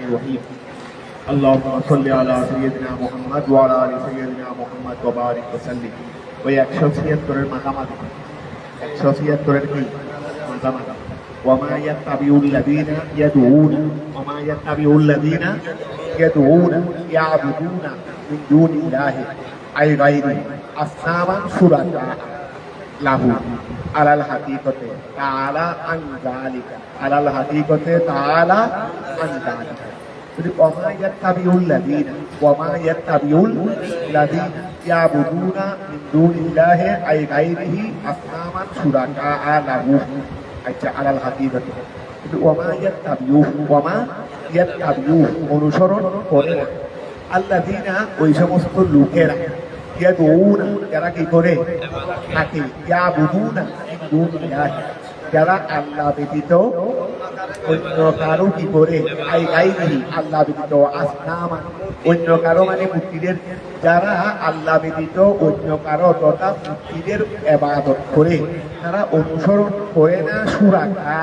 الرحيم اللهم صل على سيدنا محمد وعلى آل سيدنا محمد وبارك وسلم ওই 176 এর মাকামাত 176 এর কি মাকামাত وما يتبع الذين يدعون يعبدون من دون الله أي غيره أصناما شركاء له على الحقيقة تعالى عن ذلك على الحقيقة تعالى عن ذلك وما يتبع الذين يعبدون من دون الله أي غيره أصناما شركاء له على الحقيقة وما يتبع অনুসরণ করে না আল্লাযীনা ওই সমস্ত লোকেরা ইয়াদউনা যারা কি করে থাকে ইয়াবুদুনা মিন দুনিল্লাহ যারা আল্লাহ ব্যতীত অন্য কারো কি করে আই গায়রিহি আল্লাহ ব্যতীত আসনামা অন্য কারো মানে মূর্তিদের যারা আল্লাহ ব্যতীত অন্য কারো তথা মূর্তিদের ইবাদত করে তারা অনুসরণ করে না শুরাকা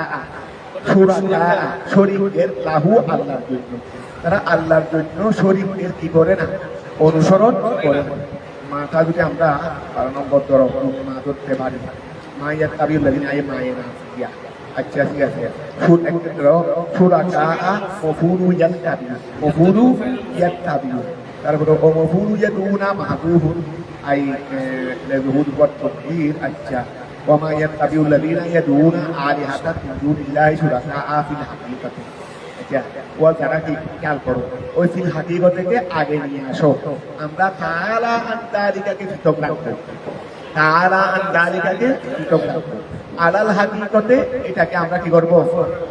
শরীকের লাহু আল্লাহর জন্য তারা আল্লাহর জন্য শরীকের কি করে না অনুসরণ করে না মাথা যদি আমরা 12 নম্বর ধরো মা ধরতে পারি মায়ের তাবিল লাগেন আয় মায়ের না ইয়া আচ্ছা ঠিক আছে সুর একটা ধরো শুরাকা মফুরু ইয়াত্তাবিউ তারপরে ও মফুরু ইয়াদুনা মাহবুবুন আই লাযুহুদ ওয়াত তাকবীর আচ্ছা وما يتبع الذين يدعون آلهة من دون الله شركاء في الحقيقة ও যারা কি খেয়াল করো ওই ফিল হাকিকত থেকে আগে নিয়ে আসো আমরা তাআলা আন যালিকাকে পৃথক রাখবো তাআলা আন যালিকাকে পৃথক রাখবো আলাল হাকিকতে এটাকে আমরা কি করব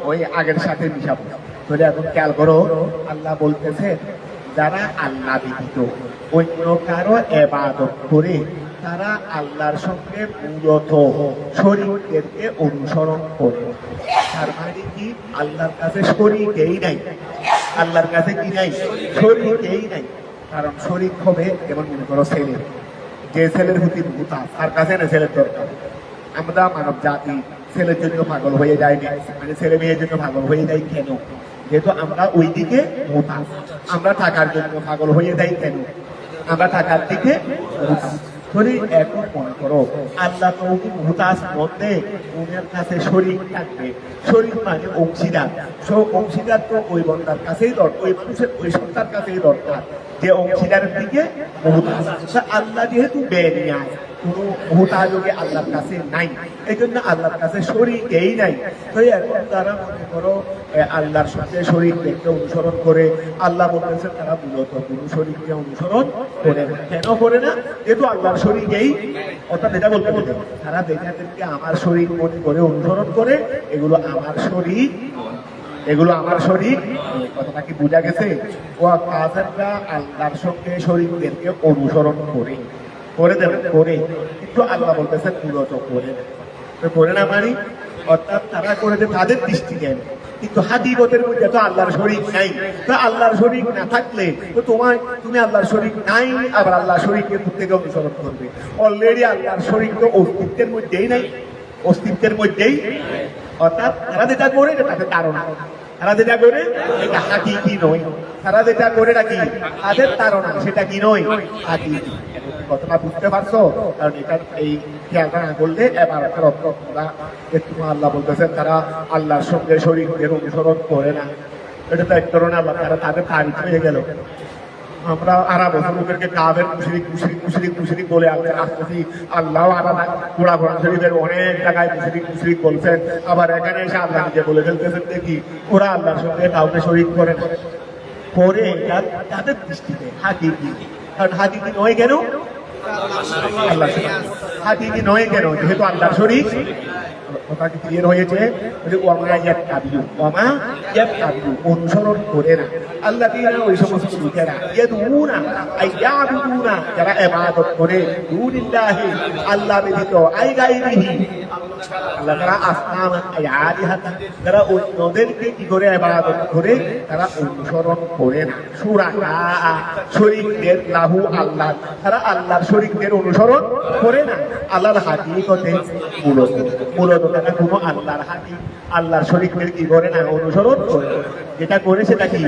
ওই আগের সাথে মিশাবো তাহলে এখন খেয়াল করো আল্লাহ বলতেছে যারা আল্লাহ ব্যতীত অন্য কারো ইবাদত করে তারা আল্লাহর সঙ্গে মূলত শরীকদেরকে অনুসরণ করে তার মানে কি আল্লাহর কাছে শরীকেই নাই আল্লাহর কাছে কি নাই শরীকেই নাই কারণ শরীক হবে যেমন মনে করো ছেলে যে ছেলের প্রতি ভূতা তার কাছে না ছেলের দরকার আমরা মানব জাতি ছেলের জন্য পাগল হয়ে যাই না মানে ছেলে মেয়ের জন্য পাগল হয়ে যাই কেন যেহেতু আমরা ওই দিকে ভূতা আমরা টাকার জন্য পাগল হয়ে যাই কেন আমরা টাকার দিকে ভূতা এখন মনে করো আল্লাহ তো মুহতাজ মধ্যে উনার কাছে শরীক থাকবে শরীক মানে অংশীদার অংশীদার তো ওই বন্দার কাছেই দরকার ওই মানুষের ওই সত্তার কাছেই দরকার যে অংশীদারের দিকে মুহতাজ আল্লাহ যেহেতু বেনিয়াজ কোনো মুহতাজকে আল্লাহর কাছে নাই এই জন্য আল্লাহর কাছে শরীকেই নাই তো এখন তারা মনে করো আল্লাহর সাথে শরীককে অনুসরণ করে আল্লাহ বলতেছেন তারা মূলত কোনো শরীককে অনুসরণ করে না কেন করে না যেহেতু আল্লাহর শরীকেই অর্থাৎ এটা বলতে বলতে তারা যেটাদেরকে আমার শরীক মনে করে অনুসরণ করে এগুলো আমার শরীক কথাটা কি বোঝা গেছে ও কাফেররা আল্লাহর সঙ্গে শরীকদেরকে অনুসরণ করে দেবে করে কিন্তু আল্লাহ বলতেছেন মূলত করে না মানে অর্থাৎ তারা করে যে তাদের দৃষ্টি দেন কিন্তু হাকিকতের মধ্যে তো আল্লাহর শরীক নাই তো আল্লাহর শরীক না থাকলে তো তুমি আল্লাহর শরীক নাই আবার আল্লাহর শরীকের থেকে অনুসরণ করবে অলরেডি আল্লাহর শরীক তো অস্তিত্বের মধ্যেই অর্থাৎ তারা যেটা করে তাদের কারণ তারা যেটা করে এটা হাকিকি নয় তারা যেটা করে নাকি তাদের তারা সেটা কি নয় হাকিকি কথাটা বুঝতে পারছো কারণ এটা এই খেয়ালটা না করলে এবার একটু আল্লাহ বলতেছেন তারা আল্লাহর সঙ্গে শরীকের অনুসরণ করে না এটা তো এক ধরনের আল্লাহ তারা তাদের তারিফ হয়ে গেল আমরা আরব লোকেরকে কাবের মুশরিক বলে আসতেছি আল্লাহ কোরআন শরীফের অনেক জায়গায় মুশরিক বলছেন আবার এখানে এসে আল্লাহ নিজে বলে ফেলতেছেন দেখি ওরা আল্লাহর সঙ্গে কাউকে শরীক করে না করে তাদের দৃষ্টিতে হাকিকি কারণ হাকিকি নয় কেন আল্লাহ হাকিকি নয় কেন যেহেতু আল্লাহ শরীক কথা কি ক্লিয়ার হয়েছে অনুসরণ করে না আল্লাহ ওই সমস্ত লোকেরা যারা ইবাদত করে দুনিল্লাহি আল্লাহ ব্যতীত আই গায়রিহি আল্লাহ তারা আসনাম আলিহাতা তারা অন্যদেরকে কি করে ইবাদত করে তারা অনুসরণ করে না শুরাকা শরীকদের লাহু আল্লাহ তারা আল্লাহর শরীকদের অনুসরণ করে না আল্লাহর হাকিকতে মূলত তারা কোনো আল্লাহর আল্লাহর শরীকদের কি করে না অনুসরণ করে যেটা করে সেটা কি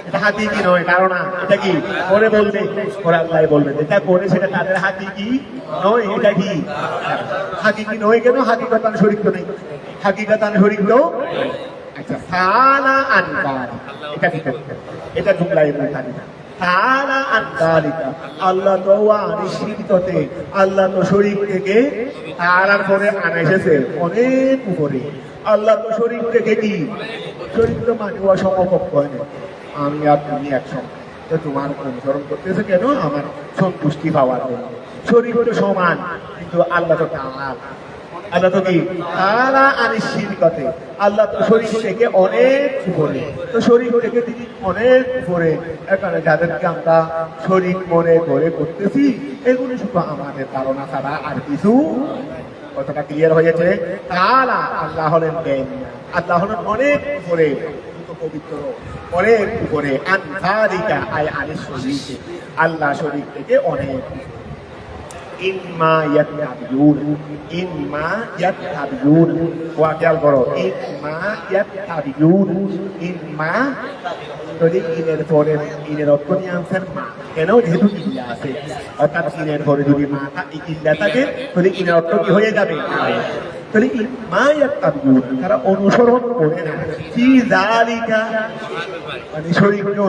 এটা হাকিকি নয় কারণ এটা কি পরে বলবে পরে আল্লাহ বলবেন যেটা করে সেটা তাদের হাকিকি নয় এটা কি হাকিকি নয় কেন হাকিকতান শরীক তো নেই হাকিকতান শরীক তো আচ্ছা সালা আনকার এটা কি এটা জুমলা ইবনে তারিকা সালা আনকারিকা আল্লাহ তো আনিশিকতে আল্লাহ তো শরীক থেকে তারার পরে আনা এসেছে অনেক উপরে আল্লাহ তো শরীক থেকে কি শরীক তো মানে সমকক্ষ হয় না আমি আর তুমি একসঙ্গে তো তোমার অনুসরণ করতেছে কেন আমার সন্তুষ্টি পাওয়ার জন্য শরীর তো সমান কিন্তু আল্লাহ তো আল্লাহ তো কি তারা আনিশিকতে আল্লাহ তো শরীর থেকে অনেক উপরে তো শরীর থেকে তিনি অনেক উপরে এখানে যাদেরকে আমরা শরীর মনে করে করতেছি এগুলি শুধু আমাদের ধারণা ছাড়া আর কিছু কথাটা ক্লিয়ার হয়েছে তারা আল্লাহ হলেন আল্লাহ হলেন অনেক উপরে পবিত্র অনেক উপরে আনফারিকা আয় আনিস শরীকে আল্লাহ শরীক থেকে অনেক ইম্মা ইয়াত্তাবিউন ওয়া খেয়াল করো ইম্মা যদি ইনের পরে ইনের অর্থ নিয়ে আনছেন মা কেন যেহেতু ইল্লা আছে অর্থাৎ ইনের পরে যদি মাটা ইল্লা থাকে তাহলে ইনের অর্থ কি হয়ে যাবে তাহলে ইম্মা ইয়াত্তাবিউন তারা অনুসরণ করে না কি যালিকা মানে শরীককে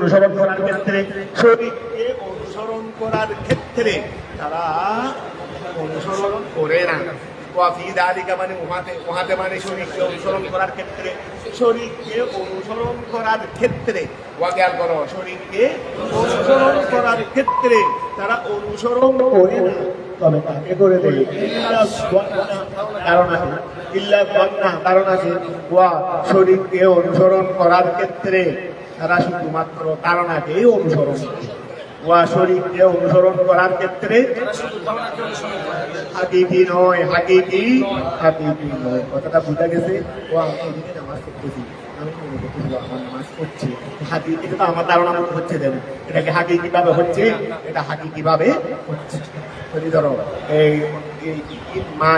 অনুসরণ করার ক্ষেত্রে তারা অনুসরণ করে না ওয়াফি যালিকা মানে উহাতে মানে শরীককে অনুসরণ করার ক্ষেত্রে শরীককে অনুসরণ করার ক্ষেত্রে ওয়াকিয়াল করো শরীককে অনুসরণ করার ক্ষেত্রে তারা অনুসরণ করে না তবে তাকে করে দেয় কারণ আছে ওয়া শরীককে অনুসরণ করার ক্ষেত্রে তারা শুধুমাত্র ধারণাকেই অনুসরণ করে ওয়া শরীককে অনুসরণ করার ক্ষেত্রে হাকিকি নয় কথাটা বুঝা গেছে ও আমি এদিকে নামাজ পড়তেছি আমি মনে করতেছি আমার নামাজ পড়ছি হাকিকি এটা তো আমার ধারণা মতো হচ্ছে দেন এটাকে হাকিকি ভাবে হচ্ছে এটা হাকিকি ভাবে হচ্ছে ধরো এই মা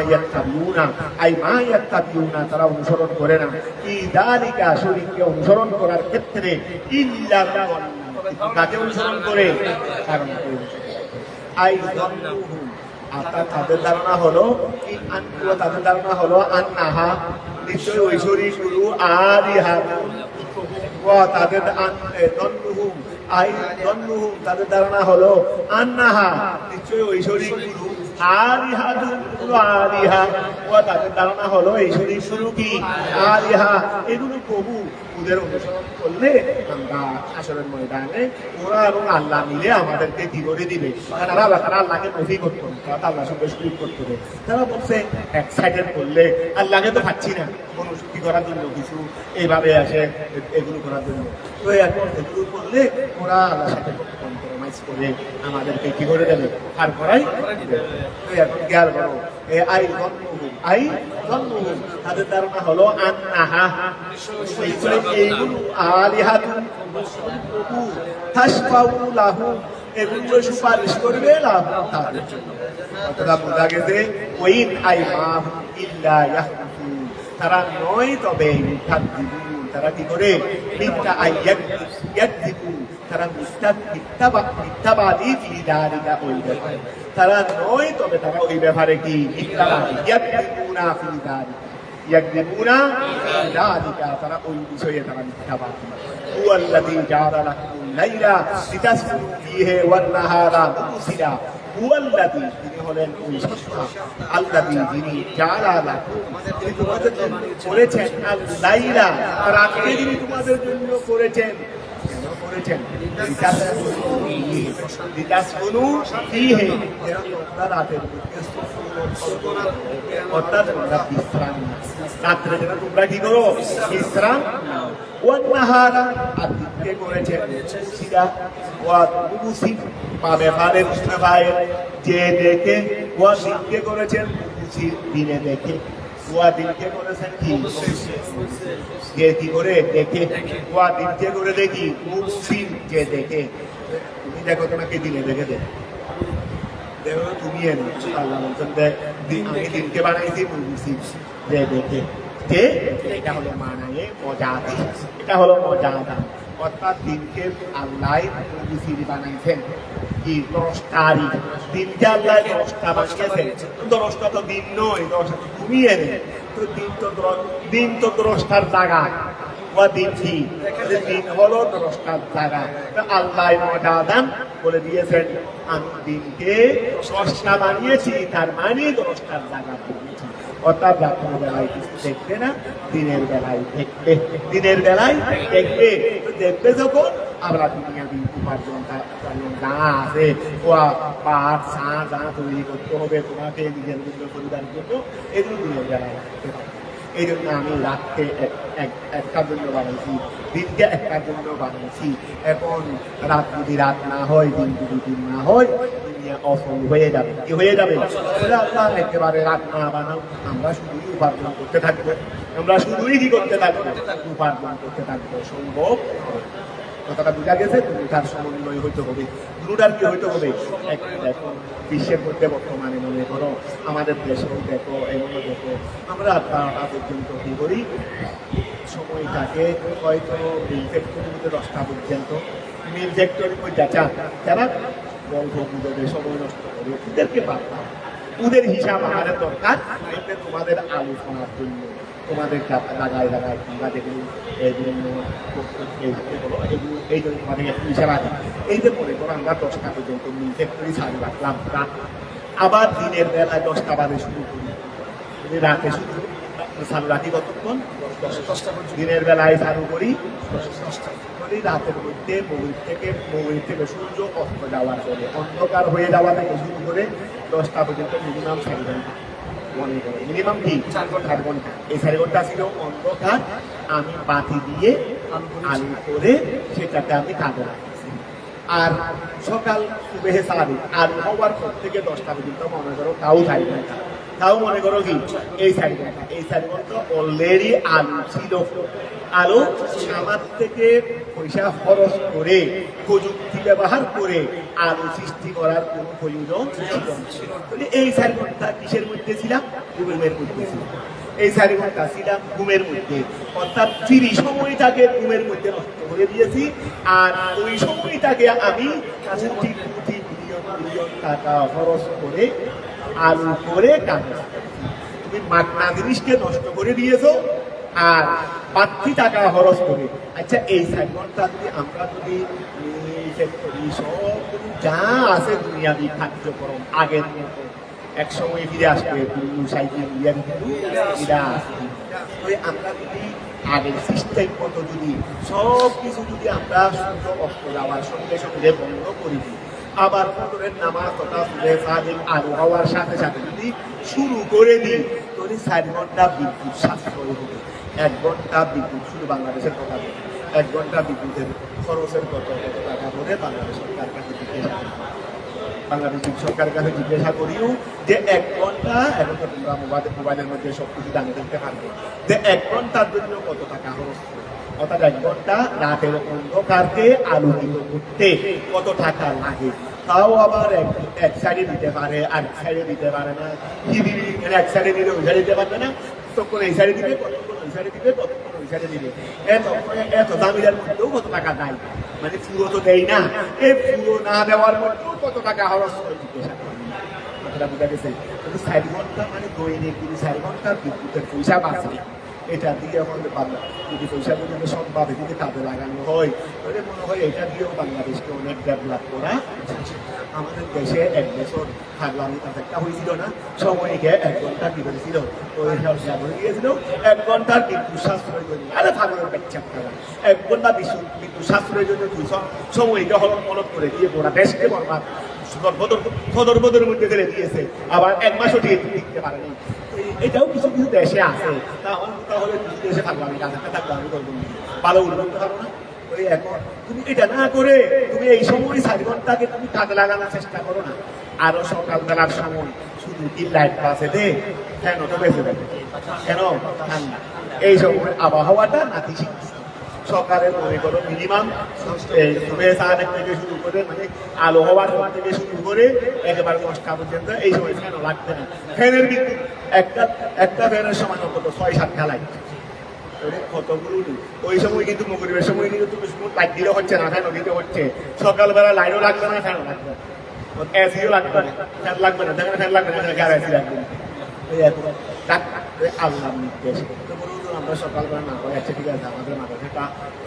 ইয়াত্তাবিউনা তারা অনুসরণ করে না কি যালিকা শরীককে অনুসরণ করার ক্ষেত্রে ইল্লা তাকে অনুসরণ করে কারণ তাদের ধারণা হলো আন্নাহা নিশ্চয় ঐশ্বরী গুরু আলিহা তাদের তাদের ধারণা হলো আন্নাহা নিশ্চয় ঐশ্বরী গুরু তাদের ধারণা হলো ঐশ্বরী গুরু কি আলিহা এগুলো প্রভু ওদের অনুসরণ করলে আমরা আসরের ময়দানে ওরা এবং আল্লাহ মিলে আমাদেরকে কি করে দিবে তারা আল্লাহকে নফি করতে হবে তারা আল্লাহ সঙ্গে শরীক করতে হবে তারা বলছে এক সাইডের করলে আল্লাহকে তো পাচ্ছি না অনুসুক্তি করার জন্য কিছু এইভাবে আসে এগুলো করার জন্য তো এখন এগুলো করলে ওরা আল্লাহর সাথে কম্প্রোমাইজ করে আমাদেরকে কি করে দেবে আর করাই তো এখন জ্ঞান করো তাদের ধারণা হলো আন্নাহা এইগুলো আলিহাতুন তাশফাউ লাহু এগুলো সুপারিশ করবে লাভ তাদের জন্য কথাটা বোঝা গেছে ওয়াইন আইমাম ইল্লা ইয়াহদিফু তারা নয় তবে তারা কি করে মিথ্যা ইয়াকযিবু তারা মিথ্যাবাদী ফি যালিকা ওই ব্যাপারে তারা নয় তবে তারা ওই ব্যাপারে কি মিথ্যাবাদী ইয়াকযিবুনা ফি যালিকা তারা ওই বিষয়ে তারা মিথ্যাবাদী হুয়াল্লাযী জাআলা লাকুমুল লাইলা লিতাসকুনু ফীহি ওয়ান নাহারা মুবসিরা হুয়াল্লাযী তিনি হলেন ওই সত্তা আল্লাযী যিনি জাআলা লাকুম তিনি তোমাদের জন্য করেছেন আল লাইলা রাতকে যিনি তোমাদের জন্য করেছেন লিতাসকুনু ফীহি তোমরা রাতের অর্থাৎ তোমরা বিশ্রাম রাত্রে যেন তোমরা কি করো বিশ্রাম ওয়ান নাহারা আর দিনকে করেছেন মুবসিরা ওয়া মুবসির বা ব্যাপারের যে দেখে ওয়া দিনকে করেছেন মুবসির দিনে দেখে ওয়া দিনকে করেছেন কি যে কি করে দেখে, ওয়া দিনকে করে দেখি মুসিন যে দেখে। তুমি দেখো তোমাকে দিনে দেখে দেখো দেখো তুমি আল্লাহ বলছেন আমি দিনকে বানাইছি মুসিন যে দেখে। যে এটা হলো মানায় মজাদি, এটা হলো মজাদা। অর্থাৎ দিনকে আল্লাহ মুসিন বানাইছেন কি 10টারই। দিনকে আল্লাহ 10টা বানিয়েছেন। 10টা তো দিন নয়, 10টা তো তুমি এনে। তো দিন তো 10টার জায়গা। দিন কি দিন হলো 10টার জায়গা। আল্লাহ মজাদান বলে দিয়েছেন আমি দিনকে 10টা বানিয়েছি, তার মানে 10টার জায়গা বানিয়েছি। অর্থাৎ রাত্রের বেলায় কিছু দেখবে না, দিনের বেলায় দেখবে। দিনের বেলায় দেখবে, দেখবে যখন আমরা দুনিয়াবি উপার্জন যা আছে পাট চা যা তৈরি করতে হবে তোমাকে নিজের জন্য পরিবারের জন্য, এগুলো দিনের বেলায় দেখতে পাবে। এই জন্য আমি রাতকে একটার জন্য বানাইছি, দিনকে একটার জন্য বানাইছি। এখন রাত যদি রাত না হয়, দিন যদি দিন না হয়, দুনিয়া অসল হয়ে যাবে। কি হয়ে যাবে? আল্লাহ একেবারে রাত না বানাও, আমরা শুধুই উপার্জন করতে থাকবো। আমরা শুধুই কি করতে থাকবো? উপার্জন করতে থাকবো। সম্ভব কথাটা বোঝা গেছে? দুটার সমন্বয় হইতে হবে। দুটার কি হইতে হবে? দেখো বিশ্বের মধ্যে বর্তমানে মনে করো আমাদের দেশেও দেখো, এমনও দেখো আমরা 12টা পর্যন্ত কি করি, সময়টাকে হয়তো মিল ফ্যাক্টরির মধ্যে 10টা পর্যন্ত, মিল ফ্যাক্টরির মধ্যে যারা গল্প গুজবে সময় নষ্ট করে ওদেরকে পারতাম। ওদের হিসাব আমাদের দরকার তোমাদের আলোচনার জন্য, তোমাদের জায়গায় জায়গায় আমরা যেগুলো এই জন্য তোমাদের একটু হিসাব আছে। এই যে মনে করো আমরা 10টা পর্যন্ত মিল ফ্যাক্টরি চালু রাখলাম, আবার দিনের বেলায় 10টা বাজে শুরু করি, রাতে শুরু চালু রাখি কতক্ষণ? 10টা। দিনের বেলায় চালু করি 10টা। রাতের মধ্যে মৌরির থেকে সূর্য অস্ত যাওয়ার পরে অন্ধকার হয়ে যাওয়া থেকে শুরু করে 10টা পর্যন্ত মিনিমাম 4 ঘন্টা মনে করে। মিনিমাম কি 4 ঘন্টা। এই 4 ঘন্টা ছিল অন্ধকার, আমি বাতি দিয়ে আলু করে সেটাকে আমি কাজে রাখছি। আর সকাল সুবেহে সারাদিন আলু হওয়ার পর থেকে 10টা পর্যন্ত মনে করো তাও 4 ঘন্টা। তাও মনে করো কি এই 4 ঘন্টা। এই 4 ঘন্টা অলরেডি আলু ছিল। আলু আমার থেকে পয়সা খরচ করে প্রযুক্তি ব্যবহার করে আলু সৃষ্টি করার কোনো প্রয়োজন ছিল। এই 4 ঘন্টা কিসের মধ্যে ছিলাম? ঘুমের মধ্যে ছিলাম। এই 4 ঘন্টা ছিলাম ঘুমের মধ্যে, অর্থাৎ ফ্রি সময়টাকে ঘুমের মধ্যে নষ্ট করে দিয়েছি। আর ওই সময়টাকে আমি কোটি কোটি মিলিয়ন টাকা খরচ করে আলু করে কাজ। তুমি মাগনা জিনিসকে নষ্ট করে দিয়েছো আর বাড়তি টাকা খরচ করে। আচ্ছা এই 4 ঘন্টা যদি আমরা যদি সব যা আছে দুনিয়াবি কার্যক্রম আগের মতো এক সময় ফিরে আসবে, আমরা যদি আগের সিস্টেম মতো যদি সব কিছু যদি আমরা সূর্য অস্ত যাওয়ার সঙ্গে সঙ্গে বন্ধ করি, আবার ফজরের নামাজ তথা সুবহে সাদিক আলো হওয়ার সাথে সাথে যদি শুরু করে দিই, তাহলে 4 ঘন্টা বিদ্যুৎ সাশ্রয় হবে। 1 ঘন্টা বিদ্যুৎ, শুধু বাংলাদেশের কথা বলি, 1 ঘন্টা বিদ্যুতের খরচের কত টাকা ধরে বাংলাদেশ সরকার কাছে বাংলাদেশের সরকারের কাছে জিজ্ঞাসা করিও যে 1 ঘন্টা, এখন তো তোমরা মোবাইলের মধ্যে সব কিছু জানে দেখতে পারবে যে 1 ঘন্টার জন্য কত টাকা খরচ করে। অর্থাৎ 1 ঘন্টা রাতের অন্ধকারকে আলোকিত করতে কত টাকা লাগে। তাও আবার এক সাইডে দিতে পারে, আর এক সাইডে দিতে পারে না। কি দিবি? এক সাইডে দিলে ওই সাইডে দিতে পারবে না, তখন এই সাইডে দিবে, কতক্ষণ ওই সাইডে দিবে, কতক্ষণ ওই সাইডে দিবে। এত দামিদার মধ্যেও কত টাকা দেয়, মানে পুরো তো দেয় না। এই পুরো না দেওয়ার মধ্যেও কত টাকা খরচ করে জিজ্ঞাসা করবে। কথাটা বোঝা গেছে? কিন্তু 4 ঘন্টা মানে দৈনিক যদি 4 ঘন্টার বিদ্যুতের পয়সা বাঁচে, এটা দিয়ে আমাদের বাংলা যদি পয়সা পর্যন্ত সবভাবে যদি কাজে লাগানো হয়, তাহলে মনে হয় এটা দিয়েও বাংলাদেশকে অনেক ডেভেলপ করা। আমাদের দেশে 1 বছর থাকলামই একটা হয়েছিল না, সময়কে 1 ঘন্টা কি করেছিল, ওই সব হয়ে গিয়েছিল 1 ঘন্টার বিদ্যুৎ সাশ্রয়ের জন্য। আরে ফাগলের বাচ্চা, 1 ঘন্টা বিদ্যুৎ সাশ্রয়ের জন্য সময়কে হলপ করে দিয়ে গোটা দেশকে বরবাদ সদর মধ্যে ফেলে দিয়েছে। আবার 1 মাসও টিকতে পারেনি। এটাও কিছু কিছু দেশে আছে। তাহলে দেশে থাকলাম, কাছাকাছি থাকলাম, ভালো উন্নত পারো না। এখন তুমি এটা না করে তুমি এই সময় 4 ঘন্টাকে তুমি কাজে লাগানোর চেষ্টা করো না। আরো সকালবেলার সময় শুধু কি লাইট পাশে দে ফ্যান তো বেঁচে যাবে কেন ঠান্ডা এই সময় আবহাওয়াটা নাতিশীতোষ্ণ সকালে মনে করো মিনিমাম থেকে শুরু করে মানে আলো হওয়ার পর থেকে শুরু করে একেবারে 10টা পর্যন্ত এই সময় ফ্যানও লাগবে না ফ্যানের বিদ্যুৎ একটা ফ্যানের সময় কত 6-7টা লাইট কতগুলো ওই সময় কিন্তু মগরিবের সময় কিন্তু তুমি লাইট দিলে হচ্ছে না ফ্যানও দিতে হচ্ছে সকালবেলা লাইটও লাগবে না ফ্যানও লাগবে না এসিও লাগবে না ফ্যান লাগবে না যেখানে ফ্যান লাগবে না সেখানে এসি লাগবে না আল্লাহ নির্দেশ আমরা সকালবেলা না করে আচ্ছা ঠিক আছে আমাদের মাথাটা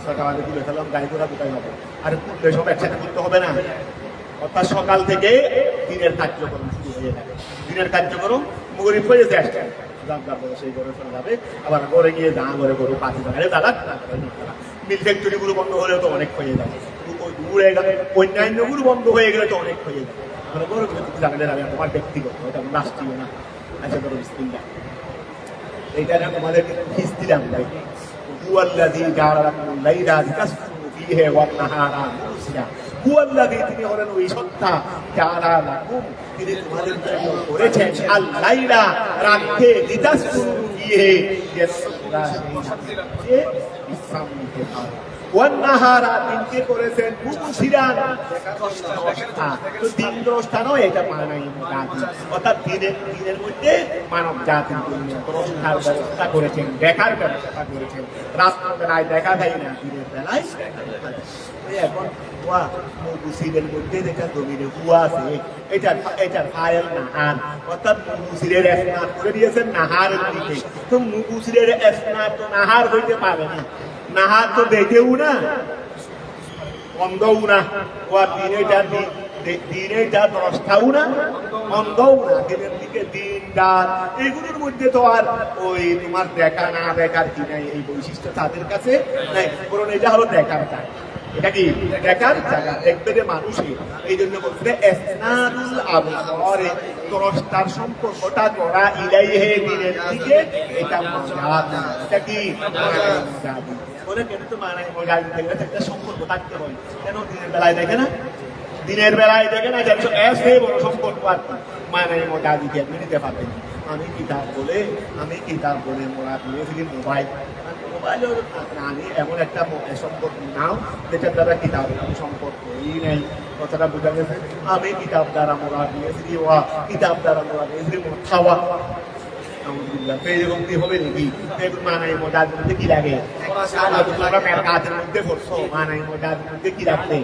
সকালে তুলে ফেলাম গাড়ি ঘোড়া কোথায় হবে আর পুরো সব একসাথে করতে হবে না অর্থাৎ সকাল থেকে দিনের কার্যক্রম শুরু হয়ে যাবে দিনের কার্যক্রম মগরিব হয়ে যেতে আসছে সেই ঘরে চলে যাবে আবার ঘরে গিয়ে যা ঘরে গরু পাখি জায়গায় দাঁড়াক মিল ফ্যাক্টরিগুলো বন্ধ হলেও তো অনেক হয়ে যাবে অন্যান্যগুলো বন্ধ হয়ে গেলে তো অনেক হয়ে যাবে গরু জানালে যাবে তোমার ব্যক্তিগত এটা রাষ্ট্রীয় না আচ্ছা ধরো বিসমিল্লাহ এইটা তোমাদের ফিস দিলাম হুয়াল্লাযী জাআলা লাকুমুল লাইলা লিতাসকুনু ফীহি ওয়ান নাহারা মুবসিরা হুয়াল্লাযী তিনি হলেন ওই সত্তা জাআলা লাকুম তিনি তোমাদের জন্য করেছেন আল লাইলা রাতে লিতাসকুনু ফীহি বিশ্রাম নিতে পারো ওয়ান নাহারা দিনকে করেছেন মুবসিরান তো দিন দশটা নয় এটা মানাই জাতি অর্থাৎ দিনের মধ্যে মানব জাতির জন্য প্রস্থার ব্যবস্থা করেছেন দেখার ব্যবস্থা করেছেন রাত্র বেলায় দেখা যায় না দিনের বেলায় এখন মুবসিরের মধ্যে যেটা জমিনে হুয়া আছে এটার ফাইল নাহার অর্থাৎ মুবসিরের স্নাত করে দিয়েছেন নাহারের দিকে তো মুবসিরের স্নাত তো নাহার হইতে পারে না নাহার তো দেখেও না অন্ধও না ও দিনে যা দ্রষ্টাও না অন্ধও না দিনের দিকে দিন রাত এগুলোর মধ্যে তো আর ওই তোমার দেখা না দেখার কি নাই এই বৈশিষ্ট্য তাদের কাছে নাই বরং এটা হলো দেখার জায়গা এটা কি দেখার জায়গা দেখবে যে মানুষই এই জন্য বলছে ইসনাদুল আবসারে দ্রষ্টার সম্পর্কটা করা ইলাইহি দিনের দিকে এটা মজাদ এটা কি মজাদ ওরা কেন তো মানায় মজাদ দেখলে একটা সম্পর্ক থাকতে হয় কেন দিনের বেলায় দেখে না দিনের বেলায় দেখে না যাচ্ছে এসে বড় সম্পর্ক আর মানায় মজাদ দিকে নিতে পারবেন আমি কিতাব বলে মোরা দিয়েছিলি মোবাইলের আমি এমন একটা সম্পর্ক নাও যেটার দ্বারা কিতাবের কোনো সম্পর্কই নেই কথাটা বোঝা গেছে আমি কিতাব দ্বারা মোরা দিয়েছিলি কিতাব দ্বারা মোরা দিয়েছিলি খাওয়া এরকম কি হবে নাকি মানাই মজার মধ্যে কি লাগে তোমরা কাজের মধ্যে পড়ছো মানাই মজার মধ্যে কি রাখতে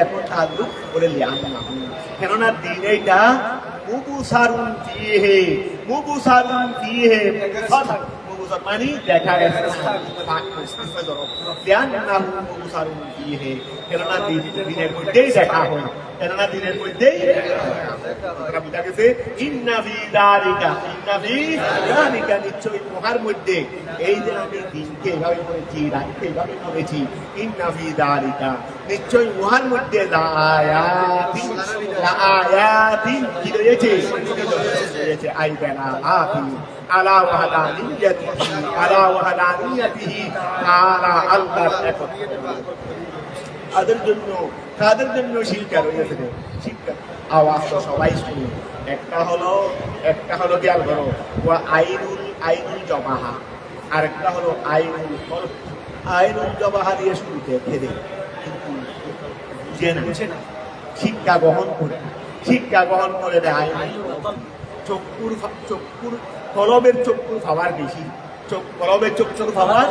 এখন তাল্লুক বলে লিয়াম না কেননা দিন এইটা মুবসারুন ফীহি মানে দেখা গেছে কেননা দিনের মধ্যেই দেখা হয় কেননা দিনের মধ্যেই বোঝা গেছে ইন্না ফী যালিকা নিশ্চয়ই উহার মধ্যে এই যে আমি দিনকে এভাবে করেছি রাতকে এভাবে করেছি ইন্না ফী যালিকা নিশ্চয়ই উহার মধ্যে লাআয়াতিন কি রয়েছে আই দালালাতিন আলা ওয়াহদানিয়াতিহি আলা আল্লাহর তাদের জন্য শিক্ষা রয়েছে শিক্ষা আওয়াজ তো সবাই শুনে একটা হলো খেয়াল করো আইনুল জবাহা আর একটা হলো আইনুল জবাহা দিয়ে শুরুতে ফেলে কিন্তু বুঝে না শিক্ষা গ্রহণ করে দেয় চক্ষুর কলবের চক্ষুর পাওয়ার বেশি কলবের চক্ষুর পাওয়ার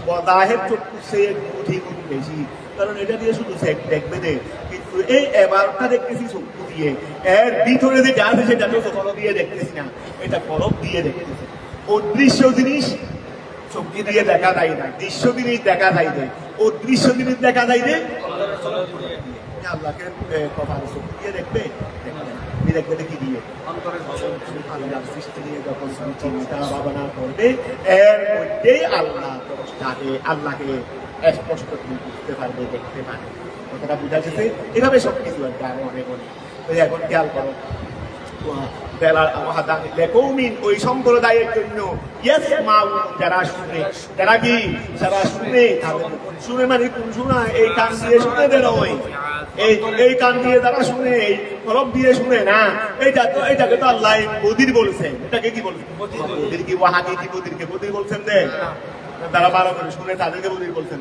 বদাহের চক্ষু সে ঠিক বেশি কারণ এটা দিয়ে শুধু দেখবে না কিন্তু এই এবারটা দেখতেছি চক্ষু দিয়ে এর ভিতরে যে যা আছে সেটা তো কলব দিয়ে দেখতেছি না এটা কলব দিয়ে দেখতেছি অদৃশ্য জিনিস চক্ষু দিয়ে দেখা যায় না দৃশ্য জিনিস দেখা যায় না অদৃশ্য জিনিস দেখা যায় না আল্লাহকে কপাল চক্ষু দিয়ে দেখবে দেখবে কি দিয়ে আল্লাহর সৃষ্টি নিয়ে যখন চিন্তা ভাবনা করবে এর মধ্যেই আল্লাহকে স্পষ্ট বুঝতে পারবে দেখতে পারবে কথাটা বোঝা গেছে এভাবে সবকিছু আর কি আরো অনেক এখন খেয়াল করো ওই সম্প্রদায়ের জন্য যারা শুনে, যারা কি যারা শুনে, শুনে মানে কোন শোনা, এই কান দিয়ে শুনে বেরোয়, এই কান দিয়ে যারা শুনে, এই কলব দিয়ে শুনে না, এইটাকে তো আল্লাহ বদির বলছেন। এটাকে কি বলছেন? বদির কি ওয়াহাদি কি বদিরকে বদির বলছেন দে? তারা ভালো করে শুনে তাদেরকে বদির বলছেন,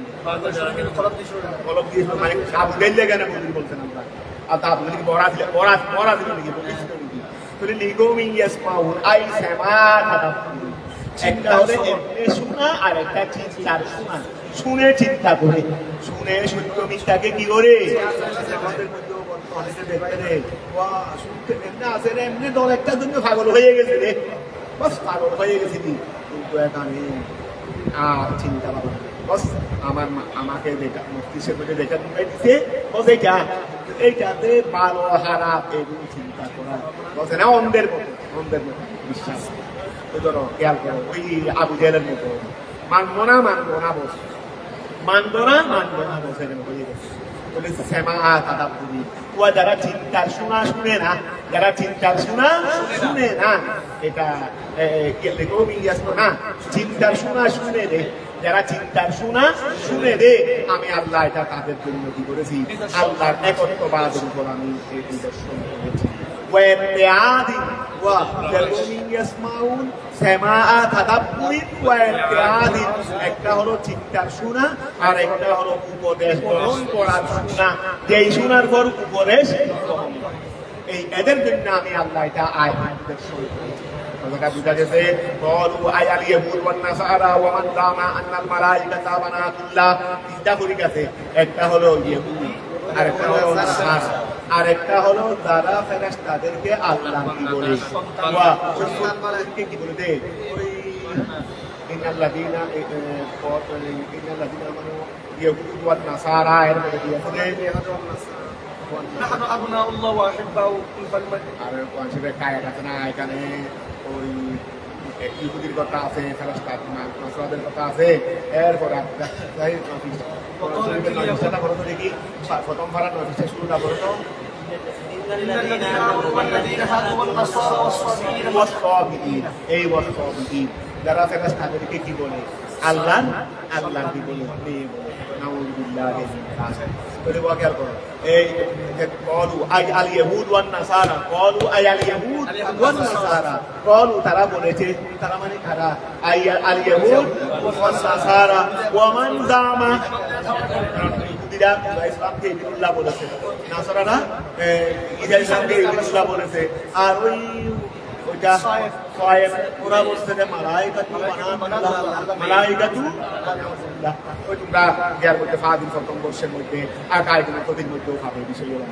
কলব দিয়ে মানে আবু গেলে কেন বদির বলছেন আমরা? আর তা আপনি কি বড়া দিলে বড়া দিলে নাকি বদির ছিল নাকি? একটা হলে এমনি শোনা আর একটা চিন্তার শোনা, শুনে চিন্তা করে, শুনে সত্য মিথ্যাকে কি করে এমনি দল একটার জন্য পাগল হয়ে গেছে রে, বাস পাগল হয়ে গেছে কি, কিন্তু এখানে আর চিন্তা ভাবনা বস আমাকে দেখা মস্তিষ্কের মধ্যে দেখা দিচ্ছে বস এইটাতে ভালো খারাপ এগুলো চিন্তা করা বসে না, অন্ধের মতো বিশ্বাস। তো ধরো খেয়াল করো ওই আবু জেলের মতো মানবো না বস, মানবো না বসে হয়ে গেছে। যারা চিন্তার শোনা শুনে না, যারা চিন্তার শোনা শুনে না, এটা না চিন্তার শোনা শুনে রে, যারা চিন্তার শোনা শুনে রে, আমি আল্লাহ এটা তাদের জন্য কি করেছি, আল্লাহর একত্ববাদের উপর আমি নিদর্শন করেছি। একটা হলো চিন্তার শোনা আর একটা হলো উপদেশ গ্রহণ করার শোনা, যেই শোনার পর উপদেশ গ্রহণ করে। এই এদের জন্য আমি আল্লাহ এটা নিদর্শন করেছি। কথাটা বুঝা গেছে? ক্বালু আয়াল ইয়াহুদ ওয়ান নাসারা ওয়া মান জামা আন্নাল মালাইকাতা বানাতুল্লাহ। তিনটা ফরিক আছে, একটা হলো ইহুদি, আরেকটা হলো নাসারা, আরেকটা হলো যারা ফেরেশতাদেরকে আল্লাহ কি বলে, ওয়া সন্তানকে কি বলে দে, ওই ইন্নাল্লাযীনা আমানু ইয়াহুদ ওয়ান নাসারা এর মধ্যে দিয়েছে নাহনু আবনাউল্লাহ ওয়া আহিব্বাহু। আর কোরআনে কায়াত আছে না, এখানে ওই ইহুদির কথা আছে, ফেরেশতাদের কথা আছে, এরপর দেখি প্রথম ফারা নয় শুরুটা বলো তো, এই যারা ফেরেশতাদেরকে কি বলে, আল্লাহ কি বলে, নাউযুবিল্লাহি তারা বলেছে, তারা মানে কারা, আল ইয়াহুদ ওয়ান নাসারা ওয়া মান জামা, ইহুদিরা ইসলামকে ইবনুল্লাহ বলেছে, নাসারারা ঈসা ইসলামকে ইবনুল্লাহ বলেছে, আর ওইটা ওরা বলছে যে মালাইকাতু বানাতুল্লাহ। ওই তোমরা ইয়ার মধ্যে ফাদিল প্রথম বর্ষের মধ্যে আর কায়দুল প্রতির মধ্যেও খাবে বিষয়গুলো।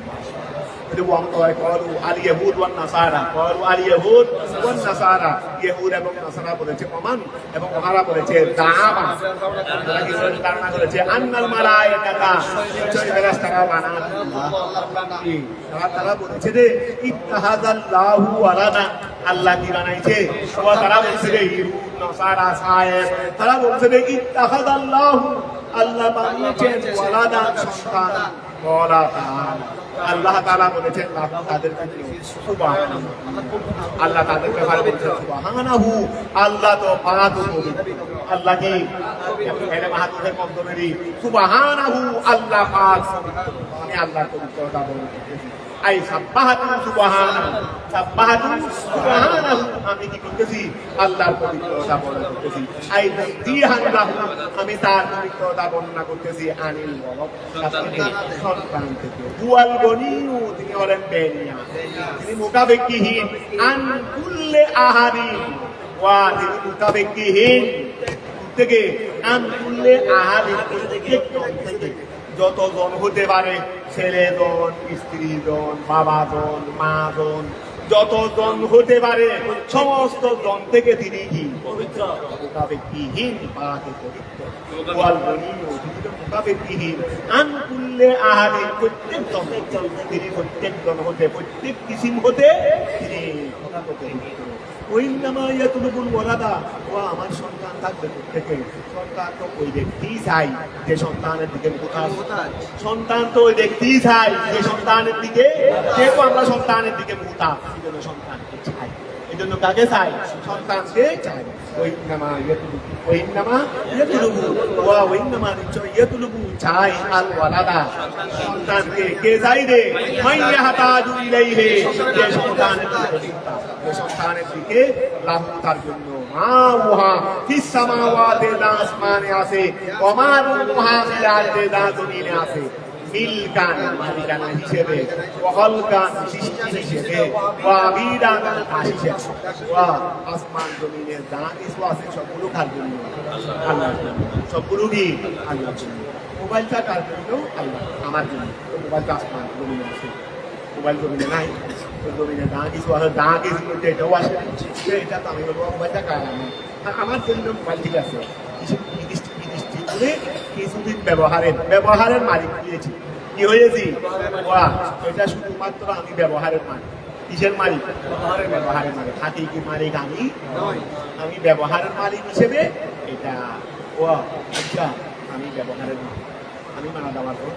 আল ইয়াহুদ ওয়ান নাসারা, আল ইয়াহুদ ওয়ান নাসারা, ইহুদ এবং নাসারা বলেছে ওমান, এবং ওনারা বলেছে দামা, ধারণা করেছে আন্নাল মালাইকাতা, নিশ্চয়ই ফেরেশতারা বানাতুল্লাহ। তারা বলেছে যে ইত্তাহাদাল্লাহু ওয়ালাদা, আল্লাহ কি বানাইছে। তারা বলছে যে ইহুদ নাসারা সায়েব, তারা বলছে যে ইত্তাহাদাল্লাহু, আল্লাহ বানিয়েছেন ওয়ালাদা, সন্তান। বলা আল্লাহ তাআলা বলেছেন তাদের সুবহানাহু, আল্লাহ তাদের ব্যাপারে বলেছেন সুবহানাহু, আল্লাহ তো পাক পবিত্র। আল্লাহ কি এর মাহাতুরের মধ্যমেরই সুবহানাহু, আল্লাহ পাক পবিত্র, আমি আল্লাহর পবিত্রতা বলতেছি। আই সাব্বাহাতু সুবহানাহু, সাব্বাহাতু সুবহানাহু, আমি কি করতেছি, আল্লাহর পবিত্রতা বর্ণনা করতেছি। আই তাসবিহান লাহু, আমি তার পবিত্রতা বর্ণনা করতেছি। আনিল ওয়ালাদ, সন্তান থেকে। হুয়াল গনিয়্যু, তিনি হলেন বেনিয়া, তিনি মুতাবেক্কিহীন। আন কুল্লি আহাদিন, ওয়া তিনি মুতাবেক্কিহীন থেকে, আন কুল্লি আহাদিন, প্রত্যেক জন থেকে, যতজন হতে পারে, ছেলেজন, স্ত্রীজন, বাবাজন, মাজন, যতজন হতে পারে সমস্ত জন থেকে তিনি কি পবিত্র, মুতাবেক্কিহীন, পাকে পবিত্র। ওয়াল গনিয়্যু, তিনি তো মুতাবেক্কিহীন। আন কুল্লি আহাদিন, প্রত্যেক জন, তিনি প্রত্যেক জন হতে, প্রত্যেক কিসিম হতে তিনি পবিত্র। ওইনামা ইয়াতুলুবুল ওয়ালাদা, ও আমার সন্তান থাকবে থেকে। সন্তান তো ওই ব্যক্তিই চাই যে সন্তানের দিকে মুতাজ, সন্তান তো ওই ব্যক্তিই চাই যে সন্তানের দিকে, যেহেতু আমরা সন্তানের দিকে মুতাজ, সন্তানকে চাই। এই জন্য কাকে চাই? সন্তানকে চাই। ওইন্নামা ইয়াতুলুবু ওইন্নামা ইয়াতুলুবু ওয়া ওইন্নামা নিশ্চয় ইয়াতুলুবু চাই আল ওয়ালাদা সন্তানকে। কে চাই রে? মাইয়া হাতাজু ইলাইহি যে সন্তানের দিকে লাহু তার জন্য মা উহা ফিস সামাওয়াতি আসমানে আছে ওয়া মা রুহা ফিল আরদি জমিনে আছে। মিলকান মালিকানা হিসেবে, ওয়াহলকান সৃষ্টি হিসেবে, ওয়াবিদান দাস হিসেবে, ওয়া আসমান জমিনের যা কিছু আছে সবগুলো কার জন্য? আল্লাহর জন্য। সবগুলো কি? আল্লাহর জন্য। মোবাইলটা কার জন্য? আল্লাহ, আমার জন্য। মোবাইলটা আসমান জমিনে আছে, মোবাইল জমিনে নাই। জমিনে যা কিছু আছে, যা কিছু করতে এটাও আসে, এটা তো আমি বলবো মোবাইলটা কার? আমার জন্য মোবাইল ঠিক আছে। কিছু কিছুদিন ব্যবহারের মালিক দিয়েছি। কি হয়েছি? এটা শুধুমাত্র আমি ব্যবহারের মালিক। কিসের মালিক? ব্যবহারের মালিক। হাকিকি মালিক আমি নয়, আমি ব্যবহারের মালিক হিসেবে এটা আচ্ছা আমি ব্যবহারের মালিক। আমি মানা দেওয়ার পর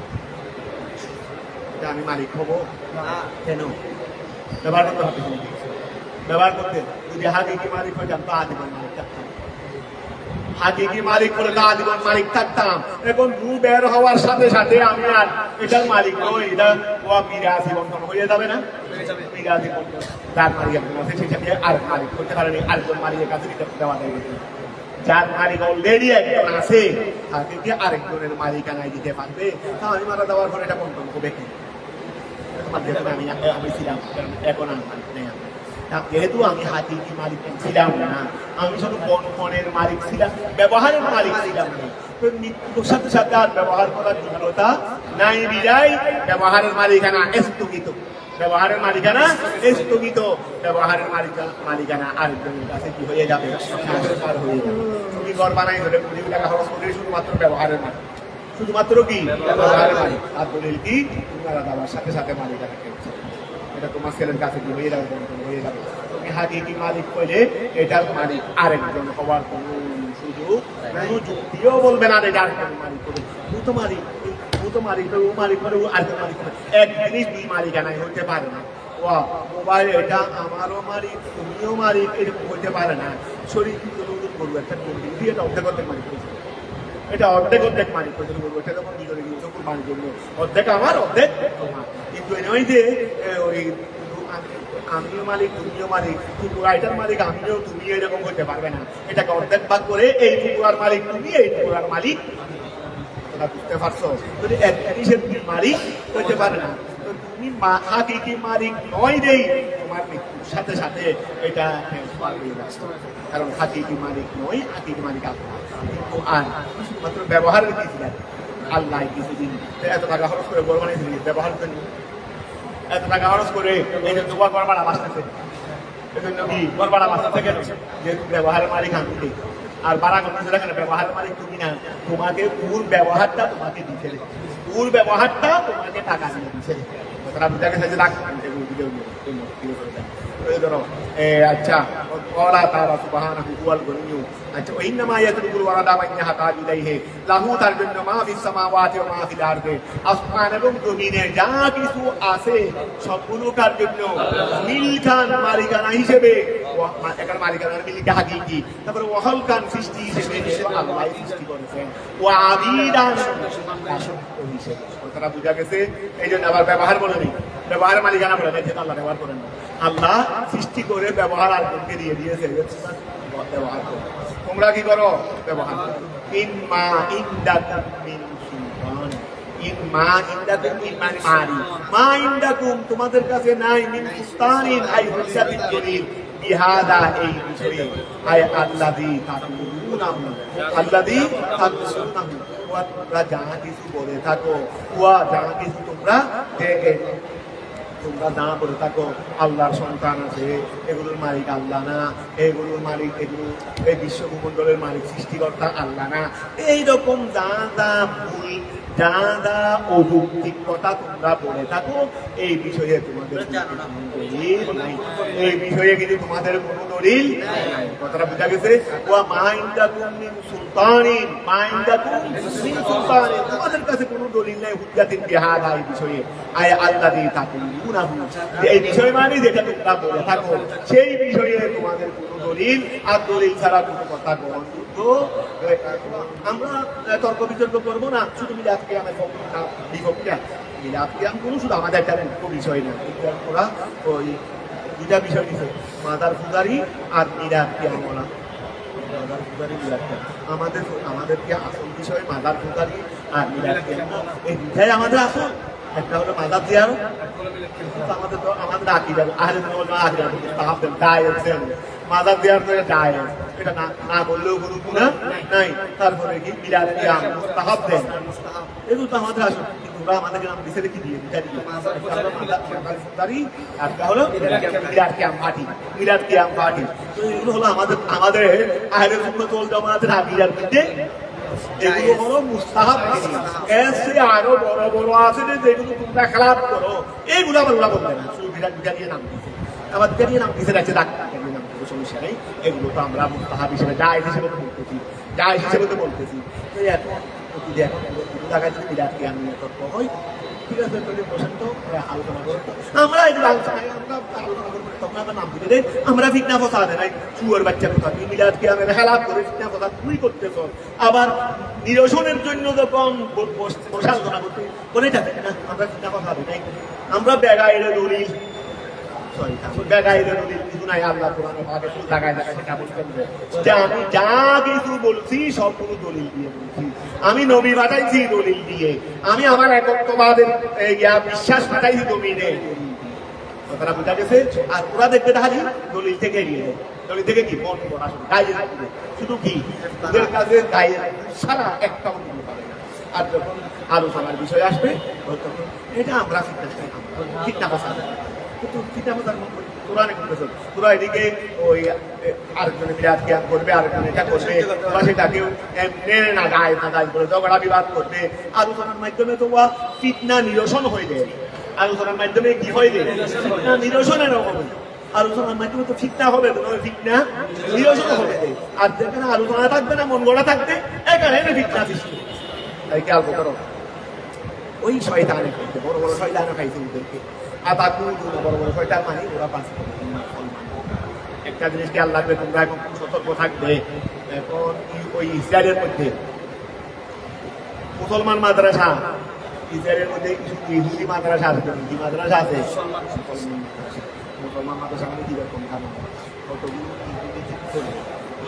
এটা আমি মালিক হবো কেন? ব্যবহার করতে হবে। ব্যবহার করতে যদি হাকিকি মালিক হয়ে যান তো আদিমান মালিক থাকতাম। হাকিকি মালিক করে তো আদিমান মালিক থাকতাম। এখন রু বের হওয়ার সাথে সাথে আমি আর এটার মালিক নই, এটা মিরাজি বন্ধন হয়ে যাবে না? মিরাজি বন্ধন যার মালিক একজন আছে সেটাকে আর মালিক করতে পারেনি, আরেকজন মালিকের কাছে দেওয়া যায়। যার মালিক অলরেডি একজন আছে তাকে কি আরেকজনের মালিকানায় দিতে পারবে? তা আমি মারা দেওয়ার পর এটা বন্ধন হবে কি? আমি ছিলাম, এখন আর মালিক নেই। যেহেতু আমি হাকিকি মালিক ছিলাম না, আমি শুধু বনপনের মালিক ছিলাম, ব্যবহারের মালিক ছিলাম না। তো মৃত্যুর সাথে সাথে আর ব্যবহার করার যোগ্যতা নাই বিদায় ব্যবহারের মালিকানা স্থগিত। ব্যবহারের মালিকানা স্থগিত। ব্যবহারের মালিকানা আরেকজনের কাছে কি হয়ে যাবে? ট্রান্সফার হয়ে যাবে। তুমি ঘর বানাই ধরে 20 টাকা খরচ করে শুধুমাত্র ব্যবহারের মালিক। শুধুমাত্র কি? ব্যবহারের মালিক। আর দলিল কি? তোমার দেওয়ার সাথে সাথে মালিকানা কেছে। এটা তোমার ছেলের কাছে কি হয়ে যাবে? হয়ে যাবে। তুমি হাকিকি মালিক কইলে এটার মালিক আরেকজন হওয়ার কোনো সুযোগ, কোনো যুক্তিও বলবে না এটা আরেকজন মালিক করবে। ও তো মালিক, ও তো মালিক, ও মালিক করে ও আরেকজন মালিক করে। এক জিনিস দুই মালিকানায় হতে পারে না। মোবাইল এটা আমারও মালিক, তুমিও মালিক, এরকম হতে পারে না। শরীর করবো একটা করবি, এটা অর্ধেক অর্ধেক মালিক করেছে। এটা অর্ধেক অর্ধেক মালিক করেছে বলবো, এটা যখন দুজনে গিয়েছে কুরবানির জন্য অর্ধেক আমার অর্ধেক তোমার। কিন্তু ওই যে ওই আমিও মালিক তুমিও মালিক, টুকুরাইটার মালিক আমিও তুমি, এরকম হতে পারবে না। এটাকে অর্ধেক ভাগ করে এই টুকুরার মালিক তুমি, এই টুকুরার মালিক। বুঝতে পারছো? যদি এক জিনিসের মালিক হতে পারে না, তো তুমি হাকিকি মালিক নয় দেই, তোমার মৃত্যুর সাথে সাথে এটা কারণ হাকিকি মালিক নয়, হাকিকি মালিক আল্লাহ। কিন্তু আর মাত্র ব্যবহারের কি ছিলেন? আল্লাহ কিছুদিন এত টাকা খরচ করে গড় বানিয়েছিলেন ব্যবহার করেন, এত টাকা খরচ করে এই যে তোমার গড় বাড়া বাঁচতেছে, এই জন্য কি গড় বাড়া বাঁচতেছে কেন? যেহেতু ব্যবহারের মালিক আমি দিই। আর বাড়া করতেছে কেন? ব্যবহারের মালিক তুমি না, তোমাকে পুর ব্যবহারটা তোমাকে দিতে, পুর ব্যবহারটা তোমাকে টাকা দিয়ে দিচ্ছে। তারা বুঝা গেছে যে আচ্ছা তারা সুবহানাহু ওয়াল গনিয়্যু। আচ্ছা ওয়াইন্নামা ইয়াতলুবুল ওয়ালাদা ওয়া ইন্নাহা ইলাইহি লাহু তার জন্য মা ফিস সামাওয়াতি ওয়া মা ফিল আরদি, আসমান এবং জমিনে যা কিছু আছে সবগুলো কার জন্য? মিলকান মালিকানা হিসেবে, একার মালিকানার মিলকে হাকিকি। তারপরে ওয়াহলকান সৃষ্টি হিসেবে আল্লাহ সৃষ্টি করেছেন, ওয়া আবিদান দাসত্ব হিসেবে। তারা বুঝা গেছে। এই জন্য আবার ব্যবহার বলে নেই, ব্যবহারের মালিকানা বলে নেই, আল্লাহ ব্যবহার করেন না। আল্লাহ সৃষ্টি করে ব্যবহার আরেকজনকে দিয়ে দিয়েছে, ব্যবহার করো। তোমরা কি করো? ব্যবহার করো। ইম্মা ইনদাকুম মিন সুলতান, ইম্মা ইনদাকুম মানে মারি, মা ইনদাকুম তোমাদের কাছে নাই, মিন সুলতানিন আই হুজ্জাতিন দলিল, বিহাদা এই বিষয়ে, আয় আল্লাযী তাকুলুনাহু, আল্লাযী তাকুলুনাহু, তোমরা যা কিছু বলে থাকো, যা কিছু তোমরা তোমরা যা বলে থাকো আল্লাহর সন্তান আছে, এগুলোর মালিক আল্লাহ না, এগুলোর মালিক, এগুলো এই বিশ্বভূমণ্ডলের মালিক সৃষ্টিকর্তা আল্লাহ না, এইরকম যা যা ভুল জাদা অযৌক্তিক কথা তোমরা বলে থাকো, এই বিষয়ে তোমাদের দলিল নাই। এই বিষয়ে কিন্তু তোমাদের কোনো দলিল নাই। কথাটা বোঝা গেছে? ওয়া মা ইনদাকুম মিন সুলতানিন, মা ইনদাকুম মিন সুলতানিন, তোমাদের কাছে কোনো দলিল নাই হুজ্জাতিন বিহাদা, এই বিষয়ে আয় আল্লাযী তাকুলুনাহু, এই বিষয় মানে যেটা তোমরা বলে থাকো সেই বিষয়ে তোমাদের কোনো দলিল আর দলিল ছাড়া কোনো কথা গ্রহণযোগ্য। আমরা তর্ক বিতর্ক করবো না, শুধু মিলাদ কিয়ামের বিপক্ষে। মিলাদ কিয়াম কোনো শুধু আমাদের একটা মুখ্য বিষয় না, ওরা ওই দুইটা বিষয় দিচ্ছে, মাদার ফুদারি আর মিলাদ কিয়াম। ওরা মাদার ফুদারি মিলাদ কিয়াম, আমাদেরকে আসল বিষয় মাদার ফুদারি আর মিলাদ কিয়াম, এই দুটাই আমাদের আসল। একটা হলো মাদার জিয়ারত, আমাদের আকিদা আহলে সুন্নাত ওয়াল জামাত মাদার জিয়ারত করে ডায়েট, এটা না বললেও কোনো গুনাহ নাই। তারপরে কি মিলাদ কিয়াম মুস্তাহাব দেন, এগুলো তো আমাদের আসল। কিন্তু ওরা আমাদেরকে নাম দিছে কি দিয়ে দুটা দিয়ে, মাদার ফুদারি আর হলো মিলাদ কিয়াম পার্টি, মিলাদ কিয়াম পার্টি। তো এগুলো হলো আমাদের আহলে সুন্নাত ওয়াল জামাতের আকিদার মধ্যে এগুলো হলো মুস্তাহাব। এসে আরো বড় বড় আছে যেগুলো তোমরা খেলাপ করো, এইগুলো আবার ওরা বলবে না, শুধু বিরাট বিরাট দিয়ে নাম দিচ্ছে, আবার বিরাট দিয়ে নাম দিচ্ছে রাখছে ডাক্তার নাম দিচ্ছে, সমস্যা নেই। এগুলো তো আমরা মুস্তাহাব হিসেবে জায়েজ হিসেবে তো বলতেছি, জায়েজ হিসেবে তো বলতেছি। তো এখন জায়গায় যদি বিরাট কিয়াম নিয়ে তর্ক হয়, ঠিক আছে, তাহলে বসেন তো আলোচনা করো। আমরা এগুলো আলোচনা করবো, তখন আমরা নাম দিতে দেয় আমরা ফিতনা ফসাদ নাই, চুয়ার বাচ্চার কথা তুই মিলাদ কিয়ামের খেলাপ করে ফিতনা ফসাদ তুই করতেছ। আবার নিরসনের জন্য যখন বসে আলোচনা করতে বলে থাকে না, আমরা ফিতনা ফসাদ নাই, আমরা বেগাইরে দলিল আমি যা কিছু বলছি সবগুলো দলিল দিয়ে বলছি, আমি নবী পাঠাইছি দলিল দিয়ে, আমি আমার একত্ববাদের বিশ্বাস পাঠাইছি জমিনে, কথাটা বোঝা গেছে। আর ওরা দেখবে হাজি দলিল থেকে এড়িয়ে দেয়, দলিল থেকে কি মন করা গায়ে শুধু কি ওদের কাছে গায়ে সারা একটাও দিতে পারে না। আর যখন আলোচনার বিষয় আসবে তখন এটা আমরা ফিতনা ফসাদ, কিন্তু ফিতনা ফসাদ কোরআনে করতেছ, তোরা এদিকে ওই আরেকজনে মিলাদ কিয়াম করবে, আরেকজন এটা করবে, তোরা সেটাকেও মেনে না গায়ে না গায়ে করে ঝগড়া বিবাদ করবে। আলোচনার মাধ্যমে তো ফিতনা নিরসন হয়ে যায়, আলোচনার মাধ্যমে কি হয়ে যায় ফিতনা নিরসনের হবে, আলোচনার মাধ্যমে তো ফিতনা হবে, ফিতনা নিরসন হবে। আর যেখানে আলোচনা থাকবে না, মন গড়া থাকবে, এখানে ফিতনা সৃষ্টি। তাই খেয়াল করো, ওই শয়তানে খাইছে, বড় বড় শয়তানে খাইছে ওদেরকে। আবার বড় বড় শয়তান মানে ওরা পাঁচ। একটা জিনিস খেয়াল রাখবে তোমরা, এখন সতর্ক থাকবে। এখন ওই ইসরায়েলের মধ্যে মুসলমান মাদ্রাসা, ইসরায়েলের মধ্যে কিছু ইহুদি মাদ্রাসা আছে, ইহুদি মাদ্রাসা আছে, মুসলমান মাদ্রাসা মানে কিরকম খানা, কতগুলো ইহুদি ঠিক করে,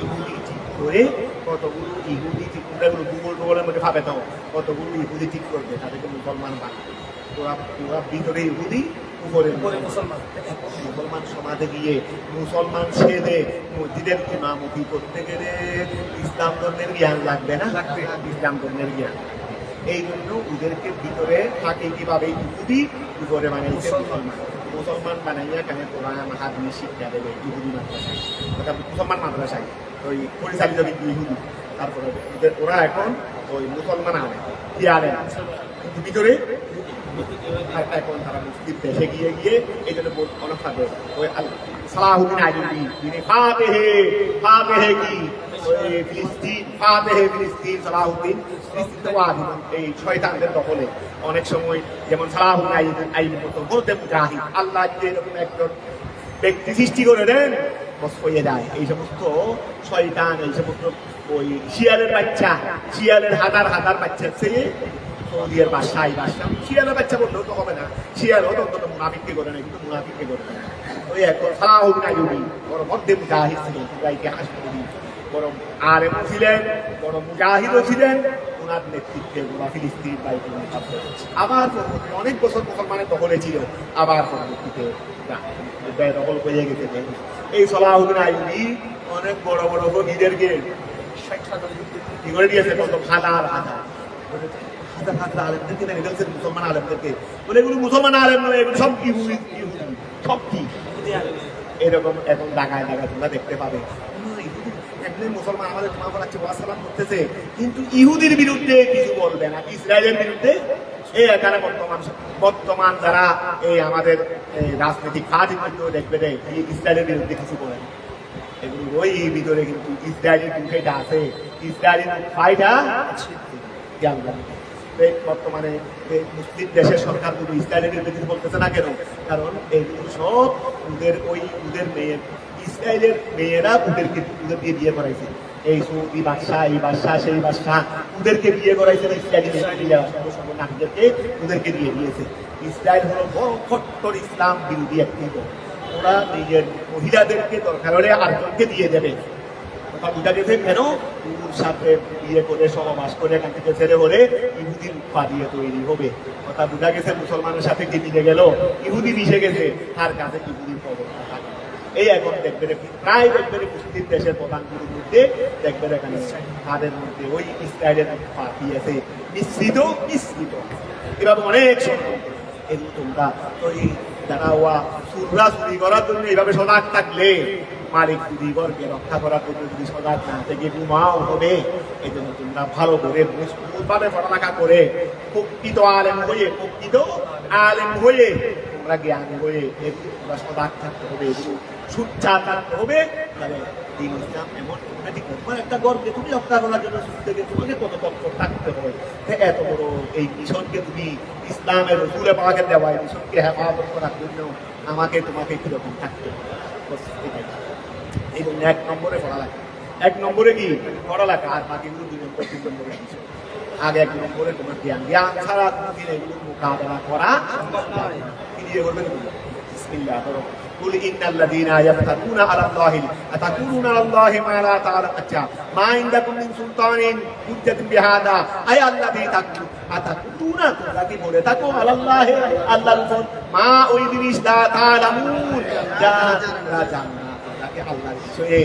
ইহুদি ঠিক করে কতগুলো ইহুদি ঠিক করে গুগল টুগলের মধ্যে ভাবে তো কতগুলো ইহুদি ঠিক করবে, তাদেরকে মুসলমান বানাবে। ওরা ভিতরে ইহুদি, উপরে মুসলমান। মুসলমান সমাজে গিয়ে মুসলমান ছেড়ে মসজিদের ইমামতি করতে গেলে ইসলাম ধর্মের জ্ঞান লাগবে না, ইসলাম ধর্মের জ্ঞান। এই জন্য ওদেরকে ভিতরে থাকে কিভাবে ইহুদি, উপরে বানাইছে মুসলমান। মুসলমান বানাইয়া কেন কোরআন হাদিস শিক্ষা দেবে ইহুদি মাদ্রাসায়, মুসলমান মাদ্রাসায় ওই পরিচালিত ইহুদি। তারপরে ওরা এখন ওই মুসলমান আনে কি আনে, কিন্তু ভিতরে এখন তারা মুসলিম দেশে গিয়ে গিয়ে এই জন্য অনেক থাকে ওই সালাহুদ্দিন আইয়ুবী, যিনি ফাতেহে কি ওই ফিলিস্তিন, ফাতেহে ফিলিস্তিন সালাহুদ্দিন, ফিলিস্তিনওয়াদী, এই শয়তানদের দখলে অনেক সময় যেমন সালাহুদ্দিন আইয়ুবী মতো বলতে মুজাহিদ, আল্লাহ যে এরকম একজন ব্যক্তি সৃষ্টি করে দেন বস হয়ে যায়। এই সমস্ত শয়তান, এই সমস্ত ওই শিয়ালের বাচ্চা, শিয়ালের হাজার হাজার বাচ্চা চেয়ে সৌদির বাসায় শিয়ালের বাচ্চা বললেও তো হবে না, শিয়ালও তো অন্তত মুনাফিককে করে না, কিন্তু মুনাফিককে করে না। ওই এখন সালাহুদ্দিন আইয়ুবী বড় মধ্যে মুজাহিদ ছিলেন, ইতিহাস বড় আলেমও ছিলেন, বড় মুজাহিদও ছিলেন। ওনার নেতৃত্বে ওরা ফিলিস্তিন বাইতুল মুকাদ্দাস আবার অনেক বছর মুসলমানের দখলে ছিল, আবার পরবর্তীতে দখল হয়ে গেছে। এই সালাহুদ্দিন আইয়ুবী অনেক বড় বড় ফকিরদেরকে কি করে দিয়েছে, কত হাজার হাজার আলেমদেরকে মেরে ফেলছেন, মুসলমান আলেমদেরকে বলে এগুলো মুসলমান আলেম নয়, এগুলো সব ইহুদি, সব কি এরকম এখন ডাকায় ডাকায় তোমরা দেখতে পাবে। আপনি মুসলমান আমাদের তোমার পড়াচ্ছে ওয়াসালাম করতেছে, কিন্তু ইহুদির বিরুদ্ধে কিছু বলবে না, ইসরায়েলের বিরুদ্ধে। এই এখানে বর্তমান যারা এই আমাদের রাজনৈতিক কাজের মধ্যেও দেখবে রে ইসরায়েলের বিরুদ্ধে কিছু বলে না। এগুলো ওই ভিতরে কিন্তু ইসরায়েলের বিষয়টা আছে, ইসরায়েলের ফাইটা বর্তমানে মুসলিম দেশের সরকারগুলো ইসরায়েলের বিরুদ্ধে বলতেছে না কেন? কারণ এইগুলো সব ওদের মেয়ের, ইসরায়েলের মেয়েরা ওদেরকে দিয়ে বিয়ে করাইছে। এই সৌদি বাদশাহ, এই বাদশাহ, সেই বাদশাহ ওদেরকে বিয়ে করাইছে, ইসরায়েলি নারীদেরকে ওদেরকে দিয়ে দিয়েছে। ইসরায়েল হলো বড় কট্টর ইসলাম বিরোধী একটি দল। ওরা নিজের মহিলাদেরকে দরকার হলে আরেকজনকে দিয়ে দেবে। বুঝা গেছে কেন? ওর সাথে বিয়ে করে সহবাস করে এখান থেকে ছেড়ে হলে ইহুদির পা দিয়ে তৈরি হবে। কথা বুঝা গেছে, মুসলমানের সাথে কি মিলে গেল, ইহুদি মিশে গেছে, তার কাছে ইহুদির প্রবণতা থাকে। এই এখন দেখবে প্রায় দেখবে মুসলিম দেশের প্রধানগুলির মধ্যে দেখবে এখানে তাদের মধ্যে ওই ইসরায়েলের পা দিয়েছে, মিশ্রিত মিশ্রিত এভাবে অনেক সময়। এগুলো তোমরা ওই যারা ওয়া সুররা চুরি করার জন্য এইভাবে সজাগ থাকলে মালিক দিগরকে রক্ষা করার জন্য যদি সজাগ না থেকে ঘুমাও হবে। এই জন্য তোমরা ভালো করে মজবুতভাবে পড়ালেখা করে প্রকৃত আলেম হয়ে তোমরা জ্ঞান হয়ে তোমরা সজাগ থাকতে হবে, সুচ্চা থাকতে হবে। তাহলে দিন ইসলাম এমন তোমার একটা গর্বে তুমি রক্ষা করার জন্য থেকে তোমাকে কত তৎপর থাকতে হবে। এত বড় এই মিশনকে তুমি ইসলামের রসুলে পাকে দেওয়া এই মিশনকে হেফাজত করার জন্য আমাকে তোমাকে কিরকম থাকতে হবে। এই জন্য 1 নম্বরে পড়ালেখা, 1 নম্বরে কি পড়ালেখা, আর বাকিগুলো 2 নম্বর 3 নম্বরে বিষয়। আগে 1 নম্বরে তোমার জ্ঞান ছাড়া তুমি এগুলো মোকাবেলা করা কি দিয়ে করবে? বিসমিল্লাহ قل إن الذين يفترون على الله أتقولون على الله ما لا تعلمون আচ্ছা ما عندكم من سلطان حجة بهذا أي الذي أتقولون তোমরা কি বলে থাকো على الله আল্লাহর উপর মা ওই জিনিস লা তাআলামুন যা জানো আল্লাহর বিষয়ে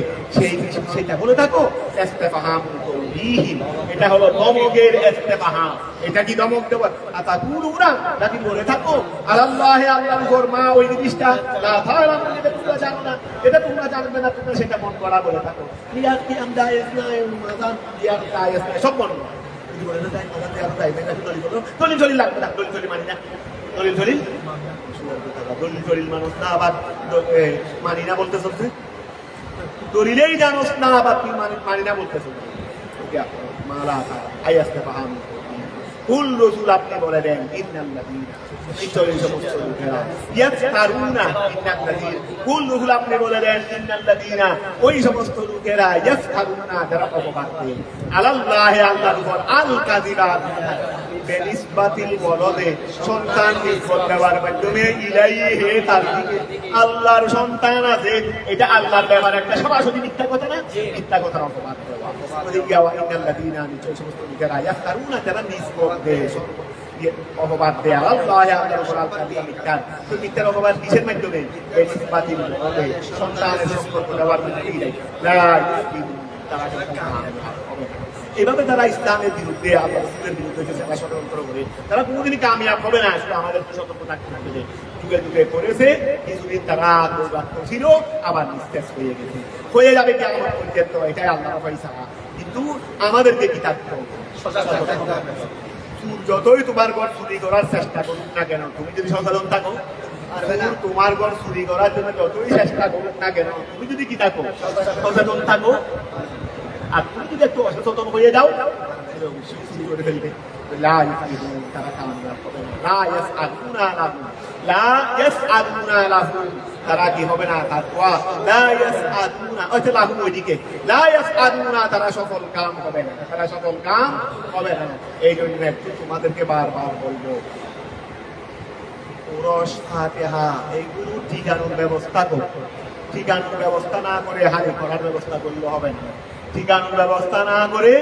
সেটা বলে থাকো। ইস্তেফহাম তাওবীহিম, এটা হলো দমকের ইস্তেফহাম। এটা কি দমক দেওয়া? আতাকুলুনা নাকি বলে থাকো আল্লাহে আল্লাহর উপর মা ওই জিনিসটা লা তাআলামুন, এটা তোমরা জানো না, এটা তোমরা জানবে না, তোমরা সেটা মন করা বলে থাকো। রিয়াদ কি আমদা ইসনা মাজান রিয়াদ কায়াস সব মন যদি বলে না তাই মাজান রিয়াদ তাই না দলিল বলো, দলিল লাগবে না, দলিল মানি না, দলিল মানুষ না আবার মানি না বলতে চলছে, দলিলেই জানোস না আবার তুই মানি না বলতে চলছে। মালা আয়াসতে পাহাম কুল রসুল আপনি বলে দেন ইন্নাল্লাযীনা নিশ্চয়ই সমস্ত লোকেরা ইয়াফতারুনা ইন্নাল্লাযীনা কুল রসুল আপনি বলে দেন ইন্নাল্লাযীনা ওই সমস্ত লোকেরা ইয়াফতারুনা যারা অপবাদ দেয় আলাল্লাহি আল্লাহর উপর আল কাযিবা বেনিসবাতিল ওয়ালাদে সন্তান নিসবত দেওয়ার মাধ্যমে ইলাইহি তার দিকে আল্লাহর সন্তান আছে, এটা আল্লাহর ব্যাপারে একটা সরাসরি মিথ্যা কথা না, মিথ্যা কথার অপবাদ দেওয়া। ইন্নাল্লাযীনা নিশ্চয়ই সমস্ত লোকেরা ইয়াফতারুনা যারা নিসবত দেয় অপবাদ দেয় আল্লাহি আল্লাহর উপর আল কাযিবা মিথ্যা। তো মিথ্যার অপবাদ কিসের মাধ্যমে? বেনিসবাতিল ওয়ালাদে সন্তানের সম্পর্ক দেওয়ার মাধ্যমে লা তারা এভাবে তারা ইসলামের বিরুদ্ধে আল্লাহর বিরুদ্ধে যারা ষড়যন্ত্র করে তারা কোনোদিনই কামিয়াব হবে না। শুধু আমাদেরকে সতর্ক থাকতে হবে যে যুগে যুগে করেছে, কিছুদিন তারা দৌরাত্ম ছিল, আবার নিঃশেষ হয়ে গেছে, হয়ে যাবে কি আমার পর্যন্ত, এটাই আল্লাহর ফয়সালা। কিন্তু আমাদেরকে কি থাকতে হবে? যতই তোমার ঘর চুরি করার চেষ্টা করুক না কেন, তুমি যদি সচেতন থাকো, তোমার ঘর চুরি করার জন্য যতই চেষ্টা করুক না কেন, তুমি যদি কি থাকো সচেতন থাকো, আর তুমি যদি একটু অসচেতন হয়ে যাও শুরু করে ফেলবে। তারা কি হবে না? তারা সফল কাম হবে না, তারা সফল কাম হবে না। এই জন্য একটু তোমাদেরকে বারবার বলবো, এইগুলো ঠিকানোর ব্যবস্থা করো। ঠিকানোর ব্যবস্থা না করে হারি করার ব্যবস্থা করলে হবে না। ঠিকানোর ব্যবস্থা না করে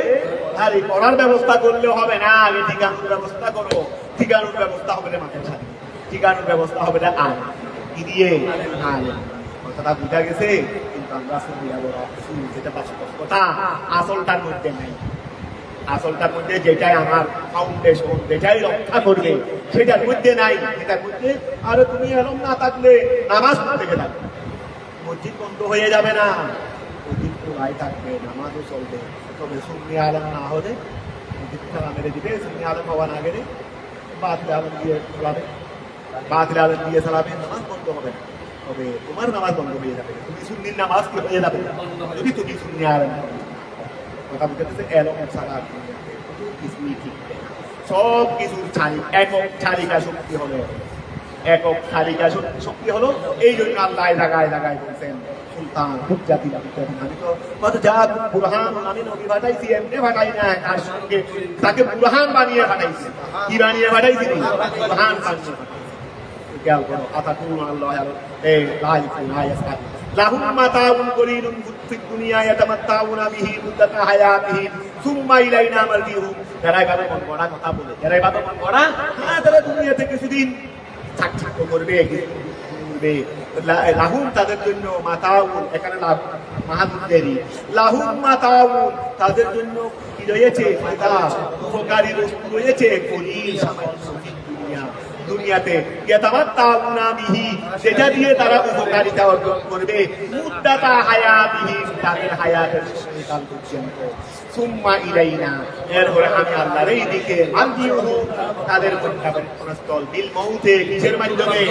হারি করার ব্যবস্থা করলে হবে না। আগে ঠিকানোর ব্যবস্থা করো। ঠিকানোর ব্যবস্থা হবে না মাথার সাথে, ঠিকানোর ব্যবস্থা হবে না আয় কি দিয়ে আয়। কথাটা বুঝা গেছে? কিন্তু আমরা যেটা বাস্তব কথা আসলটার মধ্যে নেই। আসলটার মধ্যে যেটাই আমার ফাউন্ডেশন, যেটাই রক্ষা করবে সেটার মধ্যে নাই। সেটার মধ্যে আরে তুমি এরকম না থাকলে নামাজ পড়তে থাকবে, মসজিদ বন্ধ হয়ে যাবে না, মসজিদ খোলাই থাকবে, নামাজও চলবে, তবে সুন্নি আলম না হলে তারা মেরে দিবে, সুন্নি আলম হওয়া না গেলে বাতিল আলম দিয়ে চালাবে, বাতিল আলম দিয়ে চালাবে, নামাজ বন্ধ হবে না। তবে তোমার নামাজ বন্ধ হয়ে যাবে, তুমি সুন্নির নামাজ কি হয়ে যাবে যদি তুমি সুন্নি আলম কথা বলতেছে এলম ছাড়া কিছুই ঠিক নেই। সব কিছুর একক চালিকা শক্তি হলো, একক চালিকা শক্তি হলো। এই জন্য আল্লাহ জায়গায় জায়গায় বলছেন সুলতান হুজ্জাতি হুজ্জাতি। আমি তো কত যা বুরহান আমি নবী পাঠাইছি, এমনি পাঠাই না, তার সঙ্গে তাকে বুরহান বানিয়ে পাঠাইছি। কি বানিয়ে পাঠাইছি? বুরহান বানিয়ে খেয়াল করো, আতাকুন আল্লাহ এ লাইকুন আয়াসাত লাহুম মাতাউন কলিলুন ফিদ দুনিয়া ইয়াতামাত্তাউনা বিহি মুদ্দাতা হায়াতিহিম সুম্মা ইলাইনা মারজিউহুম। যারা ইবাদত করা কথা বলে, যারা ইবাদত করা, হ্যাঁ তারা দুনিয়াতে কিছুদিন চাকচিক্য করবে, লাহুম তাদের জন্য মাতাউন, এখানে মাহাদুদ্দেরি লাহুম মাতাউন তাদের জন্য কি রয়েছে? মাতা উপকারী বস্তু রয়েছে, কলিল সামান্য দুনিয়া দুনিয়াতে ইয়াতামাত্তাউনা বিহি সেটা দিয়ে তারা উপকারিতা অর্জন করবে, মুদ্দাতা হায়াতিহিম তাদের হায়াতের সময়কাল পর্যন্ত। সুম্মা ইলাইনা এরপরে আমি আল্লাহর এই দিকে মারজিউহুম তাদের প্রত্যাবর্তনস্থল বিল মউতে কিসের মাধ্যমে?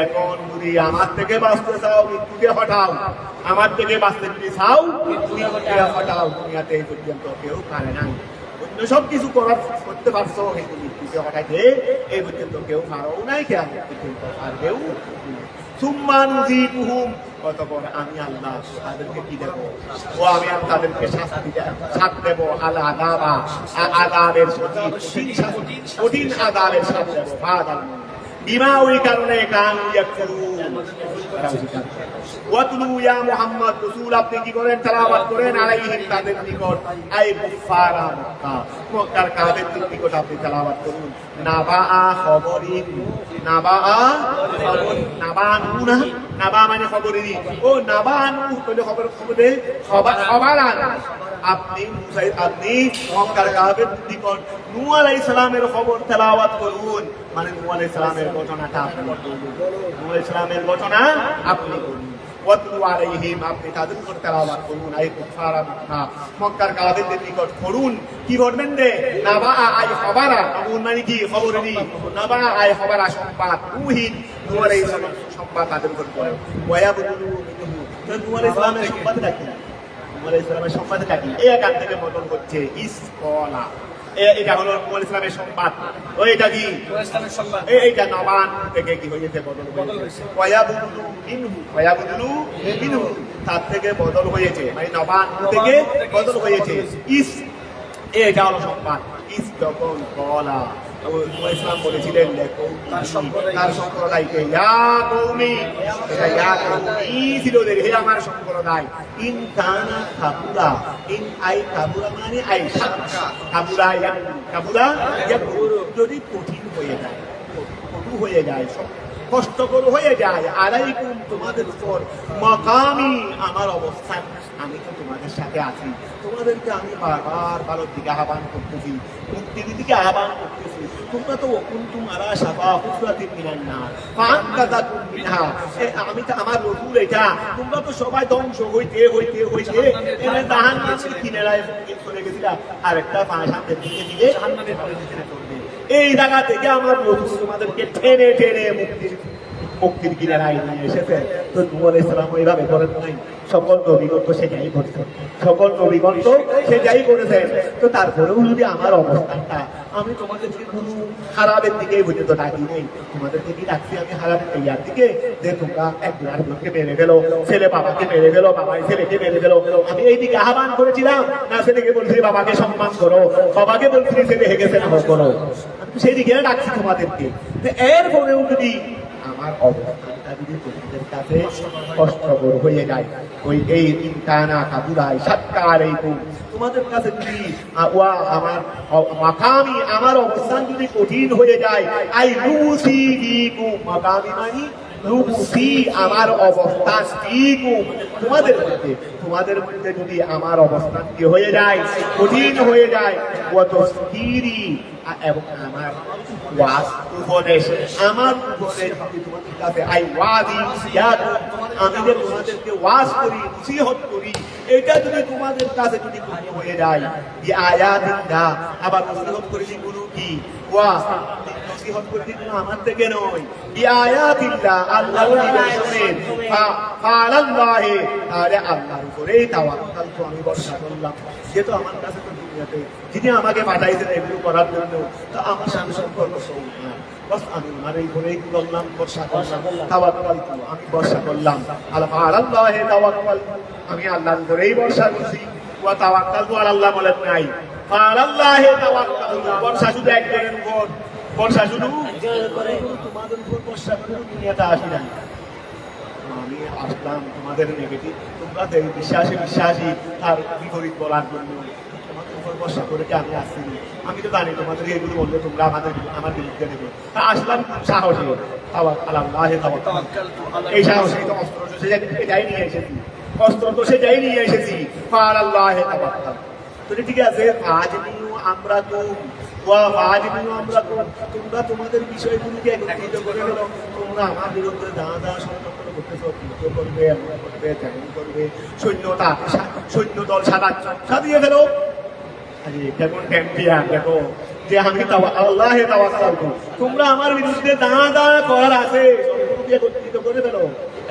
এখন যদি আমার থেকে বাঁচতে চাও মৃত্যুকে হটাও, আমার থেকে বাঁচতে যদি চাও মৃত্যুকে হটাও। দুনিয়াতে এই পর্যন্ত কেউ পারে না, অন্য সব কিছু করতে পারছো কিন্তু মৃত্যুকে হটাইতে এই পর্যন্ত কেউ পারো নাই, কেন পর্যন্ত পারবেও। সুম্মা নুযীকুহুম অতঃপর আমি আল্লাহ তাদেরকে কি দেব? ও আমি তাদেরকে শাস্তি দেব, আল আযাবা আযাবের কঠিন আযাবের শাস্তি দেব, বাদাল বিমা ওই কারণে কান ইয়াকফুরুন। ওয়াতলু ইয়া মুহাম্মদ রাসূল আপনি কি করেন? তেলাওয়াত করেন আলাইহিম তাদের নিকট, আই কুফারা মক্কা মক্কার কাফেরদের নিকট আপনি তেলাওয়াত করুন। নাবা খবরিন, নাবা খবর, নাবানুনা, নাবা মানে খবরেরই, ও নাবানু মানে খবরে খবরান। আপনি মক্কার কাফেরদের নিকট নূহ আলাইহিস সালামের খবর তেলাওয়াত করুন, মানে নূহ আলাইহিস সালামের ঘটনাটা আপনি বলুন, নূহ আলাইহিস সালামের ঘটনা আপনি বলুন। ওয়াতলু আলাইহিম আপনি তাদের উপর তেলাওয়াত করুন, আই কুফারা মক্কা মক্কার কাফেরদের নিকট করুন। কি করবেন রে? নাবা আই খবরা, নূহ মানে কি? খবরেরই। নাবা আই খবরা সংবাদ, নূহ আলাইহিস সালাম সংবাদ তাদের উপর পড়ে। ওয়ায়াবুদু মিনহু নূহ আলাইহিস সালামের সংবাদটা কি? নূহ আলাইহিস সালামের সংবাদটা কি? এই এখান থেকে বদল হচ্ছে ইসকলা, এটা হলো নূহ আলাইহিস সালামের সংবাদ। ওইটা কি? এইটা নবান থেকে কি হয়েছে? বদল হয়েছে। ওয়ায়াবুদু মিনহু তার থেকে বদল হয়েছে, মানে নবান থেকে বদল হয়েছে। এটা হলো সংবাদ। তখন কলা ইসলাম বলেছিলেন তার সম্প্রদায়কে, ইয়া কওমি, এটা ইয়া কওমি ছিল, হে আমার সম্প্রদায়। ইন কানা কাবুরা, ইন আই কাবুরা মানে আই কাবুরা, কাবুরা যদি কঠিন হয়ে যায়, কটু হয়ে যায়, কষ্টকর হয়ে যায়, আলাইকুম তোমাদের উপর, মাকামি আমার অবস্থান, আমি তো তোমাদের সাথে আছি, তোমাদেরকে আমি বারবার ভালোর দিকে আহ্বান করতেছি, মুক্তির দিকে আহ্বান করতেছি। তোমরা তো কুনতুম আলা শাফা হুফরাতিন মিনান নার ফাআনকাযাকুম মিনহা, আমি তো আমার রাসূল এটা, তোমরা তো সবাই ধ্বংস হইতে হইতে হইতে জাহান্নামের কিনারায় চলে গেছিলা, আর একটা সামনের দিকে দিকে জাহান্নামের দিকে চলবে। এই জায়গা থেকে আমার রাসূল তোমাদেরকে টেনে টেনে মুক্তির কিনারায় নিয়ে এসেছে। তো নূহ আলাইহিস সালাম ওইভাবে করেন নাই, সকল নবীগণ তো সেটাই করছে, সকল নবীগণ তো সেটাই করেছেন। তো তারপরেও যদি আমার অবস্থানটা, আমি তোমাদেরকে কোনো খারাপের দিকে পর্যন্ত ডাকি নেই, তোমাদেরকে কি ডাকছি আমি খারাপের ইয়ার দিকে, যে তোমরা একজন আরেকজনকে মেরে গেলো, ছেলে বাবাকে মেরে গেলো, বাবাই ছেলেকে মেরে গেলো, আমি এই দিকে আহ্বান করেছিলাম না? ছেলেকে বলছি বাবাকে সম্মান করো, বাবাকে বলছি ছেলে হেগে ছেলে করো, সেই দিকে ডাকছি তোমাদেরকে। এরপরেও যদি আমার অবস্থানটা যদি তোমাদের কাছে কষ্টকর হয়ে যায়, ওই এই ইনকানা কাবুরাই সৎকার এই তোমাদের কাছে যদি আমার মাকামি আমার অবস্থান যদি কঠিন হয়ে যায়, আই লুসি বিকুম, মাকামি মানে লুবসি আমার অবস্থান ফিকুম তোমাদের মধ্যে যদি আমার অবস্থান কি হয়ে যায়, কঠিন হয়ে যায়, ওয়া তাসকিরি এবং আমার ওয়াজ উপদেশ যদি তোমাদের কাছে ওয়াদি সিয়াদ আমি যে তোমাদেরকে ওয়াজ করি, নসিহত করি, এটা যদি তোমাদের কাছে যদি কঠিন হয়ে যায়, এই আয়াতিল্লাহ আবার নসিহত করি কোনো কি ওয়া নসিহত করি কোনো আমার থেকে নয়, এই আয়াতিল্লাহ আল্লাহর নিদর্শনের ফালাল্লাহি তাআলা আল্লাহর উপরেই তাওয়াক্কাল তো আমি ভরসা করলাম। যেহেতু আমার কাছে তো দুনিয়াতে যিনি আমাকে পাঠাইছেন এগুলো করার জন্য, তো আমার সাথে সম্পর্ক সৌহার্দ্য বাস আমি আমার এই উপরেই করলাম, ভরসা করলাম, তাওয়াক্কাল তো আমি ভরসা করলাম। ফালাল্লাহি তাওয়াক্কাল আমি আল্লাহর উপরেই ভরসা করছি। ওয়া তাওয়াক্কাল তো আল্লাহ বলেন নাই, ফালাল্লাহি তাওয়াক্কাল ভরসা শুধু একজনের উপর, ভরসা শুধু তোমাদের উপর ভরসা করে দুনিয়াতে আসি নাই। আমি আসলাম তোমাদের নেগেটিভ তোমরা বিশ্বাসী তার বিপরীত বলার জন্য, তোমাদের উপর ভরসা করে আমি আসিনি। আমি তো জানি তোমাদের এগুলো বললে তোমরা আমার বিরুদ্ধে নেবে, আসলাম সাহসে এই সাহসে তো অস্ত্র সেটাই নিয়ে এসেছি, অস্ত্র তো সেটাই নিয়ে এসেছি। ফালাল্লাহি তাওয়াক্কাল তো ঠিক আছে। আজ আমরা তো তোমরা তোমাদের বিষয়গুলিকে একত্রিত করে গেল, তোমরা আমার বিরুদ্ধে দাঁড়া ষড়যন্ত্র করতেছো, করবে এমন করবে তেমন করবে, সৈন্যদল সাজিয়ে ফেলো। কেমন চ্যাম্পিয়ন দেখো যে আমি আল্লাহে তাওয়াক্কাল করি, তোমরা আমার বিরুদ্ধে দাঁড়া করার আছে সবগুলোকে একত্রিত করে ফেলো।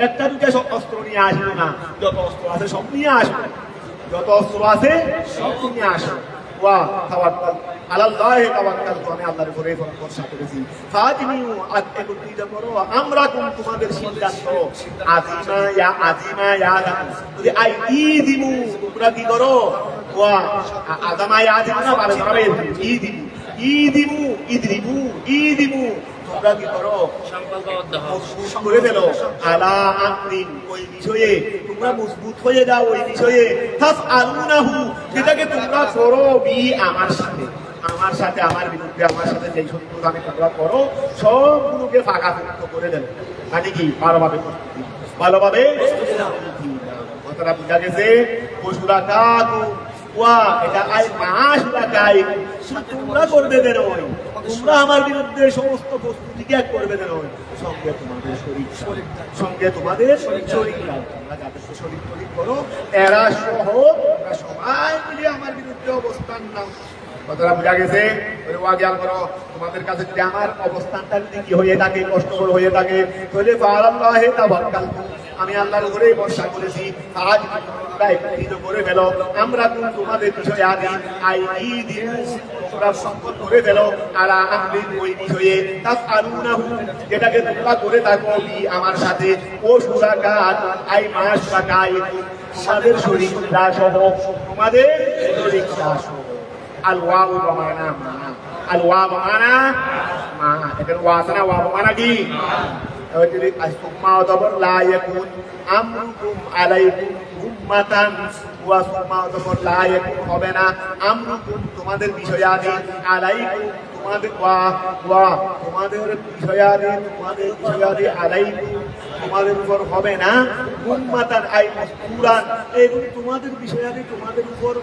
একটা দুটো অস্ত্র নিয়ে আসবে না, যত অস্ত্র আছে সব নিয়ে আসবে, যত অস্ত্র আছে সব নিয়ে আসো। ওয়া তাওয়াক্কাল আলাল্লাহি তাওয়াক্কাল তো আমি আল্লাহর উপরে ভরসা করেছি। ফাজমিউ একত্রিত করো আমরা তোমাদের সিদ্ধান্ত আজিমা ইয়া যদি ইদিমু তোমরা কি করো, ওয়া আযামা ইয়া না বলে তবে ইদিমু তোমরা কি করো সংকল্পবদ্ধ করে ফেলো আলা আমরিন ওই বিষয়ে তোমরা মজবুত হয়ে যাও, ওই বিষয়ে তাফআলুনাহু যেটাকে তোমরা করো বি আমার সাথে আমার বিরুদ্ধে আমার সাথে যেই শত্রুতা আমি তোমরা করো সবগুলোকে ফাঁকা করে দেবে। মানে কি ভালোভাবে কথাটা বুঝা গেছে। পশুরা কাকু ওয়া এটা তোমরা করবে দেন, তোমরা আমার বিরুদ্ধে সমস্ত প্রস্তুতি ত্যাগ করবে দেন, সঙ্গে তোমাদের শরীর তোমরা যাদেরকে শরীর করো এরা সহ সবাই মিলে আমার বিরুদ্ধে অবস্থান নাও। কথাটা বোঝা গেছে। খেয়াল করো তোমাদের কাছে যদি আমার অবস্থানটা যদি কি হয়ে থাকে, কষ্টকর হয়ে থাকে, তাহলে ফালাল্লাহি তাওয়াক্কাল আমি আল্লাহর উপরেই ভরসা করেছি। আজ তোমরা একত্রিত করে ফেলো আমরা তোমাদের বিষয়ে তোমরা সংকট করে ফেলো আলা আমরিন ওই বিষয়ে তাফআলুনাহু যেটাকে তোমরা করে থাকো আমার সাথে ও শুরাকাত তোমাদের শরীকরা সহ আল-ওয়াউ বমানা মা এটার ওয়াসনা ওয়া বমানা কি লা ইয়াকুন আমরুকুম আলাইকুম উম্মাতান ওয়া সুম্মা লা ইয়াকুন হবে না আমরুকুম তোমাদের বিষয়াদি আলাইকুম তোমাদের বিষয়াদি আলাইকুম তোমাদের উপর হবে না উম্মাতান মাসকুরান এগুলো তোমাদের বিষয়াদি তোমাদের উপর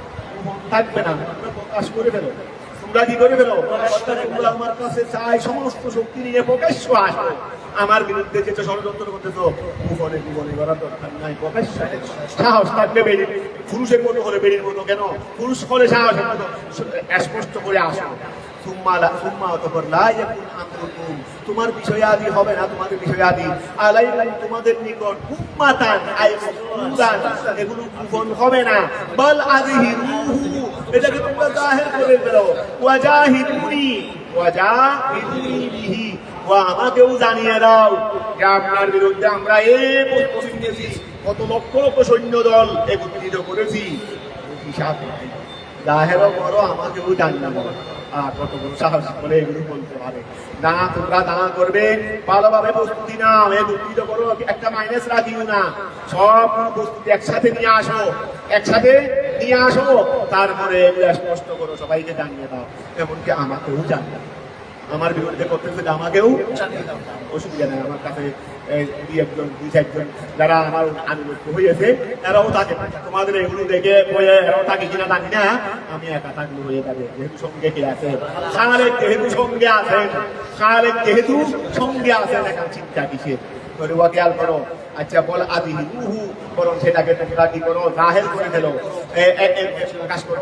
থাকবে না। তোমরা প্রকাশ করে ফেলো, তোমরা কি করে ফেলো, তোমরা আমার কাছে চাই সমস্ত শক্তি নিয়ে প্রকাশ্য আসো। আমার বিরুদ্ধে যেটা ষড়যন্ত্র করতেছো গোপনে করার দরকার নাই, প্রকাশ্য সাহস থাকবে। পুরুষের মতো হলে বেরির মতো কেন, পুরুষ হলে সাহস স্পষ্ট করে আসো। তোমার বিষয়াদি হবে না, তোমাদের বিষয়াদি আলাইকুম তোমাদের নিকট উম্মাতান এগুলো গোপন হবে না। বল আযহিরুহু এটাকে তোমরা জাহির করে ফেলো। ওয়াজাহিদুনি বিহি আমাকেও জানিয়ে দাও যে আপনার বিরুদ্ধে আমরা এই প্রস্তুতি নিয়েছি, কত লক্ষ লক্ষ সৈন্য দল একত্রিত করেছি, হিসাব জাহেরও করো আমাকেও জানিয়ে দাও। কত বড় সাহস বলে এগুলো বলতে পারে না। তোমরা দাঁড়া করবে ভালোভাবে প্রস্তুতি নাও, একত্রিত করো, একটা মাইনাস রাখিও না, সব প্রস্তুতি একসাথে নিয়ে আসো, তারপরে স্পষ্ট করো, সবাইকে জানিয়ে দাও, এমনকি আমাকেও জানিয়ে দাও। আমার বিরুদ্ধে করতেছে আমাকেও অসুবিধা নেই। আমার কাছে দুই চারজন যারা আমার আনুগত্য হয়েছে এরাও থাকে, তোমাদের এগুলো দেখে এরাও থাকে কিনা জানি না, আমি একা থাকলে হয়ে যাবে। যেহেতু সঙ্গে কে আছে, খালেক যেহেতু সঙ্গে আছেন, খালেক যেহেতু সঙ্গে আছেন, এখন চিন্তা কিসের? খেয়াল করো। আচ্ছা বল আদি বরং সেটাকে তোমরা কি করো, জাহের করে ফেলো, প্রকাশ করো।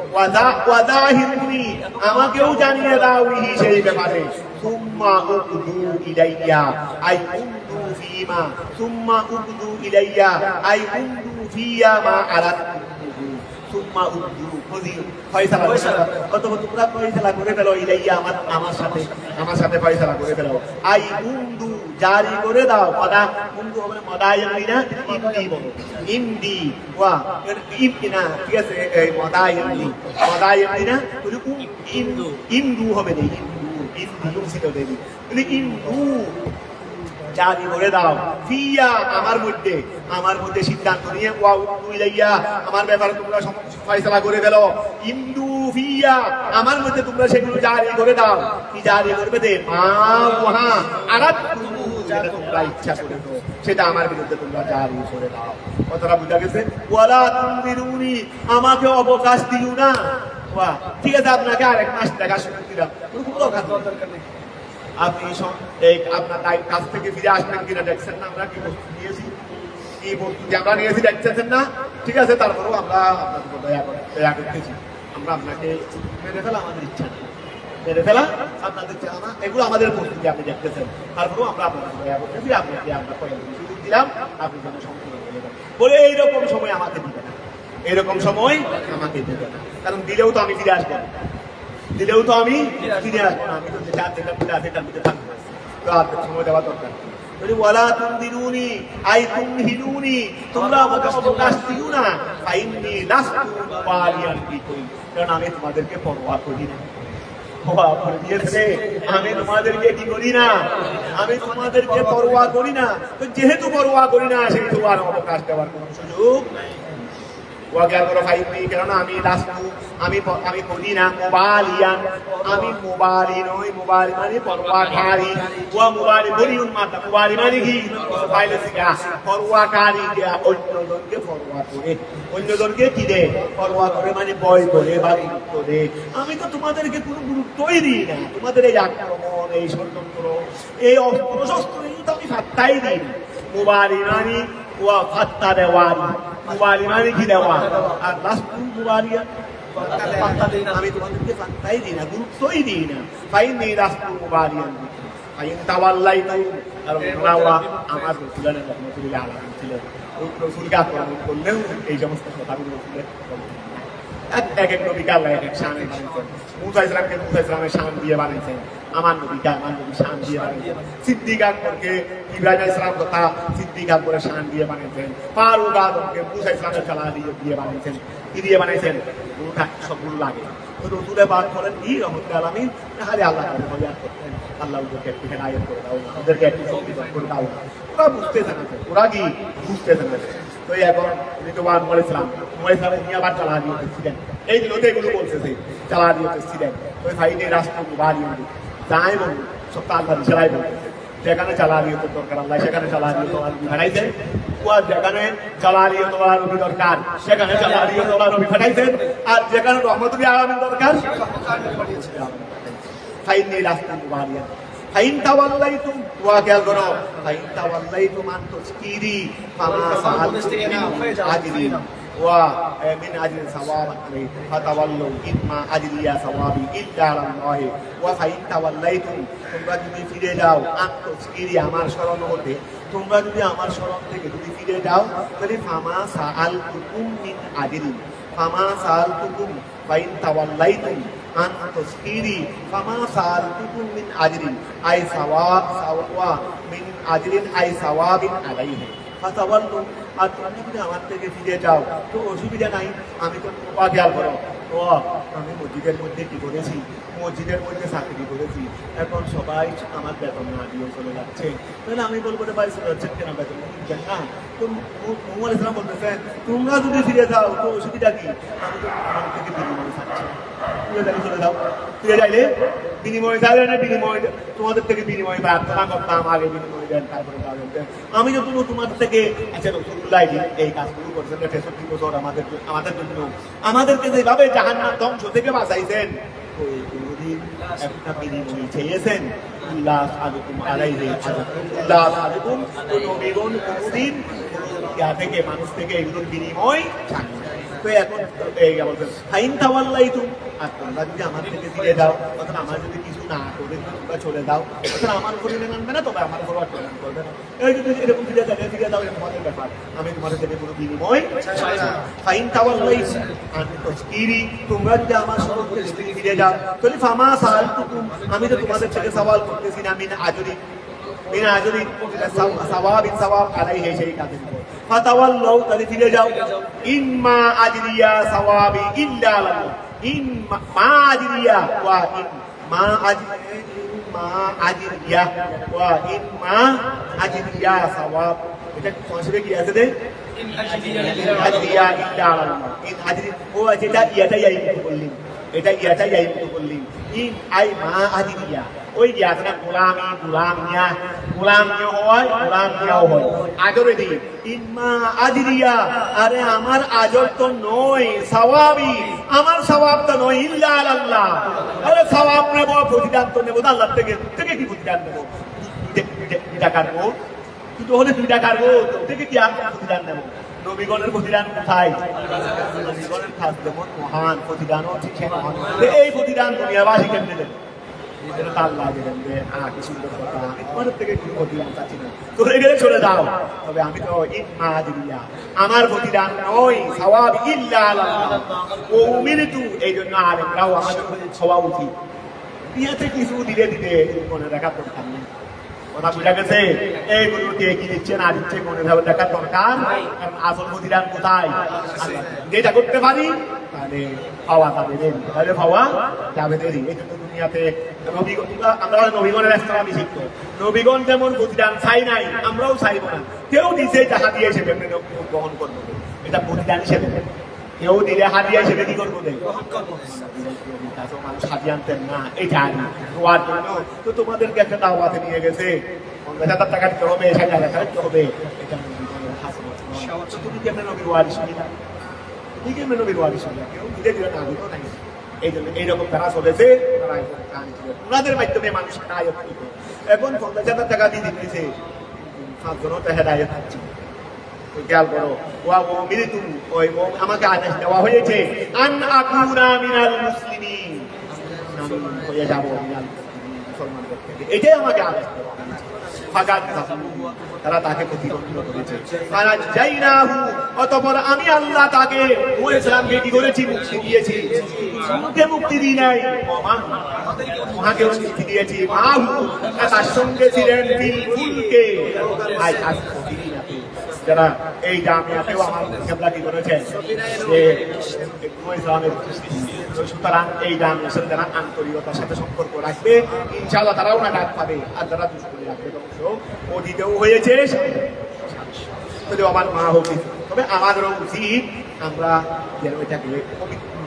ওয়াজাহিরুনি, আমাকেও জানিয়ে দাও সেই ব্যাপারে। সুম্মা উকদু ইলাইয়া আই উকদু ফিমা, সুম্মা উকদু ইলাইয়া আই উকদু ফিয়া মা আরাদতু, সুম্মা উকদু ফয়সালা অথবা তোমরা ফয়সালা করে ফেলো, ইলাইয়া আমার সাথে ফয়সালা করে ফেলো। আই উকদু জারি করে দাও। মাদা উকদু হবে মাদায়ানি না, ইমদি বলো, ইমদি ওয়া ইমদিনা, ঠিক আছে? এই মাদায়ানি না, তুমি ইমদু হবে না, ইমদু ছিল দেবী, তুমি ইমদু জারি করে দাও। ফিয়া আমার মধ্যে সিদ্ধান্ত নিয়ে, ওয়া উকদু ইলাইয়া আমার ব্যাপারে তোমরা ফয়সালা করে ফেলো। ইমদু ফিয়া আমার মধ্যে তোমরা সেগুলো জারি করে দাও। কি জারি করবে? দে মা ওহা আরাদতু, যেটা তোমরা ইচ্ছা করে দাও সেটা আমার বিরুদ্ধে তোমরা জারি করে দাও। কথাটা বুঝা গেছে? ওয়ালা তুনদিরুনি, আমাকে অবকাশ দিও না। ওয়া ঠিক আছে, আপনাকে আরেক মাস দেখা শুরু দিলাম, কোনো দরকার নেই। আপনি আপনার কাছ থেকে ফিরে আসবেন কিনা দেখছেন না, আমরা কি বস্তু নিয়েছি, কি বস্তু আমরা নিয়েছি দেখতেছেন না? ঠিক আছে, তারপরেও আমরা আপনাদের দয়া করতেছি, আমরা আপনাকে মেরে ফেলা আমাদের ইচ্ছা নেই, মেরে ফেলা আপনাদের ইচ্ছা না, এগুলো আমাদের প্রস্তুতি আপনি দেখতেছেন, তারপরেও আমরা আপনাদের দয়া করতেছি, আপনাকে আমরা কয়েকদিন সুযোগ দিলাম, আপনি যেন সম্পূর্ণ বলে এইরকম সময় আমাকে দিবে না, এরকম সময় আমাকে দিবে না, কারণ দিলেও তো আমি ফিরে আসবো না, আমি তো সেটার মধ্যে থাকবো, তো আর সময় দেওয়া দরকার। ওয়ালা তুনদিরুনি আই তুনহিনুনি, তোমরা আমাকে অবকাশ দিও না। ফাইন্নী লাস্তু মুবালিয়ান বিকুম, কারণ আমি তোমাদেরকে পরোয়া করি না। আমি তোমাদেরকে কি করি না, আমি তোমাদেরকে পরোয়া করি না। তো যেহেতু পরোয়া করি না, সেহেতু আর অবকাশ দেওয়ার কোন সুযোগ কেননা আমি আমি করি না মুবালিয়ান, আমি মুবালি নই, মুবালি মানে পরোয়াকারী, ওয়া মুবালি বলিউন মাতা, মুবালি মানে কি বাইরে থেকে পরোয়াকারী, অন্যজনকে পরোয়া করে, অন্যজনকে কি দে পরোয়া করে, মানে ভয় করে বা গুরুত্ব দে। আমি তো তোমাদেরকে কোনো গুরুত্বই দিই না, তোমাদের এই আক্রমণ, এই ষড়যন্ত্র, এই অস্ত্র শস্ত্র তো আমি ফাত্তাই দিই না। মুবালি মানে ওয়া ফাত্তা দেওয়ারি, মুবালি মানে কি দেওয়া, আর লাস্তু মুবালিয়া আমি তোমাদেরকে পাত্তাই দিই না, গুরুত্বই দিই না। ফাইন্নী লাস্তু মুবালিয়ান ফাইন তাওয়াল্লাইতু, আর ওনারা আমার রাসূলুল্লাহ রাহমাতুল্লাহ আলাইহি ছিলেন, রাসূলকে আক্রমণ করলেও এই সমস্ত কথাগুলো রাসূলের এক এক নবীকে আল্লাহ এক এক শানে বানিয়েছেন। মুসা ইসলামকে মুসা ইসলামের শান দিয়ে বানিয়েছেন, আমার নবীকে আমার নবী শান দিয়ে বানিয়েছেন। সিদ্দিক আকবরকে ইব্রাহিম ইসলাম কথা সিদ্দিক আকবরের শান দিয়ে বানিয়েছেন। ফারুক আজমকে মুসা ইসলামের শান দিয়ে বানিয়েছেন। কি দিয়ে বানিয়েছেন? সবগুলো লাগে। তো রসুলের বাদ করেন কি রহমতুল আলামিন, তাহলে আল্লাহ ফরিয়াদ করতেন, আল্লাহ ওদেরকে একটু হেদায়েত করে দাও, ওদেরকে একটু সংবিধান করে দাও। ওরা বুঝতে জানাতে, ওরা কি বুঝতে জানাতে। তো এখন ঋতুবান বলেছিলাম, ইসলামের নিয়ে আবার চালা দিয়ে ছিলেন, এই দিনতে এগুলো বলতেছে চালা দিয়ে ছিলেন। ওই ভাইনে রাষ্ট্র বাড়ি যাই বলুন, সব তো আল্লাহ সেলাই বলতেছে। যেখানে চালা দিয়ে দরকার আল্লাহ সেখানে চালা দিয়ে তোমার ফেরাইছেন, যেখানে চালা দিয়ে তোমার নবী দরকার সেখানে চালা দিয়ে তোমার নবী ফেরাইছেন, আর যেখানে রহমতুল আলামিন দরকার ফাইন্নী রাষ্ট্র বাড়ি। ফাইন তাওয়াল্লাইতুম, ওয়া খেয়াল করো, ফাইন তাওয়াল্লাইতুম আন তুসকিরি ফামা সাআলতুম আজরিন ওয়া মিন আজরিন সাওয়াবান আলাইহি ফাতাওয়াল্লু ইম্মা আজরিয়া সাওয়াবি ইল্লা আলাল্লাহি ওয়া ফাইন তাওয়াল্লাইতুম, তোমরা যদি ফিরে যাও আন তুসকিরি আমার শরণ হতে, তোমরা যদি আমার শরণ থেকে যদি ফিরে যাও, তাহলে ফামা সাআলতুকুম মিন আজরিন, ফামা সাআলতুকুম ফাইন তাওয়াল্লাইতুম আন তুসকিরি ফামা সাআলতুকুম মিন আজরিন আই সাওয়া মিন আজরিন আই সাওয়াবিন আলাইহি ফাতাওয়াল্লু, আর তুমি যদি আমার থেকে ফিরে যাও তো অসুবিধা নাই। আমি তো খেয়াল করো, ও আমি মসজিদের মধ্যে কি করেছি, মসজিদের মধ্যে চাকরি করেছি, এখন সবাই আমার বেতন না দিয়ে চলে যাচ্ছে, তাহলে আমি বলবো রে ভাই চলে যাচ্ছেন কেন, বেতন দিচ্ছেন না। তো মুহাম্মদ ইসলাম বলতেছেন তোমরা যদি ফিরে যাও তো অসুবিধা কি, আমি তো আমার থেকে বিনিময় চাচ্ছি, চলে যাও। ফিরে যাইলে বিনিময় চাইলে না, বিনিময় তোমাদের থেকে বিনিময় প্রার্থনা করতাম, আগে বিনিময় দেন তারপরে দেন। আমি যখন তোমাদের থেকে আচ্ছা রসুল্লাহ এই কাজগুলো করছেন ৬৩ বছর আমাদের জন্য, আমাদেরকে যেভাবে জাহান্নাম ধ্বংস থেকে বাঁচাইছেন, ওই কোনদিন একটা বিনিময় চেয়েছেন? আল্লাহ আলাইকুম আলাইহি আল্লাহ আলাইকুম নবীগণ কোনদিন থেকে মানুষ থেকে এগুলোর বিনিময় চান। তো এখন বলছেন ফাইন তাওয়াল্লাইতুম, আর তোমরা যদি আমার থেকে ফিরে যাও, তখন আমার যদি কিছু না করে তোমরা চলে যাও, তখন আমার উপর ইমান আনবে না, তবে আমার উপর অর্জন করবে না। এই যদি এরকম ফিরে যাও এটা তোমাদের ব্যাপার, আমি তোমাদের থেকে কোনো বিনিময় চাই না। ফাইন তাওয়াল্লাইতুম আমি তাসকিরি, তোমরা যদি আমার সম্পর্কে ফিরে যাও, তাহলে ফামা সাআলতুকুম, আমি তো তোমাদের থেকে সওয়াল করতেছি না মিন আজরি, বিনা আজরি সাওয়াবিন সাওয়াব আলাইহি সেই কাজের উপর। ফাতাওয়াল্লাউ, তাহলে ফিরে যাও। ইম্মা আজরিয়া সাওয়াবি ইল্লা আল্লাহ, ইম্মা আজরিয়া ওয়া ইম্মা আজরিয়া ওয়া ইম্মা আজরিয়া সাওয়াব, এটা কনসেপ্টে কি আছে রে? আজরিয়া ইল্লা আল্লাহ, ইন আজরি ও যেটা ইয়াটাই আইতো বললেন, এটা ইয়াটাই আইতো বললেন। ইন আই মা আজরিয়া, ওই যে আছে না গোলামিয়া হয়, গোলামিয়াও হয়। আজরে দি ইম্মা আজরিয়া, আরে আমার আজর তো নয়, সওয়াবি, আমার সওয়াব তো নয়, ইল্লা আল্লাহ। আরে সওয়াব নেব, প্রতিদান তো নেব আল্লাহ থেকে, থেকে কি প্রতিদান নেব? 2 টাকার নোট কিন্তু হলে 2 টাকার নোট থেকে কি আর প্রতিদান নেব? নবীগণের প্রতিদান কোথায়? নবীগণের খাস যেমন মহান প্রতিদানও ঠিক মহান, এই প্রতিদান দুনিয়াবাসী কেমনে দেবে? চলে যাও, তবে আমি তো আমার প্রতিদান নয়, সওয়াব ইল্লা আল্লাহ। ও উমিরতু, এই জন্য আলেমরাও আমাদের হওয়া উচিত বিয়েতে কিছু দিলে দিতে মনে রাখার দরকার নেই। কথা বুঝা গেছে? এইগুলো দিয়ে কি দিচ্ছে না দিচ্ছে মনে দেখার দরকার, কারণ আসল প্রতিদান কোথায়? যেটা করতে পারি তাহলে পাওয়া যাবে, তাহলে পাওয়া যাবে দেরি। এই জন্য দুনিয়াতে আমরা নবীগণের রেস্তোরাঁ শিখত, নবীগণ যেমন প্রতিদান চাই নাই, আমরাও চাইব না। কেউ দিছে যাহা দিয়ে হিসেবে গ্রহণ করবো, এটা প্রতিদান হিসেবে। কেউ দিলে হাদিয়া হিসেবে কি করবো? মানুষ হাদিয়া আনতেন না, এটা দোয়ার জন্য তো তোমাদেরকে একটা দাওয়াতে নিয়ে গেছে, 50,000 টাকা দিতে হবে, 60,000 টাকা দিতে হবে, এটা তুমি কেমন নবীর ওয়ারিশ নিলা? তুমি কেমন নবীর ওয়ারিশ নিলা? কেউ দিলে দিলে না দিলেও নাই। এই জন্য এইরকম তারা চলেছে, ওনাদের মাধ্যমে মানুষ হেদায়ত হইত। এখন 50,000 টাকা দিয়ে দিতেছে, 5 জনও তো হেদায়ত হচ্ছে। খেয়াল করো, আমাকে আদেশ দেওয়া হয়েছে আন আকুনা মিনাল মুসলিমিন, আমি হয়ে যাব মিনাল মুসলমানদের থেকে, এটাই আমাকে আদেশ দেওয়া হয়েছে। তারা তাকে প্রতিবন্ধ করেছে, অতঃপর আমি আল্লাহ তাকে ইসলামকে কি করেছি? মুক্তি দিয়েছি। মুখে মুক্তি দিই নাই, মহাকে মুক্তি দিয়েছি। মাহু, তার সঙ্গে ছিলেন বিলকুলকে। যারা এই জামিয়াতেও আমার কেবলা কি করেছেন যে ইসলামের, সুতরাং এই জামিয়ার সাথে যারা আন্তরিকতার সাথে সম্পর্ক রাখবে ইনশাআল্লাহ তারাও না ডাক পাবে, আর যারা দুষ্কর্মী রাখবে অতীতেও হয়েছে, যদি আমার মা হোক। তবে আমাদেরও উচিত আমরা যেন এটাকে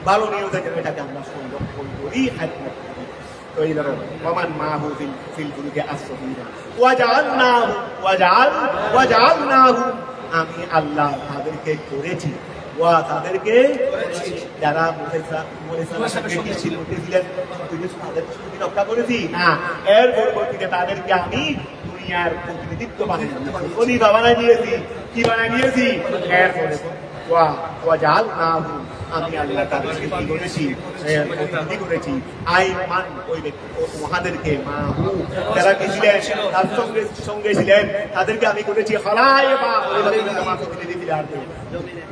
ভালো নিয়তে যেন এটাকে আমরা সংরক্ষণ করি। তো এই ধরো ওমান মা হু ফিল বুরুজে আসফিনা ওয়াজআলনাহু, আমি আল্লাহ তাদেরকে করেছি, ওয়া তাদেরকে যারা রক্ষা করেছি না, এর পরবর্তীতে তাদেরকে আমি দুনিয়ার প্রতিনিধিত্ব বানিয়েছি, খলিফা বানাই দিয়েছি। কি বানাই দিয়েছি? এর পরে ওয়াজআলনাহু, আমি আল্লাহ তাদেরকে কি করেছি? প্রতিনিধি করেছি। আই মান, ওই মহাদেরকে, মাহু যারা কি ছিলেন তার সঙ্গে ছিলেন, তাদেরকে আমি করেছি খলায়েফা, প্রতিনিধি দিলাম।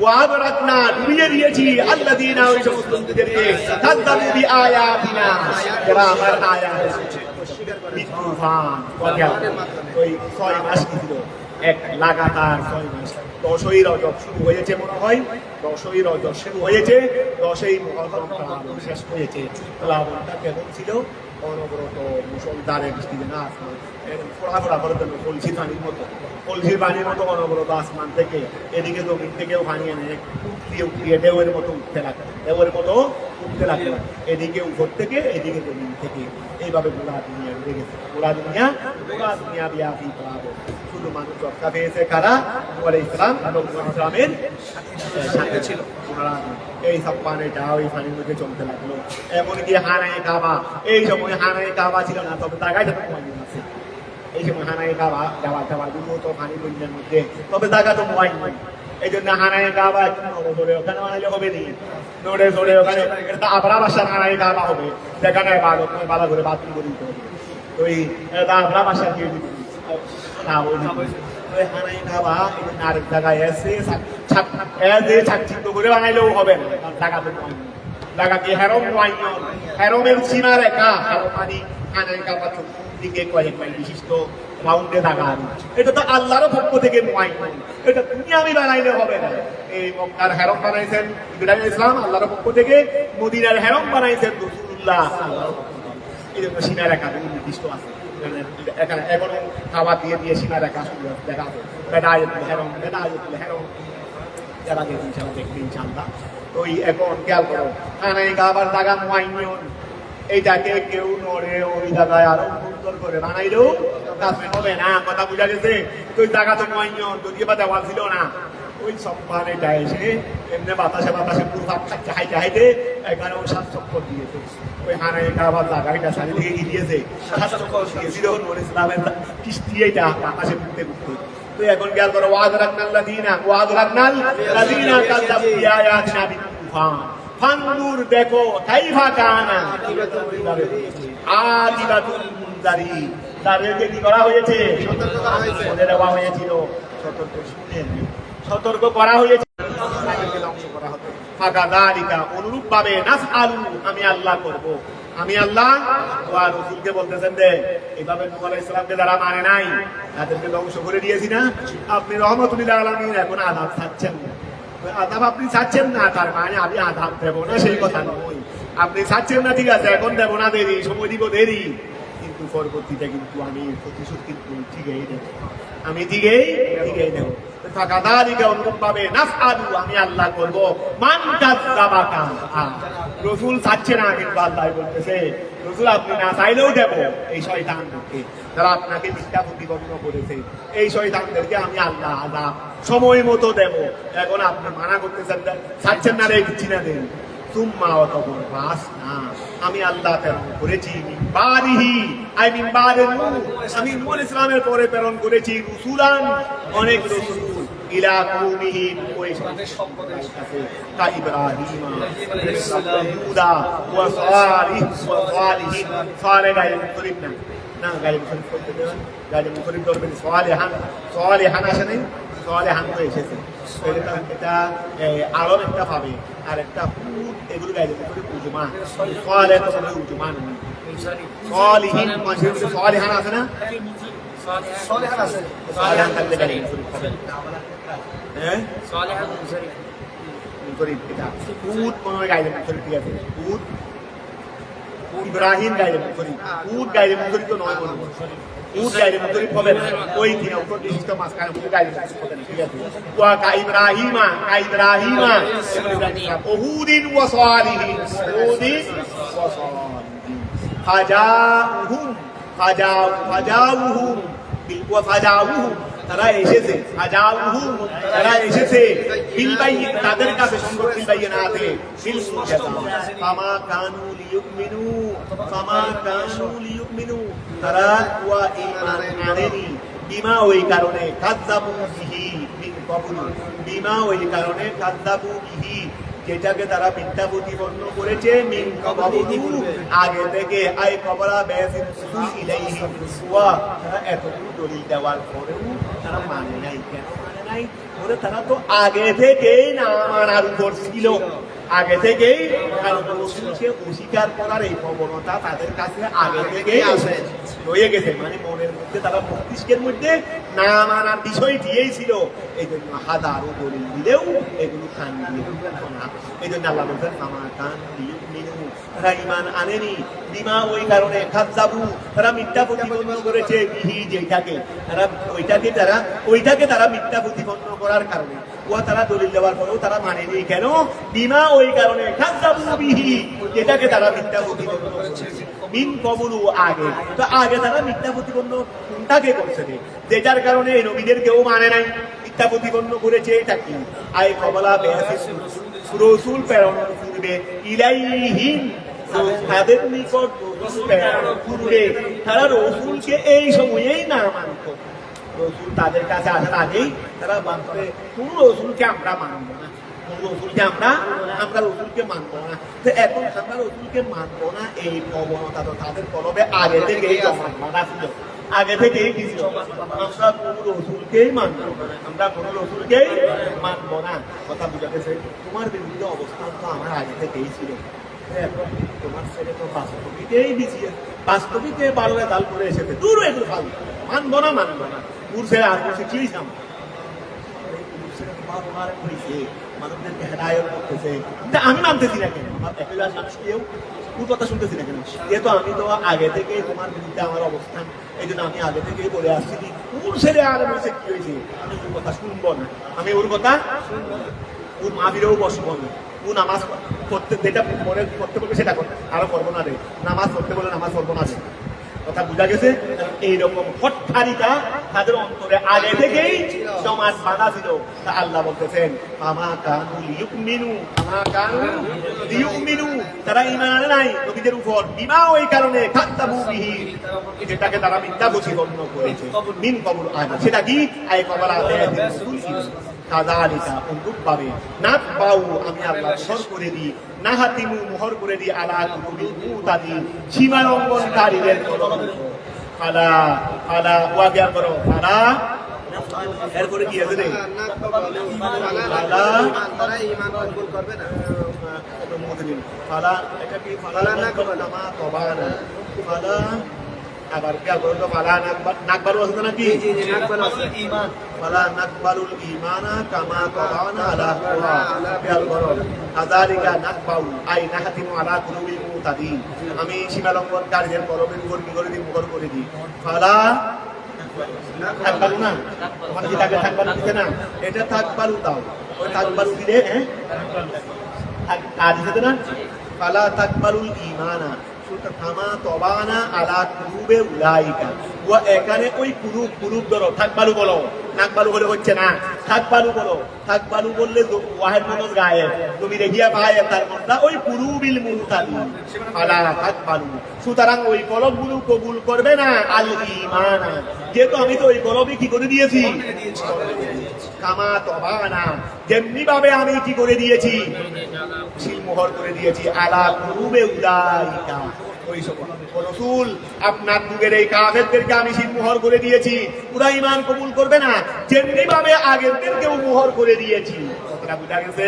ওয়াবরাতনা, ডুবিয়ে দিয়েছি আল্লাযীনা, ওই সমস্ত লোকদেরকে কাযযাবু বিআয়াতিনা, যারা আমার আয়াত বিদ্রুপান করে। ওই 6 মাস ছিল, এক লাগাতার 6 মাস। 10ই রজব শুরু হয়েছে মনে হয়, 10ই রজব শুরু হয়েছে, 10ই মুহররম শেষ হয়েছে। প্লাবনটা কেমন ছিল? অনবরত মুসলধারে বৃষ্টি যেন আসমান ফোড়া করে দেবে কলসি পানির মতো, কলসির পানির মতো অনবরত আসমান থেকে এদিকে জমিন থেকেও পানি এনে উঠিয়ে উঠিয়ে ঢেউয়ের মতো উঠতে লাগবে, ঢেউয়ের মতো উঠতে লাগবে, এদিকে উপর থেকে এদিকে জমিন থেকে, এইভাবে গোড়া দুনিয়া উঠে গেছে, গোড়া দুনিয়া বিয়াপি পাবে। শুধু মানুষ রক্ষা পেয়েছে কারা? নূহ ইসলাম এবং ইসলামের সাথে ছিল। এই সব পানিটা ওই পানির মধ্যে চলতে লাগলো। এমনকি হানায়ে কাবা, এই সময় হানায়ে কাবা ছিল না, তবে জায়গায় যত মোবাইল আছে, এই সময় হানায়ে কাবা যাওয়া দুটো তো পানি বন্যার মধ্যে, তবে জায়গা তো মোবাইল নয়। এই জন্য হানায়ে কাবা একটু নড়ে ধরে ওখানে বানাইলে হবে নি, নড়ে ধরে ওখানে এটা আবরা বাসার হানায়ে কাবা হবে, যেখানে বালা করে বাথরুম করে দিতে হবে। তো এই আবরা বাসার কেউ না ওই হানায়ে কাবা আরেক জায়গায় এসে ছাকচিত্র করে বানাইলেও হবে না, জায়গা তো নয়, জায়গা কি হেরম নয়, হেরমের সীমা রেখা, হেরম মানে হানায়ে কাবা দিকে কয়েক মাইল বিশিষ্ট রাউন্ডে জায়গা। এটা তো আল্লাহর পক্ষ থেকে নয়, এটা তুমি আমি বানাইলে হবে না। এই মক্কার হেরম বানাইছেন ইব্রাহিম ইসলাম আল্লাহর পক্ষ থেকে, মদিনার হেরম বানাইছেন রাসূলুল্লাহ আল্লাহর পক্ষ থেকে। এই জন্য সীমা রেখা নির্দিষ্ট আছে, এখানে এখনো খাবার দিয়ে দিয়ে সীমা রেখা দেখা আছে। বেদায়াতুল হেরম যারা গেছে ইনশাআল্লাহ দেখবে ইনশাআল্লাহ। তো এখন খেয়াল করো, হানায়ে কাবার জায়গা মুআইয়্যান, এইটাকে কেউ নড়ে ওই জায়গায় আরো সুন্দর করে বানাইলেও কাছে হবে না। কথা বুঝা গেছে? তো ওই জায়গা তো মুআইয়্যান, যদি বা দেওয়াল ছিল না, ওই সব পানিটা এসে এমনি বাতাসে পুরোভাগ হাইতে হাইতে এখানেও 7 চক্কর দিয়েছে। ওই হানায়ে কাবার জায়গাটা সারি থেকে গিয়েছে 7 চক্কর দিয়েছিল নূহ ইসলামের কিস্তি, এইটা বাতাসে ঘুরতে ঘুরতে। তো এখন খেয়াল করো, ওয়াদ রাখনাল লাযিনা কাযযাবু বিআয়াতিনা বিতুফান ফানদুর, দেখো কাইফা কানা আকিবাতুল মুনজারিন, তাদেরকে কি করা হয়েছে? বলে দেওয়া হয়েছিল, সতর্ক করা হয়েছে, ধ্বংস করা হতো। ফাকাযালিকা, অনুরূপ ভাবে নাফআলু, আমি আল্লাহ করব, আমি আল্লাহ। ওয়া রাসূলকে বলতেছেন যে এইভাবে নূহ আলাইহিস সালামকে যারা মানে নাই তাদেরকে ধ্বংস করে দিয়েছি না, আপনি রহমাতুল আলামিন এখন আযাব চাচ্ছেন না। আযাব আপনি চাচ্ছেন না, তার মানে আমি আযাব দেব না সেই কথা নয়। আপনি চাচ্ছেন না, ঠিক আছে, এখন দেব না, দেরি, সময় দিব দেরি, কিন্তু পরবর্তীতে কিন্তু আমি প্রতিশোধ কিন্তু ঠিকই দেব, আমি ঠিকই দেব। ফাকাযালিকা, অনুরূপ ভাবে নাফআলু, আমি আল্লাহ করব। মান কাযযাবাকা, রাসূল চাচ্ছে না, কিন্তু আল্লাহ বলতেছে রাসূল আপনি না চাইলেও দেব এই শয়তানদেরকে, যারা আপনাকে মিথ্যা প্রতিপন্ন করেছে, এই শয়তানদেরকে আমি আল্লাহ আযাব সময় মতো দেব। এখন আপনি মানা করতেছেন, চাচ্ছেন না, রে দিচ্ছি না, দেন তুম্মা অতঃপর বাস না, আমি আল্লাহ প্রেরণ করেছি মিনবাদিহি, আমি নূহ ইসলামের পরে প্রেরণ করেছি রুসুলান, অনেক রাসূল, ইলা কওমিহি, ওই সম্প্রদায়ের কাছে, কা ইব্রাহিম ওয়া ইউদা ওয়া সালিহ ওয়া সালিহিন, সালেহ গায়ব শরীফ না গায়ব শরীফ করতে দেন, গায়ব শরীফ করবেন সালেহান আসে নাই, সালেহান তো এসেছে, এটা আরব একটা পাবে, আর একটা ফুট, এগুলো গাইলে উজমান, সালেহ তো কোনো উজমান নেই, সালিহিন সালেহান আছে না, সালেহান থাকলে গাইলে হ্যাঁ, সালেহান শরীফ এটা ফুট মনে হয় গাইলে শরীফ, ঠিক আছে, ফুট ইব্রাহিম গাইলে শরীফ, ফুট গাইলে শরীফ তো নয়, মনে হয় উট গাইলে শরীফ হবে না, ওই দিন অপর বিশিষ্ট মাঝখানে ফুট গাইলে শরীফ হবে না, ঠিক আছে। ওয়া কা ইব্রাহিমা উহুদিন ওয়া সালিহিন, উহুদিন ওয়া সালিহিন, ফাজাউহুম ওয়া ফাজাউহুম, তারা এসেছে, ফাজাউহুম, তারা এসেছে বিল বাইয়িন, তাদের কাছে সংগত বিল বাইয়িনাতে, বিল মুজাদা, ফামা কানু লিয়ুমিনু, তারা ওয়া ঈমান আনেনি, বিমা, ওই কারণে, কাযযাবু বিহি, মিন ক্বাবলু, বিমা, ওই কারণে, কাযযাবু বিহি, যেটাকে তারা মিথ্যা প্রতিপন্ন করেছে, মিন ক্বাবলু, আগে থেকে, আই ক্বাবলা বাসিন ইলাইহি, ওয়া, তারা এতগুলো দলিল দেওয়ার পরেও তারা মানে নাই। কেন মানে নাই? বলে তারা তো আগে থেকেই না মানার উপর ছিল, আগে থেকেই রাসূলকে অস্বীকার করার এই প্রবণতা তাদের কাছে আগে থেকেই রয়ে গেছে, মানে মনের মধ্যে, তারা মস্তিষ্কের মধ্যে না মানার বিষয় দিয়েই ছিল। এই জন্য হাজারো দলিল দিলেও এগুলো কান দিয়ে না। এই জন্য আল্লাহ বলছেন ফামা কান লিয়ুমিনু, তারা ঈমান আনেনি বিমা ওই কারণে কাযযাবু তারা মিথ্যা প্রতিপন্ন করেছে বিহি যেটাকে ওইটাকে তারা মিথ্যা প্রতিপন্ন করার কারণে তারা দলিল দেওয়ার পরেও তারা মানেনি কেন বিমা ওই কারণে কাযযাবু বিহি যেটাকে তারা মিথ্যা প্রতিপন্ন করেছে মিন কবলু আগে তারা মিথ্যা প্রতিপন্ন কোনটাকে করছে যেটার কারণে নবীদের কেউ মানে নাই মিথ্যা প্রতিপন্ন করেছে এটা কি আয় কবলা রাসূল প্রেরণের পূর্বে ইলাইহিম তাদের নিকট প্রেরণের পূর্বে তারা রাসূলকে এই সময়েই না মানত রাসূল তাদের কাছে আসার আগেই তারা মানতে কোন রাসূলকে আমরা মানব না রসুলকে আমরা রসুলকে মানবো না তো এখন আমরা রসুলকে মানবো না এই প্রবণতা তো তাদের কলবে আগে থেকেই জমা ছিল আগে থেকেই কি ছিল আমরা কোনো রসুলকেই মানবো না আমরা কোনো রসুলকেই মানবো না কথা বুঝা গেছে তোমার বিরুদ্ধে অবস্থান তো আমার আগে থেকেই ছিল এখন তোমার ছেলে তো বাস্তবিকেই দিচ্ছে বাস্তবিকে বারোরে দাল করে এসেছে দূর এগুলো মানবো না দূর ছেড়ে আর বসে কি মানুষদেরকে হেদায়ত করতেছে আমি মানতেছি না কেন আমার মানুষ কেউ কথা শুনতেছি না কেন যেহেতু আমি তো আগে থেকে তোমার বিরুদ্ধে আমার অবস্থান এই জন্য আমি আগে থেকেই বলে আসছি কোন ছেলে আর বলছে কি হয়েছে আমি ওর কথা শুনবো না আমি ওর কথা ওর মাবিরেও বসবো না ও নামাজ পড়তে যেটা মনে করতে বলবে সেটা আরো করবো না রে নামাজ পড়তে বলে নামাজ পড়বো না রে কথা বুঝা গেছে এইরকম হট্টারিতা তাদের অন্তরে আগে থেকেই সমাজ বাঁধা ছিল তা আল্লাহ বলতেছেন তারা ঈমান আনে নাই নবীদের উপর বিমা ওই কারণে কাযযাবু বিহি যেটাকে তারা মিথ্যা প্রতিপন্ন করেছে মিন কবুল সেটা কি আয় কবলা কাযালিকা অনুরূপভাবে নাতবাউ আমি আল্লাহ মোহর করে দিই নাহাতিমু মোহর করে দিই আলা কুতুবিল মুতাদিন সীমা লঙ্ঘনকারীদের ফালা ওয়াগিয়া করো ফালা এরপরে কি আছে রে ফালা তারা ঈমান কবুল করবে না ফালা এটা কি ফালা না করবে না মা তবানা ফালা আবার কি বলতো ফালা নাকবালু আছে নাকি ঈমান ফালা নাকবালুল ঈমানা কামা তবানা আলা কুরা কাযালিকা নাকবাউ আই নাহাতিমু আলা কুলুবিল মুতাদিন আমি সীমা লঙ্ঘনকারীদের কলবের উপর কি করে দিই মুহর করে দিই ফালা থাকবালু না তোমার কি তাকে থাকবালু দিতে না এটা থাকবালু দাও ওই থাকবালু দিলে কাজ দিতে না ফালা তাকবালুল ঈমানা কামা তবানা আলা কুলুবে উলাইকা ওয়া এখানে ওই কুলুব ধরো থাকবালু বলো নাকবালু বলে হচ্ছে না থাকবালু বলো থাকবালু বললে ওয়াহিদ মনস গায়েব তুমি দেখিয়া পায় তার মধ্যে ওই কুলুবিল মুতাদিন ফালা তাকবালু সুতরাং ওই কলবগুলো কবুল করবে না আল ঈমান যেহেতু আমি তো ওই কলবই কি করে দিয়েছি কামা তবানা যেমনি ভাবে আমি কি করে দিয়েছি সিলমোহর করে দিয়েছি আলা কুলুবে উলাইকা ওই সকল রাসূল আপনার যুগের এই কাফেরদেরকে আমি সিলমোহর করে দিয়েছি ওরা ঈমান কবুল করবে না যেমনি ভাবে আগেরদেরকেও মোহর করে দিয়েছি কথাটা বুঝা গেছে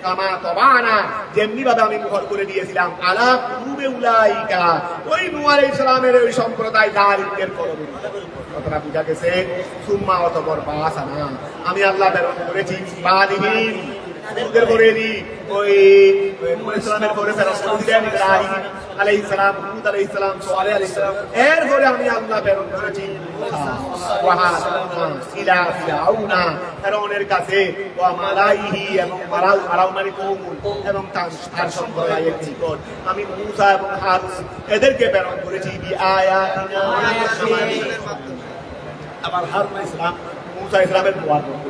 কামা তবানা যেমনি ভাবে আমি মোহর করে দিয়েছিলাম আলা কুলুবে উলাইকা ওই নূহ আলাইহিস সালামের ওই সম্প্রদায় জালিমদের কলবে কথাটা বুঝা গেছে সুম্মা অতঃপর বাসানা আমি আল্লাহ প্রেরণ করেছি বাদিহীন ওদের পরে ওই নূহ ইসলামের পরে প্রেরণ করেছিলেন ইব্রাহিম আলাইহিস সালাম হুদ আলাইহিস সালাম সালেহ আলাইহিস সালাম এরপরে আমি আল্লাহ প্রেরণ করেছি ইলা ফিরাউনা ফিরাউনের কাছে ওয়া মালাইহি এবং মালাউ মানে কওম এবং তার সম্প্রদায়ের নিকট আমি মূসা এবং হারুন এদেরকে প্রেরণ করেছি বিআয়াতিনা আবার হারুন ইসলাম মুসা ইসলামের দোয়া করতে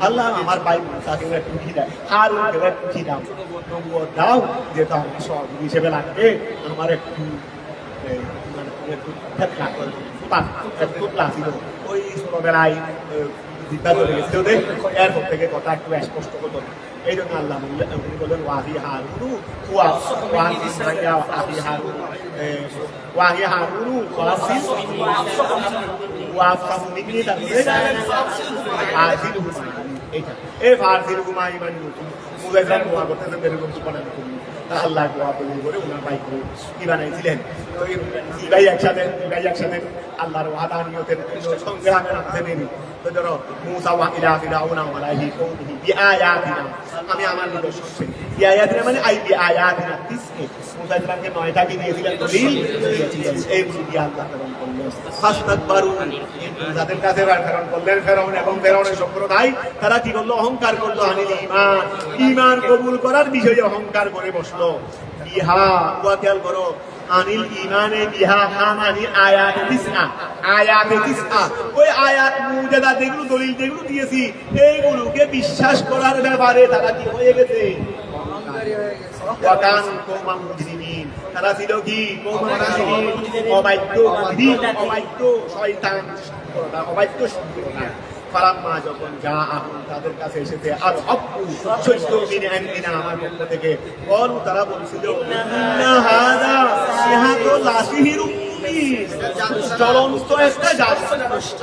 আল্লাহ আমার ভাই মুসাকে একটু দেয় হারুনকে একটু দাও নবুয়ত দাও যেটা আমি সব হিসেবে লাগবে আমার একটু ওই ছোটবেলায় জিজ্ঞা চলে গেছিল এরপর থেকে কথা একটু স্পষ্ট হতো এই জন্য আল্লাহ উনি বললেন ওয়াহি হারুনু ওয়াহি হারুন ওয়াহি হারুনু ওয়াফাহু মিন্নি তারপরে আজিলহু এইটা এই ফারজিলহু মা ইমানু মুসা ইসলাম দোয়া করতেছেন এরকম সুবহান আল্লাহ দোয়া করে ওনার ভাইকে কি বানাইছিলেন দুই ভাই একসাথে আল্লাহর ওয়াদানিয়তের সংগ্রামের মধ্যে নেই তো ধরো মুসা ওয়া ইলা ফিরাউনা ওয়া আলাইহি কওমিহি বিআয়াতিনা, আমি আমার নিদর্শন পেয়ে, বিআয়াতিনা মানে আই বিআয়াতিনা তিসকে, মুসা ইসলামকে 9টা কি দিয়েছিলেন দলিল দিয়েছিলেন, এইগুলো দিয়ে আল্লাহ প্রেরণ করলেন। ফাস্তাকবারু, যাদের কাছে প্রেরণ করলেন ফেরাউন এবং ফেরাউনের সম্প্রদায়, তারা কি করলো? অহংকার করলো। আনিল ঈমান, ঈমান কবুল করার বিষয়ে অহংকার করে বসলো। বিহা ওয়া খেয়াল করো, আনিল ঈমানে বিহা হা মানে আয়াতে তিসআ, আয়াতে তিসআ, ওই আয়াত মুজাদা যেগুলো দলিল যেগুলো দিয়েছি এইগুলোকে বিশ্বাস করার ব্যাপারে তারা কি হয়ে গেছে? ওয়াকান কওমান মুজরিমিন, তারা ছিল কি? কওমান মুজরিমিন, অবাধ্য মুজরিম, অবাধ্য শয়তান, অবাধ্য সম্প্রদায়। ফালাম্মা যখন জাআহুম, তাদের কাছে এসেছে আর হক্কু, সত্য মিন ইনদিনা, আমার পক্ষ থেকে, বলু, তারা বলছিল ইন্না হাযা, ইহা তো লাসিহিরুম মুবিন, জ্বলন্ত একটা জাদু।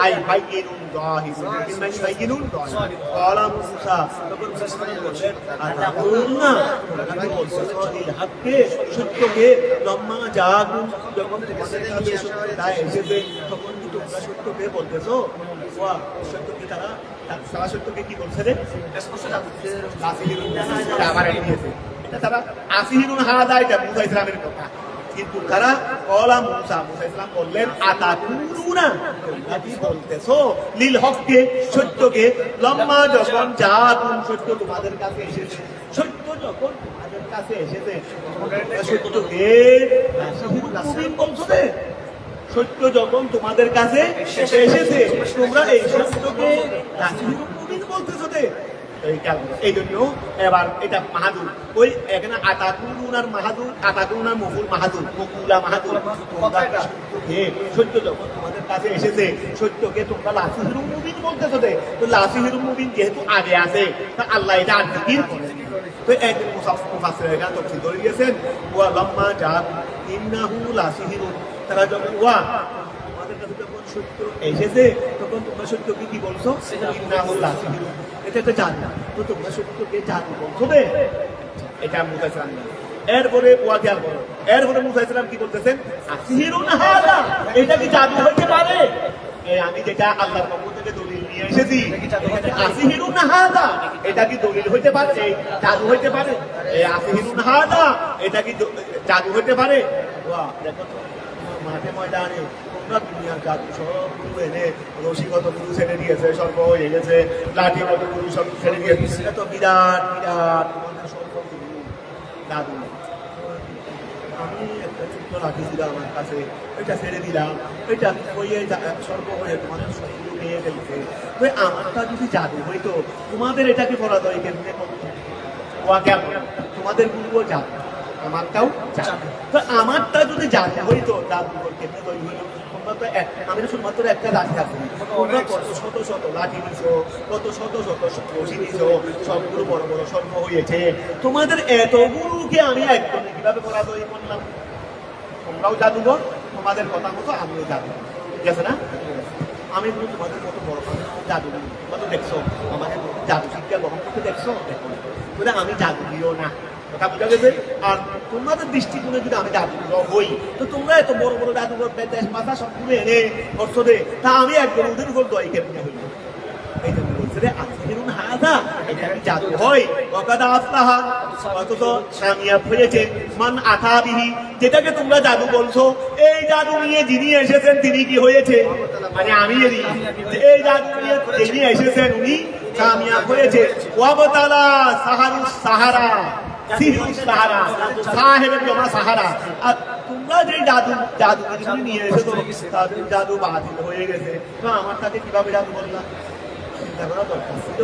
আই বাইয়িনুন যাহিরুন, মানে বাইয়িনুন যাহির। ক্বালা মূসা, তখন মূসা বললেন আতাকুনা, তোমরা বলছো ইল হক্কে, সত্যকে, লম্মা জাআকুম, যখন তোমাদের কাছে সত্যটা এসেছে তখন কি তোমরা সত্যকে বলতেছো? ওয়া সত্যকে তারা সত্যকে কি বলছে রে? লাসিহিরুন, এটা আবার দিয়েছে, এটা তারা আসিহিরুন হাদা, এটা মূসা ইসলামের কথা। কিন্তু তারা কলা মুসা, মুসা ইসলাম বললেন আতাকুনা, তোমরা কি বলতেছো? লিল হককে, সত্যকে, লম্মা যখন জাআকুম, সত্য তোমাদের কাছে এসেছে, সত্য যখন তোমাদের কাছে এসেছে সত্যকে মুবিন বলছো রে? সত্য যখন তোমাদের কাছে এসেছে তোমরা এই সত্যকে মুবিন বলতেছো রে? এই জন্য এবার এটা মাহাদুর, ওই এখানে আতাকুন আর মাহাদুর, আতাকুন আর মফুল মাহাদুর, মকুলা মাহাদুর। সত্য যখন তোমাদের কাছে এসেছে সত্যকে তোমরা লাসিহিরুম মুবিন বলতেছো। তো লাসিহিরুম মুবিন যেহেতু আগে আছে, তা আল্লাহ এটা আর জিকির করে। তো একদিন মুফাসসির এখানে তাফসীর করে দিয়েছেন, ওয়া লাম্মা জাআ ইন্নাহু লাসিহিরুন, তারা যখন ওয়া তোমাদের কাছে যখন সত্য এসেছে তখন তোমরা সত্যকে কি বলছো? ইন্নাহু লাসিহিরুন, এটা একটা জাদু। তো তোমরা সত্যকে জাদু বলছো রে? এটা মুসা ইসলাম। এরপরে ওয়াকিয়াল করো, এরপরে মুসা ইসলাম কি বলতেছেন? আসিহিরুন হাদা, এটা কি জাদু হইতে পারে? আমি যেটা আল্লাহর পক্ষ থেকে দলিল নিয়ে এসেছি, আসিহিরুন হাদা, এটা কি দলিল হইতে পারে? জাদু হইতে পারে? আসিহিরুন হাদা, এটা কি জাদু হইতে পারে? ওয়া দেখো মাঠে ময়দানে তোমরা দুনিয়ার জাদু সব এনে রসিগত গুরু ছেড়ে দিয়েছে, সর্ব হয়ে গেছে, লাঠিগত গুরু সব ছেড়ে দিয়েছে, এটা তো বিরাট বিরাট তোমাদের সর্ব জাদু। আমি একটা ছোট্ট লাঠি ছিল আমার কাছে, ওইটা ছেড়ে দিলাম, ওইটা হয়ে সর্ব হয়ে তোমাদের সবগুলো নিয়ে ফেলছে। তো আমারটা যদি জাদু হইতো, তোমাদের এটাকে পরাজয় কেমনে করতো? তোমাদের গুরুও জাদু, আমারটাও জাদু। তো আমারটা যদি জাদু হইতো, জাদু কেমনে তৈরি হইতো? তোমরা তো আমি তো শুধুমাত্র একটা লাঠি আছে, তোমরা কত শত শত লাঠি নিছো, কত শত শত রশি নিছো, সবগুলো বড় বড় সর্ব হয়েছে। তোমাদের এতগুলোকে আমি একদম কিভাবে পরাজয় করলাম? তোমরাও জাদুঘর, তোমাদের কথা মতো আমিও জাদু, ঠিক আছে না? আমি কিন্তু তোমাদের মতো বড় জাদু কত দেখছো, আমাদের জাদু শিক্ষা গ্রহণ করতে দেখছো, দেখো বলে আমি জাদুঘরও না, কথা বোঝা গেছে? আর তোমাদের দৃষ্টিকোণে যদি আমি জাদুঘর হই, তো তোমরা এত বড় বড় জাদুঘর দেশ মাথা সবগুলো এনে করছো দে, তা আমি একদম ওদের উপর দয় কেমনে হইল? এই জন্য বলছে রে আসিহিরুন হাযা, এটা কি জাদু হয়? ওয়াকাদ আফলাহা, অথচ কামিয়াব হয়েছে মান আতা বিহি, যেটাকে তোমরা জাদু বলছো, এই জাদু নিয়ে যিনি এসেছেন তিনি কি হয়েছে? মানে আমি এই জাদু নিয়ে যিনি এসেছেন উনি কামিয়াব হয়েছে। ওয়াবতালা সাহারুস সাহারা, সিহিরুস সাহারা, সাহেবের জমা সাহারা। আর তোমরা যে জাদু নিয়ে এসেছো তাদের জাদু বাতিল হয়ে গেছে। তো আমার সাথে কিভাবে জাদু বললাম? চিন্তা করা দরকার ছিল।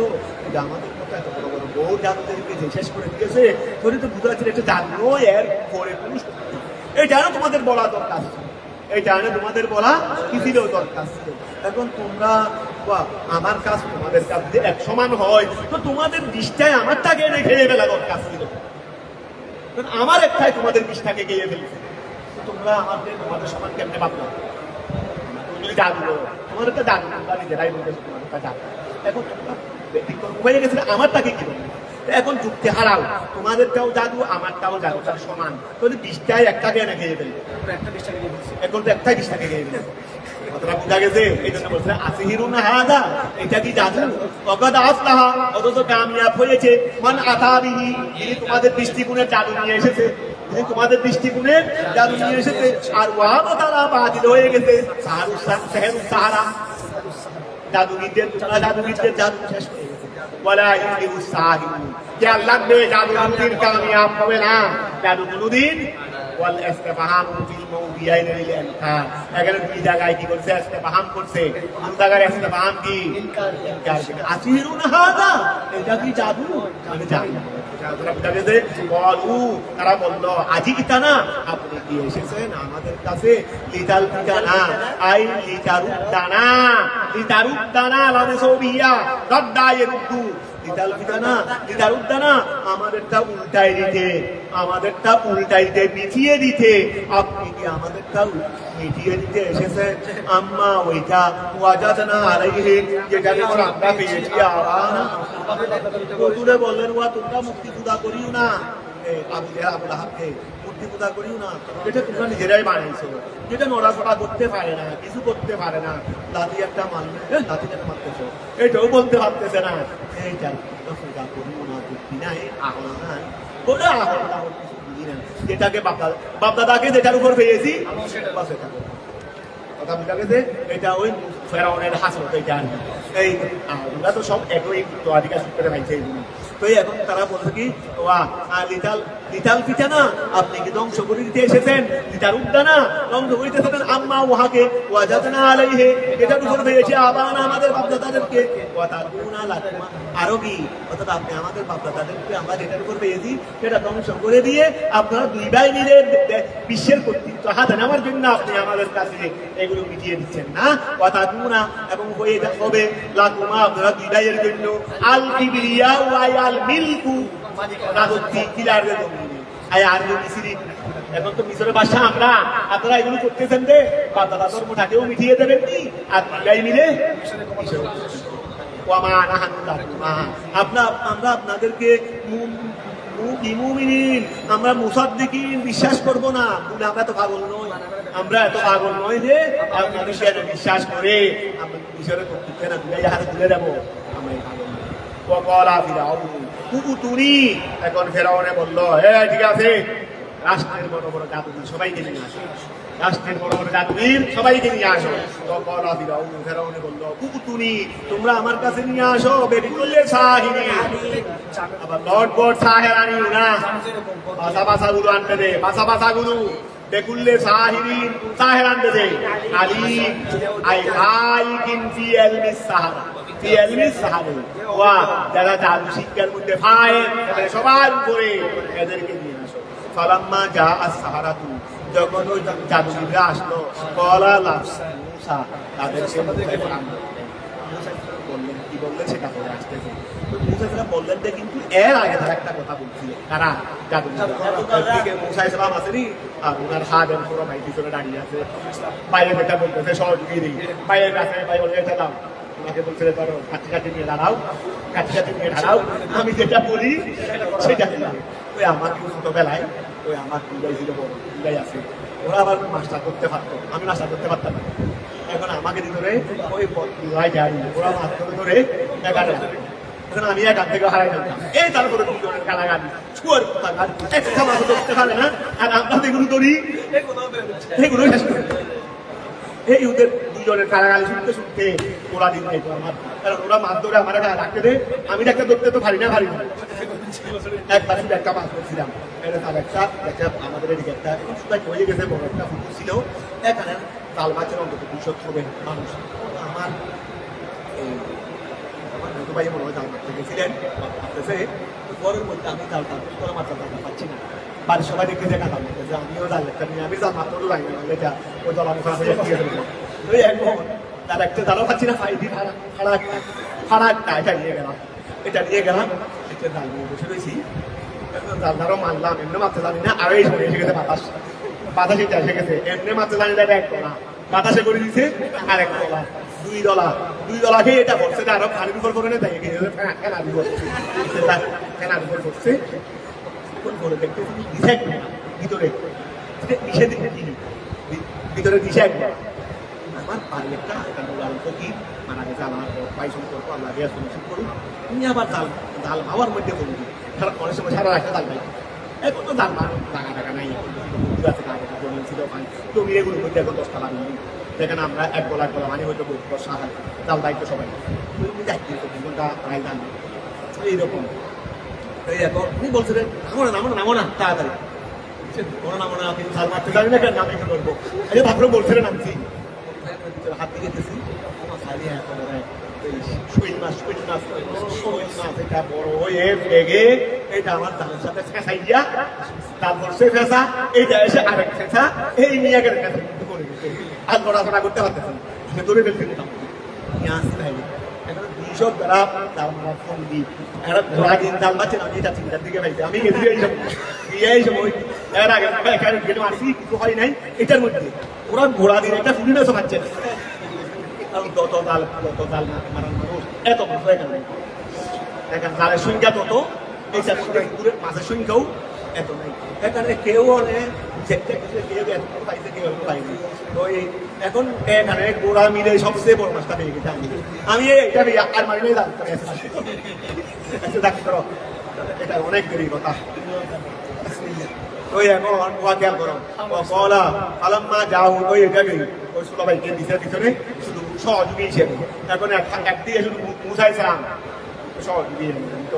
আমাদের মতো এত বড় বড় বহু জাদুদেরকে যে শেষ করে দিয়েছে, তোর তো বুঝতে পারছি একটা জাদু এর পরে পুরুষ, এটা না তোমাদের বলা দরকার ছিল, এটা না তোমাদের বলা কি ছিল দরকার ছিল। এখন তোমরা আমার কাজ তোমাদের কাজ যদি এক সমান হয়, তো তোমাদের বিষটায় আমারটাকে এনে খেয়ে ফেলা দরকার ছিল। আমার একটাই তোমাদের বিষটাকে খেয়ে ফেলছে, তোমরা তোমাদের সমান কেমনে ভাবলো? জাদু তোমাদের তো জাদু, তোমরা নিজেরাই বলতেছো তোমাদেরটা জাদু। এখন তোমরা হয়ে গেছে আমারটাকে কি বলবে? এখন যুক্তি হারাও, তোমাদেরটাও জাদু আমারটাও জাদু, তার সমান। তো বিষটায় একটাকে এনে খেয়ে ফেলবে, এখন তো একটাই বিষটাকে খেয়ে ফেলবে। কথাটা বোঝা গেছে? এই জন্য বলছে আসিহিরুন হাদা, এটা কি জাদু? ওয়াকাদ আফলাহা, অথচ কামিয়াব হয়েছে মান আতা বিহি, যিনি তোমাদের দৃষ্টিকোণের জাদু নিয়ে এসেছে, যিনি তোমাদের দৃষ্টিকোণের জাদু নিয়ে এসেছে। আর ওয়াবা তারা বাতিল হয়ে গেছে সেহেরুস সাহারা, জাদুবিদদের জাদু শেষ হয়ে গেছে। ওয়ালা ইউফলিহুস সাহিরুন, কে লাগবে জাদু কোনদিন কামিয়াব হবে না, জাদু কোনদিন। ওয়াল ইসতিফহামু ফিল মাওদিয়াইন লিল ইনকার, এখানে দুই জায়গায় কি করছে? ইসতিফহাম করছে। কোন জায়গায় ইসতিফহাম? কি ইনকার। আসিরুন হাদা, এটা কি জাদু? আমি জানি না। তারা বলল আজি ইতানা, আপনি কি এসেছেন আমাদের কাছে? লিতাল ফিতানা আই লিতারুদ্দানা, লিতারুদ্দানা লামে সবিয়া রদ্দায়ে রুদ্দু, লিতাল ফিতানা লিতারুদ্দানা, আমাদেরটা উল্টাই দিতে, আমাদেরটা উল্টাই দিতে, মিটিয়ে দিতে। আপনি কি আমাদেরটা মিটিয়ে দিতে এসেছেন? আম্মা ওইটা ওয়াজাদনা আলাইহি, যেটাকে আমরা পেয়েছি আবানা। হুজুরে বললেন ওয়া তোমরা মূর্তি পূজা করিও না, আবু লাহাবকে মূর্তি পূজা করিও না, এটা তোমরা নিজেরাই বানাইছো, যেটা নড়াচড়া করতে পারে না, কিছু করতে পারে না। লাঠি একটা মারলে লাঠিটা মারতেছো, এটাও বলতে পারতেছে না। এইটা পূজা করিও না, যুক্তি নাই, আহল নাই, বলে আহল তাহল কিছু বুঝি না। যেটাকে বাপদাদাকে যেটার উপর পেয়েছি কথা বুঝা গেছে। এটা ওই ফেরাউনের হাসরত, এইটা এই আমরা তো সব একই উত্তরাধিকার সূত্রে পাইছে এইগুলো। তো এখন তারা বলছে কি ওয়া লিতাল ফিতানা, আপনি কি ধ্বংস করে দিতে এসেছেন? লিতার উদ্দানা, ধ্বংস করে দিতে এসেছেন। আম্মা ওয়াহাকে ওয়াজাদনা আলাইহি, এটার উপর পেয়েছে আবানা, আমাদের বাপদাদাদেরকে। ওয়া তাকুনা লাকুমা, আরো কি অর্থাৎ আপনি আমাদের বাপদাদাদেরকে আমরা যেটার উপর পেয়েছি সেটা ধ্বংস করে দিয়ে আপনারা দুই ভাই মিলে বিশ্বের কর্তৃত্ব হাতে নেওয়ার জন্য আপনি আমাদের কাছে এগুলো মিটিয়ে দিচ্ছেন না। ওয়া তাকুনা, এবং হয়ে হবে লাকুমা, আপনারা দুই ভাইয়ের জন্য আল কিবরিয়া ওয়া আল মিলকু, রাজত্ব কিলারের জন্য। আয় আর মিসরি, এখন তো মিশরের বাদশা আমরা, আপনারা এগুলো করতেছেন যে বাপদাদা ধর্মটাকেও মিটিয়ে দেবেন কি? আর দুই ভাই মিলে আমরা আপনাদেরকে আমরা মুসাদ্দিকিন বিশ্বাস করব না। আমরা তো পাগল নই, আমরা এত পাগল নই যে আপনাদের সাথে বিশ্বাস করে আমরা ঈশ্বরের কর্তৃত্বে না দুলাই হাতে তুলে দেবো। আমরা এখন ফেরাউনে বললো ঠিক আছে, রাষ্ট্রের বড় বড় জাদুবিদ সবাইকে নিয়ে আসো, রাষ্ট্রের বড় বড় জাদুবিদ সবাইকে নিয়ে আসো। ফেরাউনে বললো কুকুতুনি, তোমরা আমার কাছে নিয়ে আসো বেবিকুল্লে সাহিনী, আবার লর্ড বট সাহেরানি না, বাসা বাসা গুলো আনতে দে, বাসা বাসা গুলো বেকুল্লে সাহিনী সাহের আনতে দে। আলী আই লাইকিন ফি ইলমিস সাহারা, ফি ইলমিস সাহারা, ওয়া যারা জাদু শিক্ষার মধ্যে ফায়ে সবার উপরে এদেরকে নিয়ে আসো। ফালাম্মা জা আস-সাহারাতু, যখন ওই জাদুবিদরা আসলো, কলা মুসা, তাদেরকে বললেন, কি বললেন সেটা পরে আসতেছে। মুসা বললেন যে কিন্তু এর আগে তারা একটা কথা বলছিল, কারা? জাদুবিদরা। মুসা ইসলাম আসেনি, আর ওনার হাতের পুরো ভাই পিছনে দাঁড়িয়ে আছে, বাইরে যেটা বলতেছে সহযোগী বাইরে আছে, ভাই বলে এটা দাও, ওনাকে বলছে ধরো কাছে কাছে নিয়ে দাঁড়াও, কাছে কাছে নিয়ে দাঁড়াও, আমি যেটা বলি সেটা ওই আমার ছোটবেলায় ওই আমার দুই ছিল, বড় দুই আছে, ওরা আবার মাস্টার করতে পারতো, আমি মাস্টার করতে পারতাম না। এখন আমাকে ধরে ওই দুই যাই, ওরা মাস্টার ধরে এগারো, এখন আমি এখান থেকে হারাই ফেলতাম। এই তারপরে দুজনের কালাগালি ছুয়ার একটা মাছ ধরতে পারে না, আর আমরা যেগুলো ধরি এগুলো শেষ করি। এই ওদের দুজনের কারাগালি শুনতে শুনতে ওরা দিন নাই তো আমার, কারণ ওরা মাছ ধরে আমার রাখতে দেয়, আমি একটা ধরতে তো পারি না। একবার শুধু একটা মাছ ধরছিলাম, আমাদের এদিকে একটা সুদাই হয়ে গেছে, বড় একটা পুকুর ছিল, এখানে তাল মাছের অন্তত 200 হবে মানুষ। আমার ছোট ভাই মনে হয় জাল মারতে গেছিলেন, ভাবতেছে বড়ের মধ্যে আমি জাল মারতে পারছি না, বাড়ির সবাই দেখতে দেখা জাল মারতেছে, আমিও জাল দেখতে নিয়ে আমি জাল মারতে যাই না, এটা ওই জলামুখা হয়ে ওই একদম তার একটা জালও পাচ্ছি না, ফাইদি ফাড়া একটা এটা নিয়ে গেলাম, এটা নিয়ে গেলাম, একটা জাল নিয়ে বসে রয়েছি, জালদারও মারলাম, এমনি মারতে জানি না, আর এই সময় এসে গেছে বাতাসে এসে গেছে, এমনি মারতে জানি না, এক ডলা বাতাসে করে দিচ্ছে, আর এক ডলা, 2 ডলা খেয়ে এটা পড়ছে, আরো পানির উপর করে নেই, কেনার উপর পড়ছে, করে দেখতে দিছে ভিতরে দিশে ভিতরে দিশে একবার আমার বাড়ি একটা ফকির মারা গেছে, আমার ভাই সম্পর্ক আল্লাহ দিয়ে শুনছি করুন, তুমি আবার জাল মাওয়ার মধ্যে বলবি, কারণ অনেক সময় সারা রাখতে জাল ভাই এখন তো জাল মার টাকা নাই, জমি ছিল জমি এগুলোর মধ্যে এখন 10 টাকা যেখানে আমরা এক গলা মানে হয়তো জাল দায়িত্ব সবাই এইরকম। এখন উনি বলছিলেন নামো না তাড়াতাড়ি নামো না, আপনি জাল মারতে জানি না কেন নামে করবো, তারপরে বলছিলেন নামছি হাত দিয়ে গেছি এটা বড় হয়ে ফেগে এটা আমার জালের সাথে ফেঁসাইয়া তারপর সে ফেঁসা এইটা এসে আরেক ফেঁসা এই নিয়ে গেলে করে গেছে আর পড়াশোনা করতে পারতেছেন ধরে ফেলতে নিয়ে আসি ভাই এখন 200 দ্বারা তার আমার ফোন দিই একটা ঘোড়া দিন জাল পাচ্ছেন আমি এটা চিন্তার দিকে পাইছি আমি গেছি এই সময় এর আগে গেলে মারছি কিছু হয় নাই এটার মধ্যে ওরা ঘোড়া দিন একটা ফুলি মেসো পাচ্ছে তত জাল মারার মানুষ এত মানুষ দেখেন জালের সংখ্যা তত এই মাছের সংখ্যাও এত নাই এখানে কেউ কেউ এত পাইছে কেউ এত পাইনি তো এখন এখানে গোড়া মিলে সবচেয়ে বড় মাছটা পেয়ে গেছে আমি এটা আর মারি নাই ডাক্তার এটা অনেক দেরি কথা ওই এখন খেয়াল করো কলা আলাম্মা যাও ওই এটা গেই ওই ষোলো ভাইকে দিছে পিছনে শুধু সহযোগী হিসেবে এখন একদিকে শুধু মুসাইছিলাম সহযোগী তো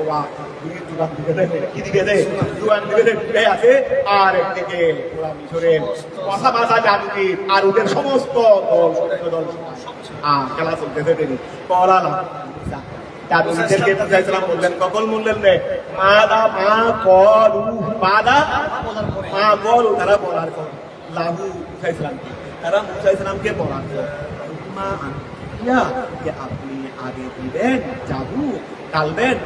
কি দিকে দেয় জুয়ান দিকে আছে আর একদিকে ওরা মিশরের পাশা জাদুগির আর ওদের সমস্ত দল খেলা চলতেছে দেরি কলা বললেন কখন বললেন রে তারা বলার পর লাহু তারা মুসাইসলামকে বলার পর আপনি আগে দিবেন জাদু কালবেন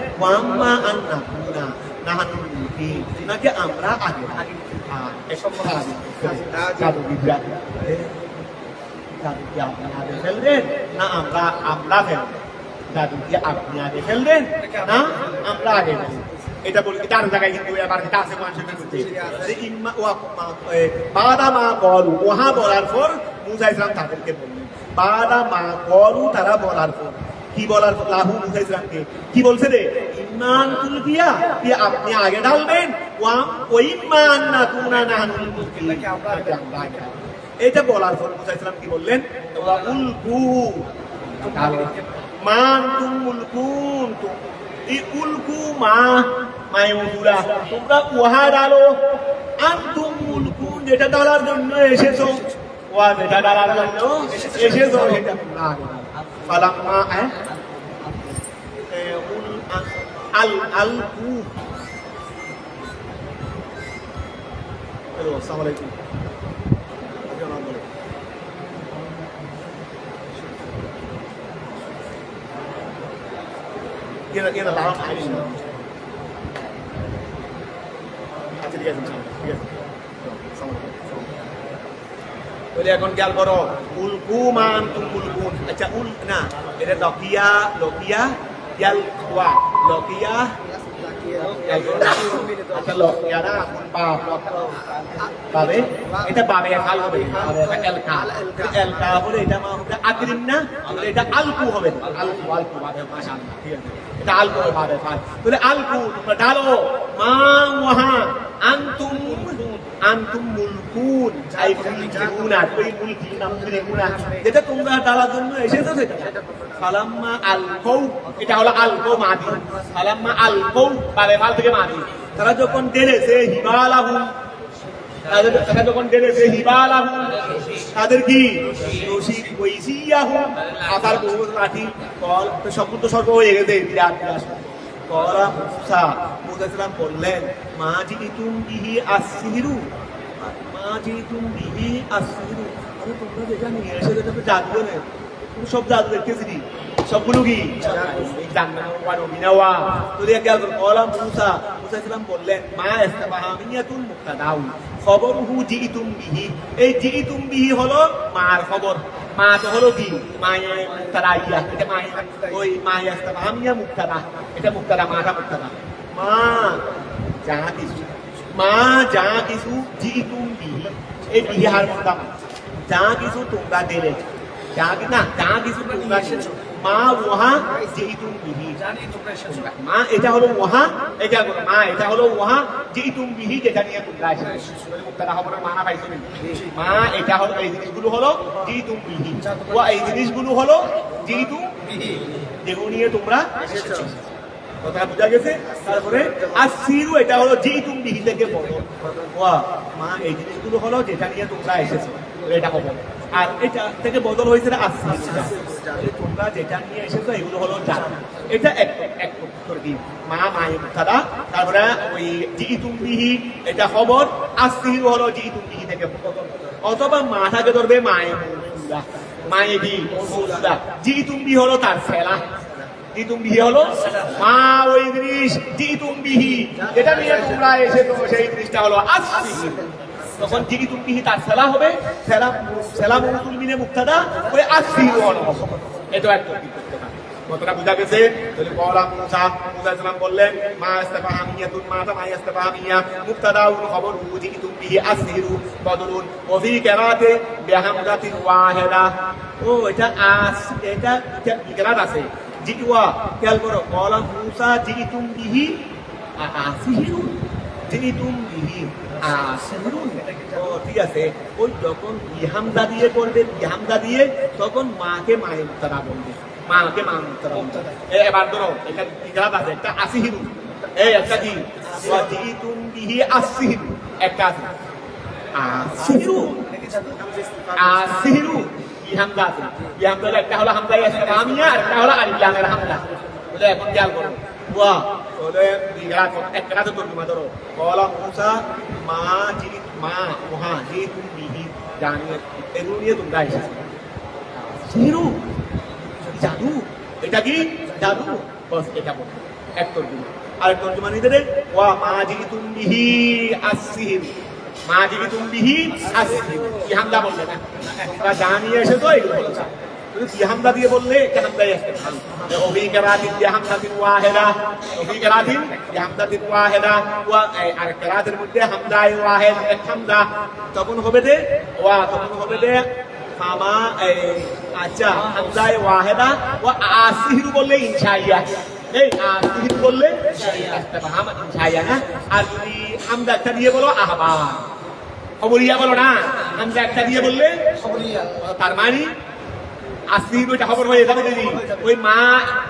নাকি আমরা আগে জাদুবিদ্যা আপনি আগে ফেলবেন না আমরা ফেলবেন জাদুকে আপনি আগে ফেলবেন না আমরা আগে ফেলবেন এটা বলি চার জায়গায় কিন্তু এবার আছে মানুষের মধ্যে বাদা মা কলু ওহা বলার পর মুসা ইসলাম তাদেরকে বললেন বাদা মা কলু তারা বলার পর কি বলার পর লাহু মুসা ইসলামকে কি বলছে রে ইমান তুলকিয়া কি আপনি আগে ঢালবেন ওই ইমান না তুনা না এটা বলার পর মুসা ইসলাম কি বললেন উলকু মান তুমুলকুন উলকু মায়ুরা তোমরা উহা ডালো আনতুম মুলকুন যেটা ডালার জন্য এসেছো ওয়া যেটা ডালার জন্য এসেছো সেটা ফালাম্মা আলকু হ্যালো আসসালামু আলাইকুম in a loud action. আচ্ছা ঠিক আছে ঠিক আছে বলে এখন খেয়াল করো উলকু মান তুমুলকুন আচ্ছা উল না এটা লকিয়া ইয়াল ওয়া লকিয়া এটা বাবে খাল হবে এলকা বলে এটা আকরিম না এটা আলকু হবে আলকু বাবে মাশাআল্লাহ ঠিক আছে এটা আলকু বাবে ফাল তাহলে আলকু তোমরা ডালো মা ওয়াহা আনতুম মুলকুন আই মুলকুনা ওই মুলকুনা মুলকুনা যেটা তোমরা ডালার জন্য এসেছো সেটা ফালাম্মা আলকৌ এটা হলো আলকৌ মাদি ফালাম্মা আলকৌ বাবে ফাল থেকে মাদি তারা যখন ডেলেছে হিবালাহুম তারা যখন ডেলেছে হিবালাহুম তাদের কি রশি ওইসিয়াহুম আবার বহু লাঠি কল সম্পূর্ণ সর্ব হয়ে গেছে বিরাট কলা মুসা মুসাইসলাম বললেন মা জিতুম বিহি আসসিহরু আরে তোমরা যেটা নিয়ে এসে যেটা তো জাদু না সব জাদু দেখতেছি সবগুলো কি মুসাইসলাম বললেন মা ইস্তাবাহামিয়াতুল মুক্তাদাউ খবরহু জিতুম বিহি এই জিতুম বিহি হলো মার খবর মা তো হলো কি মায়ে মুক্তাদা ইয়া এটা মায়ে ওই মা ইস্তাবাহামিয়া মুক্তাদা এটা মুক্তাদা মাটা মুক্তাদা মা যা কিছু জিতুম বিহি এই বিহার মুক্তাদা যা কিছু তোমরা দিলে যা কিছু তোমরা এসেছো মা ওহা জিতুম বিহি মা এটা হলো ওহা এটা হলো মা এটা হলো ওহা জিতুম বিহি যেটা নিয়ে তোমরা এসেছো মুক্তাদা খবরের মানা পাইছো মা এটা হলো এই জিনিসগুলো হলো জিতুম বিহি ওয়া এই জিনিসগুলো হলো জিতুম বিহি যেগুলো নিয়ে তোমরা এসেছো কথা বুঝা গেছে তারপরে আসিরু এটা হলো জিতুম বিহি থেকে বদল ওয়া মা এই জিনিসগুলো হলো যেটা নিয়ে তোমরা এসেছো এটা হবে আর এটা থেকে বদল হয়েছে আসিরু তোমরা যেটা নিয়ে এসেছো এগুলো হলো যা এটা এক উত্তর দিন মা মায়ে মুক্তাদা তারপরে ওই জিতুম বিহি এটা খবর আসিরু হলো জিতুম বিহি থেকে বদল অথবা মাটাকে ধরবে মায়ে মৌসুলা মায়ে দি মৌসুলা জিতুম বিহি হলো তার ফেলা জিতুম বিহি হলো মা ওই জিনিস জিতুম বিহি যেটা নিয়ে তোমরা এসেছো সেই জিনিসটা হলো আসিরু তখন জিতুম বিহি তার ফেলা হবে ফেলা মৌসুল মিনে মুক্তাদা ওই আসিরু হলো এটা একটা কতটা বুঝা গেছে তাহলে বলা মুসা সাল্লাল্লাহু বললেন মা ইস্তাফহামিয়াতুন মাতা মা ইস্তাফহামিয়া মুবতাদাউন খবরু জিতুম বিহি আসিরু বদলুন ওয়া ফি কিরাতে বিহামদাতিন ওয়াহিদা ও এটা কিরাত আছে জিতুয়া খেয়াল করো বলা মুসা জিতুম বিহি আসিরু জিতুম বিহি আসিরু ও ঠিক আছে ওই যখন বিহামদা দিয়ে করবে বিহামদা দিয়ে তখন মাকে মায়ে মুবতাদা বলবে মাকে মা মুক্তাদা এবার ধরো এটা কিরাত আছে একটা আসিরু এই একটা কি ওয়া জিতুম বিহি আসিরু একটা আছে আসিরু বিহামদা আছে বিহামদা একটা হলো হামজা ইসলামিয়া আর একটা হলো আলিফ লামের হামজা বলে এখন খেয়াল করো ওয়া বলে কিরাত একটা তো তর্জমা ধরো বলা মুসা মা ওহা জিতুম বিহি জানিয়ে এগুলো নিয়ে তোমরা এসেছো আসিরু জাদু এটা কি জাদু বস এটা বল এক তর্জমা আর এক তর্জমা নিতে দে ওয়া মা জিতুম বিহি আসির মা জিতুম বিহি আসির কি হামদা বললে না তোমরা জানিয়ে এসেছো এগুলো বলছো তুমি কি হামদা দিয়ে বললে এটা হামদাই আসবে ওবি কিরাতিন বিহামদাতিন ওয়াহিদা ওবি কিরাতিন বিহামদাতিন ওয়াহিদা ওয়া আর কিরাতের মধ্যে হামদাই ওয়াহিদ এক হামদা তখন হবে দে ওয়া তখন হবে দে মামা আচ্ছা হামজায়ে ওয়াহিদা ওয়া আসিরু বললে ইনশাইয়া এই আসিরু বললে ইনশাইয়া না আর যদি হামজা একটা দিয়ে বলো আহবা খবরিয়া বলো না হামজা একটা দিয়ে বললে খবরিয়া তার মানে আসিরু এটা খবর হয়ে যাবে দিদি ওই মা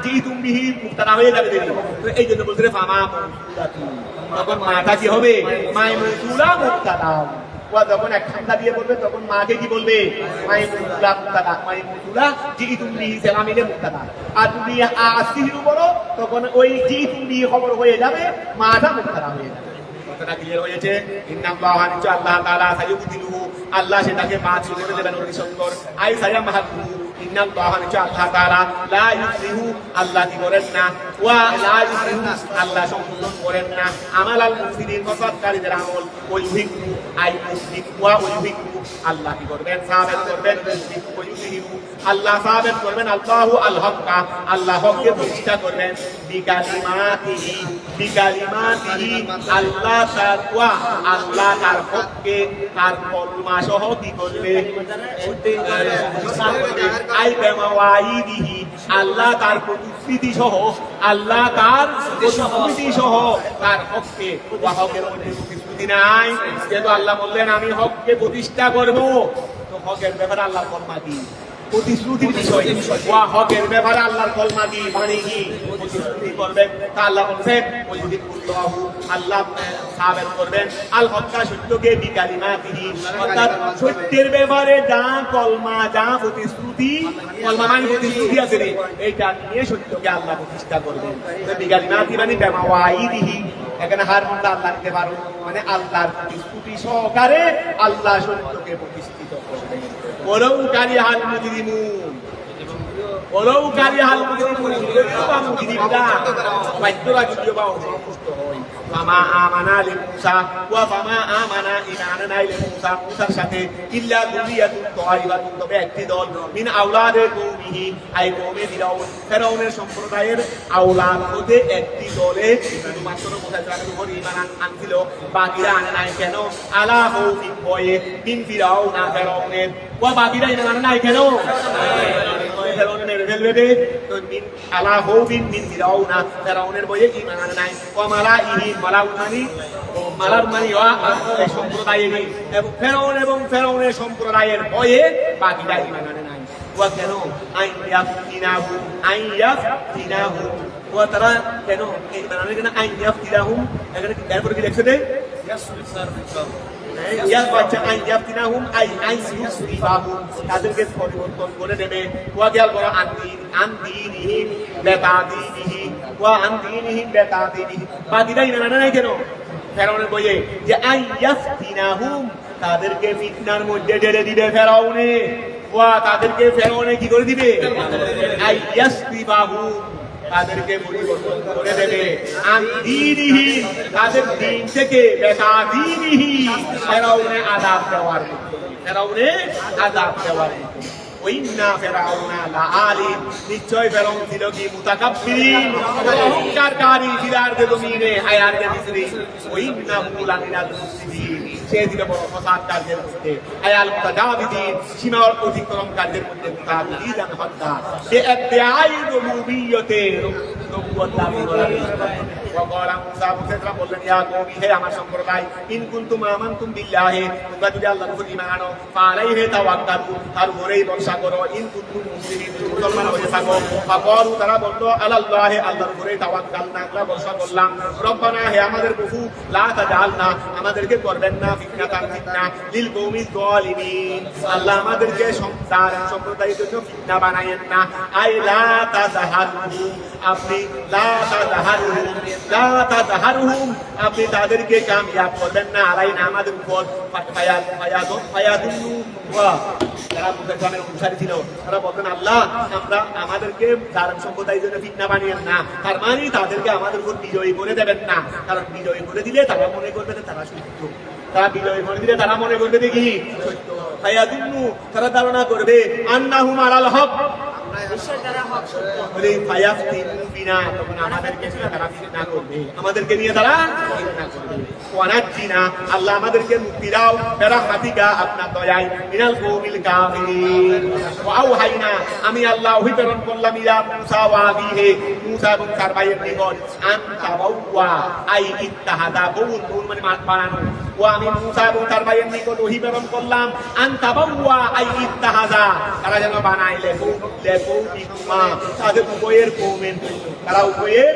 জিতুম বিহি মুক্তাদা হয়ে যাবে দিদি তো এই জন্য বলতে ফামা মৌসুলাতু তখন মাটা কি হবে মায়ে মৌসুলা মুক্তাদা ওয়া যখন এক হামজা দিয়ে বলবে তখন মাকে কি বলবে মায়ে মুক্তাদা মুক্তাদা মায়ে মুক্তাদা জিতুম বিহি সালামিলে মুক্তাদা আর তুমি আসিরু বলো তখন ওই জিতুম বিহি খবর হয়ে যাবে মাটা মুক্তাদা হয়ে যাবে কথাটা ক্লিয়ার হয়েছে ইন্নাল্লাহা নিশ্চয় আল্লাহ তাআলা সাইয়ুবদিলুহু আল্লাহ সেটাকে মাছ করে দেবেন অতি সুন্দর আই সায়ামাহু ইন্নাল্লাহা নিশ্চয় আল্লাহ তাআলা লা ইউসলিহু আল্লাহ কি করেন না ওয়া লা ইউসলিহু আল্লাহ সংশোধন করেন না আমালাল মুফসিদিন ফসাদকারীদের আমল ওই ইউহিকু আই মুসলিক ওয়া ইউহিকু আল্লাহ কি করবেন সাবেত করবেন ইউহিকু আল্লাহ সাবেত করবেন আল্লাহু আল হক্কা আল্লাহ হককে প্রতিষ্ঠা করবেন বিকালিমাতিহি আল্লাহ তাকওয়া আল্লাহ তার হককে তার কলমা সহ কি করবে আই বেমাওয়াইদিহি আল্লাহ তার প্রতিশ্রুতি সহ আল্লাহ তার প্রতিশ্রুতি সহ তার হককে ওয়া হকের মধ্যে প্রতিশ্রুতি নাই যেহেতু আল্লাহ বললেন আমি হককে প্রতিষ্ঠা করব তো হকের ব্যাপারে আল্লাহর কলমা কি প্রতিশ্রুতির বিষয় ওয়া হকের ব্যাপারে আল্লাহর কলমা কি মানে কি প্রতিশ্রুতি করবেন তা আল্লাহ বলছেন ওই যদি আল্লাহ সাবেত করবেন আল হক্কা সত্যকে বিকালিমাতিহি অর্থাৎ সত্যের ব্যাপারে যা কলমা যা প্রতিশ্রুতি কলমা মানে প্রতিশ্রুতি আছে রে এইটা নিয়ে সত্যকে আল্লাহ প্রতিষ্ঠা করবেন বিকালিমাতি মানে বেমাওয়াইদিহি এখানে হার মধ্যে আল্লাহ নিতে পারো মানে আল্লাহর প্রতিশ্রুতি সহকারে আল্লাহ সত্যকে প্রতিষ্ঠিত করবেন ওয়ালাউ কারিহাল মুজরিমুন ওলাউ কারিহাল মুজরিমুন যদিও বা মুজরিমরা বাধ্যরা যদিও বা অসন্তুষ্ট হয় ফামা আমানা লিমুসা ওয়া ফামা আমানা ঈমানানা লিমুসা মুসার সাথে ইল্লা দুরিয়াতুন তাইবাতুন তবে একটি দল মিন আওলাদে কওমিহি আই কওমে ফিরাউনের সম্প্রদায়ের আওলাদ হতে একটি দলে শুধুমাত্র মুসা ইসলামের উপর ঈমান আনছিল বাকিরা আনে নাই কেন আলা হৌফিন ভয়ে মিন ফিরাউনা ফিরাউনের ওয়া বাকিরা ঈমান আনে নাই কেন ফেরাউনের মেরে ফেলবে তো মিন আলা হৌফিন মিন ফিরাউনা ফেরাউনের ভয়ে ঈমান আনে নাই ওয়া মালাইহি মালার মানি ওয়া সম্প্রদায়ের এবং ফেরাউনের সম্প্রদায়ের ভয়ে বাকিরা ঈমান আনে নাই ওয়া কেন আইয়াফতিনাহু ওয়া তারা কেন ঈমান আনে কেন আইয়াফতিনাহু এখানে এরপর কি লেখছে দে তাদেরকে পরিবর্তন করে দেবে বাকিরা ঈমান আনে নাই কেন ফেরাউনের বইয়ে যে আইয়াফতিনাহুম তাদেরকে ফিতনার মধ্যে ঢেলে দিবে ফেরাউনে ওয়া তাদেরকে ফেরাউনে কি করে দিবে আইয়াসতিবাহুম তাদেরকে পরিবর্তন করে দেবে আনদীনিহি তাদের দিন থেকে বেতাদীনিহি ফেরাউনে আযাব দেওয়ার ওইন্না ফিরাউনা লাআলিম নিশ্চয় ফেরাউন ছিল কি মুতাকাব্বিরিন অহংকারকারী ফিরারদে জমিনে আয়ারদে মিসরি ওইন্না মুলামিনাল মুফসিদিন সে ছিল বড় ফসাদকারীদের মধ্যে আয়াল মুতাজাবিদিন সীমা অতিক্রমকারীদের মধ্যে মুতাজাবিদিন হত্যা সে ইদ্দাঈ রুবুবিয়্যতে নবুয়ত দাবি করে وقال موسى মুসা বললেন ইয়া কওমি হে আমার সম্প্রদায় ইন কুনতুম আমানতুম বিল্লাহি তোমরা যদি আল্লাহর উপর ঈমান আনো ফালাইহি তাওয়াক্কালু তার উপরেই ভরসা করো ইন কুনতুম মুসলিমিন মুসলমান হয়ে থাকো ফাকালু তারা বলল আলাল্লাহি আল্লাহর উপরেই তাওয়াক্কালনা আমরা ভরসা করলাম রব্বানা হে আমাদের প্রভু লা তাজালনা আমাদেরকে করবেন না ফিতনাতান ফিতনা লিল কওমিজ যালিমিন আল্লাহ আমাদেরকে সম্প্রদায়ের জন্য ফিতনা বানায়েন না আই লা তাজাহারু আপনি লা তাজাহারুহুম আপনি তাদেরকে কামিয়াব করবেন না আলাইনা আমাদের উপর ফায়াদুল্লু ওয়া যারা মুসলমানের অনুসারী ছিল তারা বলতেন আল্লাহ আমরা আমাদেরকে জালেম সম্প্রদায়ের জন্য ফিতনা বানিয়েন না তার মানে তাদেরকে আমাদের উপর বিজয়ী করে দেবেন না কারণ বিজয়ী করে দিলে তারা মনে করবে যে তারা সত্য তারা বিজয়ী করে দিলে তারা মনে করবে যে কি সত্য ফায়াদুল্লু তারা ধারণা করবে আন্নাহুম আলাল হক আমাদেরকে নিয়ে তারা আল্লাহ আমাদেরকে মুক্তি দাও আপনার দয়ায় মিনাল কওমিল কাফিরিন ওয়াওহাইনা আমি আল্লাহ ওহী প্রেরণ করলাম ইলা মুসা ওয়া আবিহি মুসা এবং তার ভাইয়ের নিকট আন তাবাওয়া আই ইত্তাহাদা বহুল মানে মাত বানানো ও আমি মুসা এবং তার ভাইয়ের নিকট ওহী প্রেরণ করলাম আন তাবাওয়া আই ইত্তাহাদা তারা যেন বানায় লেখো বিকুমা তাদের উভয়ের কওমের তারা উভয়ের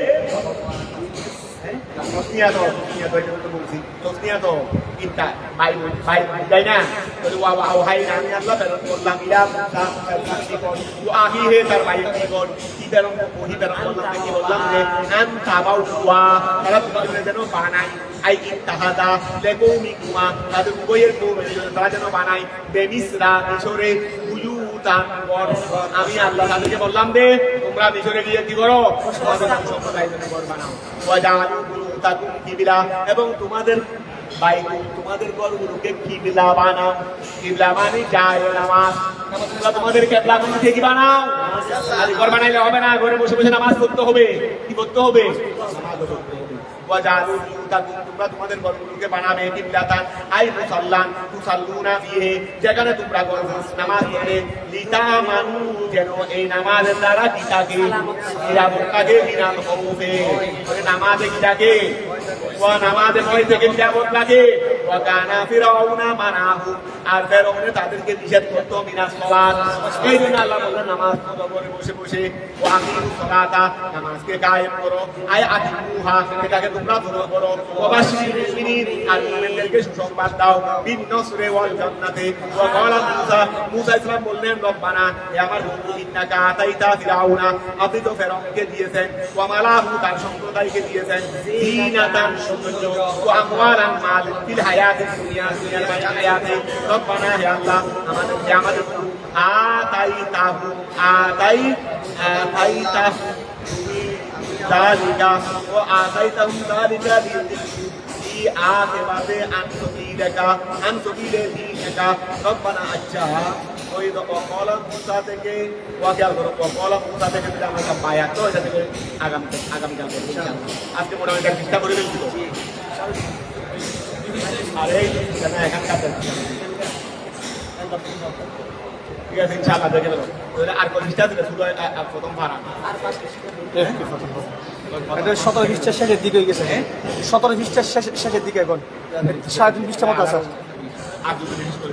আমি আল্লাহ তাদেরকে বললাম দে তোমরা মিশরে গিয়ে কি করো এবং তোমাদের তোমাদের ঘরগুলোকে কিবলা বানাও কিবলা মানে যায় নামাজ তোমরা তোমাদের কিবলা কোনদিকে কি বানাও আর ঘর বানাইলে হবে না ঘরে বসে বসে নামাজ পড়তে হবে কি করতে হবে ওয়াজালু বিউতাকুম তোমরা তোমাদের ঘরগুলোকে বানাবে কিবলাতান আই মুসাল্লান তুসাল্লুনা ফিহি যেখানে তোমরা নামাজ পড়বে লিতামানু যেন এই নামাজের দ্বারা কি থাকে নিরাপত্তাকে মিনাল খৌফে ওই নামাজে কি থাকে ওয়া নামাজে ভয় থেকে নিরাপদ লাগে ওয়া কানা ফিরাউনা মানাহু আর ফেরাউন তাদেরকে নিষেধ করত মিনাস সালাত এই জন্য আল্লাহ বললেন নামাজ পড়ো ঘরে বসে বসে ওয়া আকিমুস সালাতা নামাজকে কায়েম করো আই আকিমুহা এটাকে তোমরা ফলো করো ওয়া বাশিরিল মুমিনিন আর মুমিনদেরকে সুসংবাদ দাও বিন নসরে ওয়াল জান্নাতে ওয়া ক্বালা মুসা ইসলাম বললেন রব্বানা হে আমার প্রভু ইন্নাকা আতাইতা ফিরাউনা আপনি তো ফেরাউনকে দিয়েছেন ওয়া মালাহু তার সম্প্রদায়কে দিয়েছেন জিনাতান সৌন্দর্য ওয়া আমওয়ালান মাল ফিল হায়াতিদ দুনিয়া দুনিয়ার হায়াতে রব্বানা হে আল্লাহ আমাদের আতাইতাহু আতাইতাহু যালিকা ওয়া আতাইতাহুম যালিকা في عاقبة عن سبيلك عن سبيل دينك ربنا আচ্ছা ওই وقال موسى থেকে وقال موسى থেকে যদি আমরা পায়া তো এটা থেকে আগামী কাল আজকে মোটামুটি চেষ্টা করে ফেলছি তো আরে জানা এখান কাজ ঠিক আছে ইনশাআল্লাহ দেখে নেব আর প্রতিষ্ঠা দিলে শুধু প্রথম পারা এটা 17 পৃষ্ঠার শেষের দিকে গেছে 17 পৃষ্ঠার শেষের দিকে এখন 3.5 পৃষ্ঠার মতো আছে আর দুটো জিনিস করে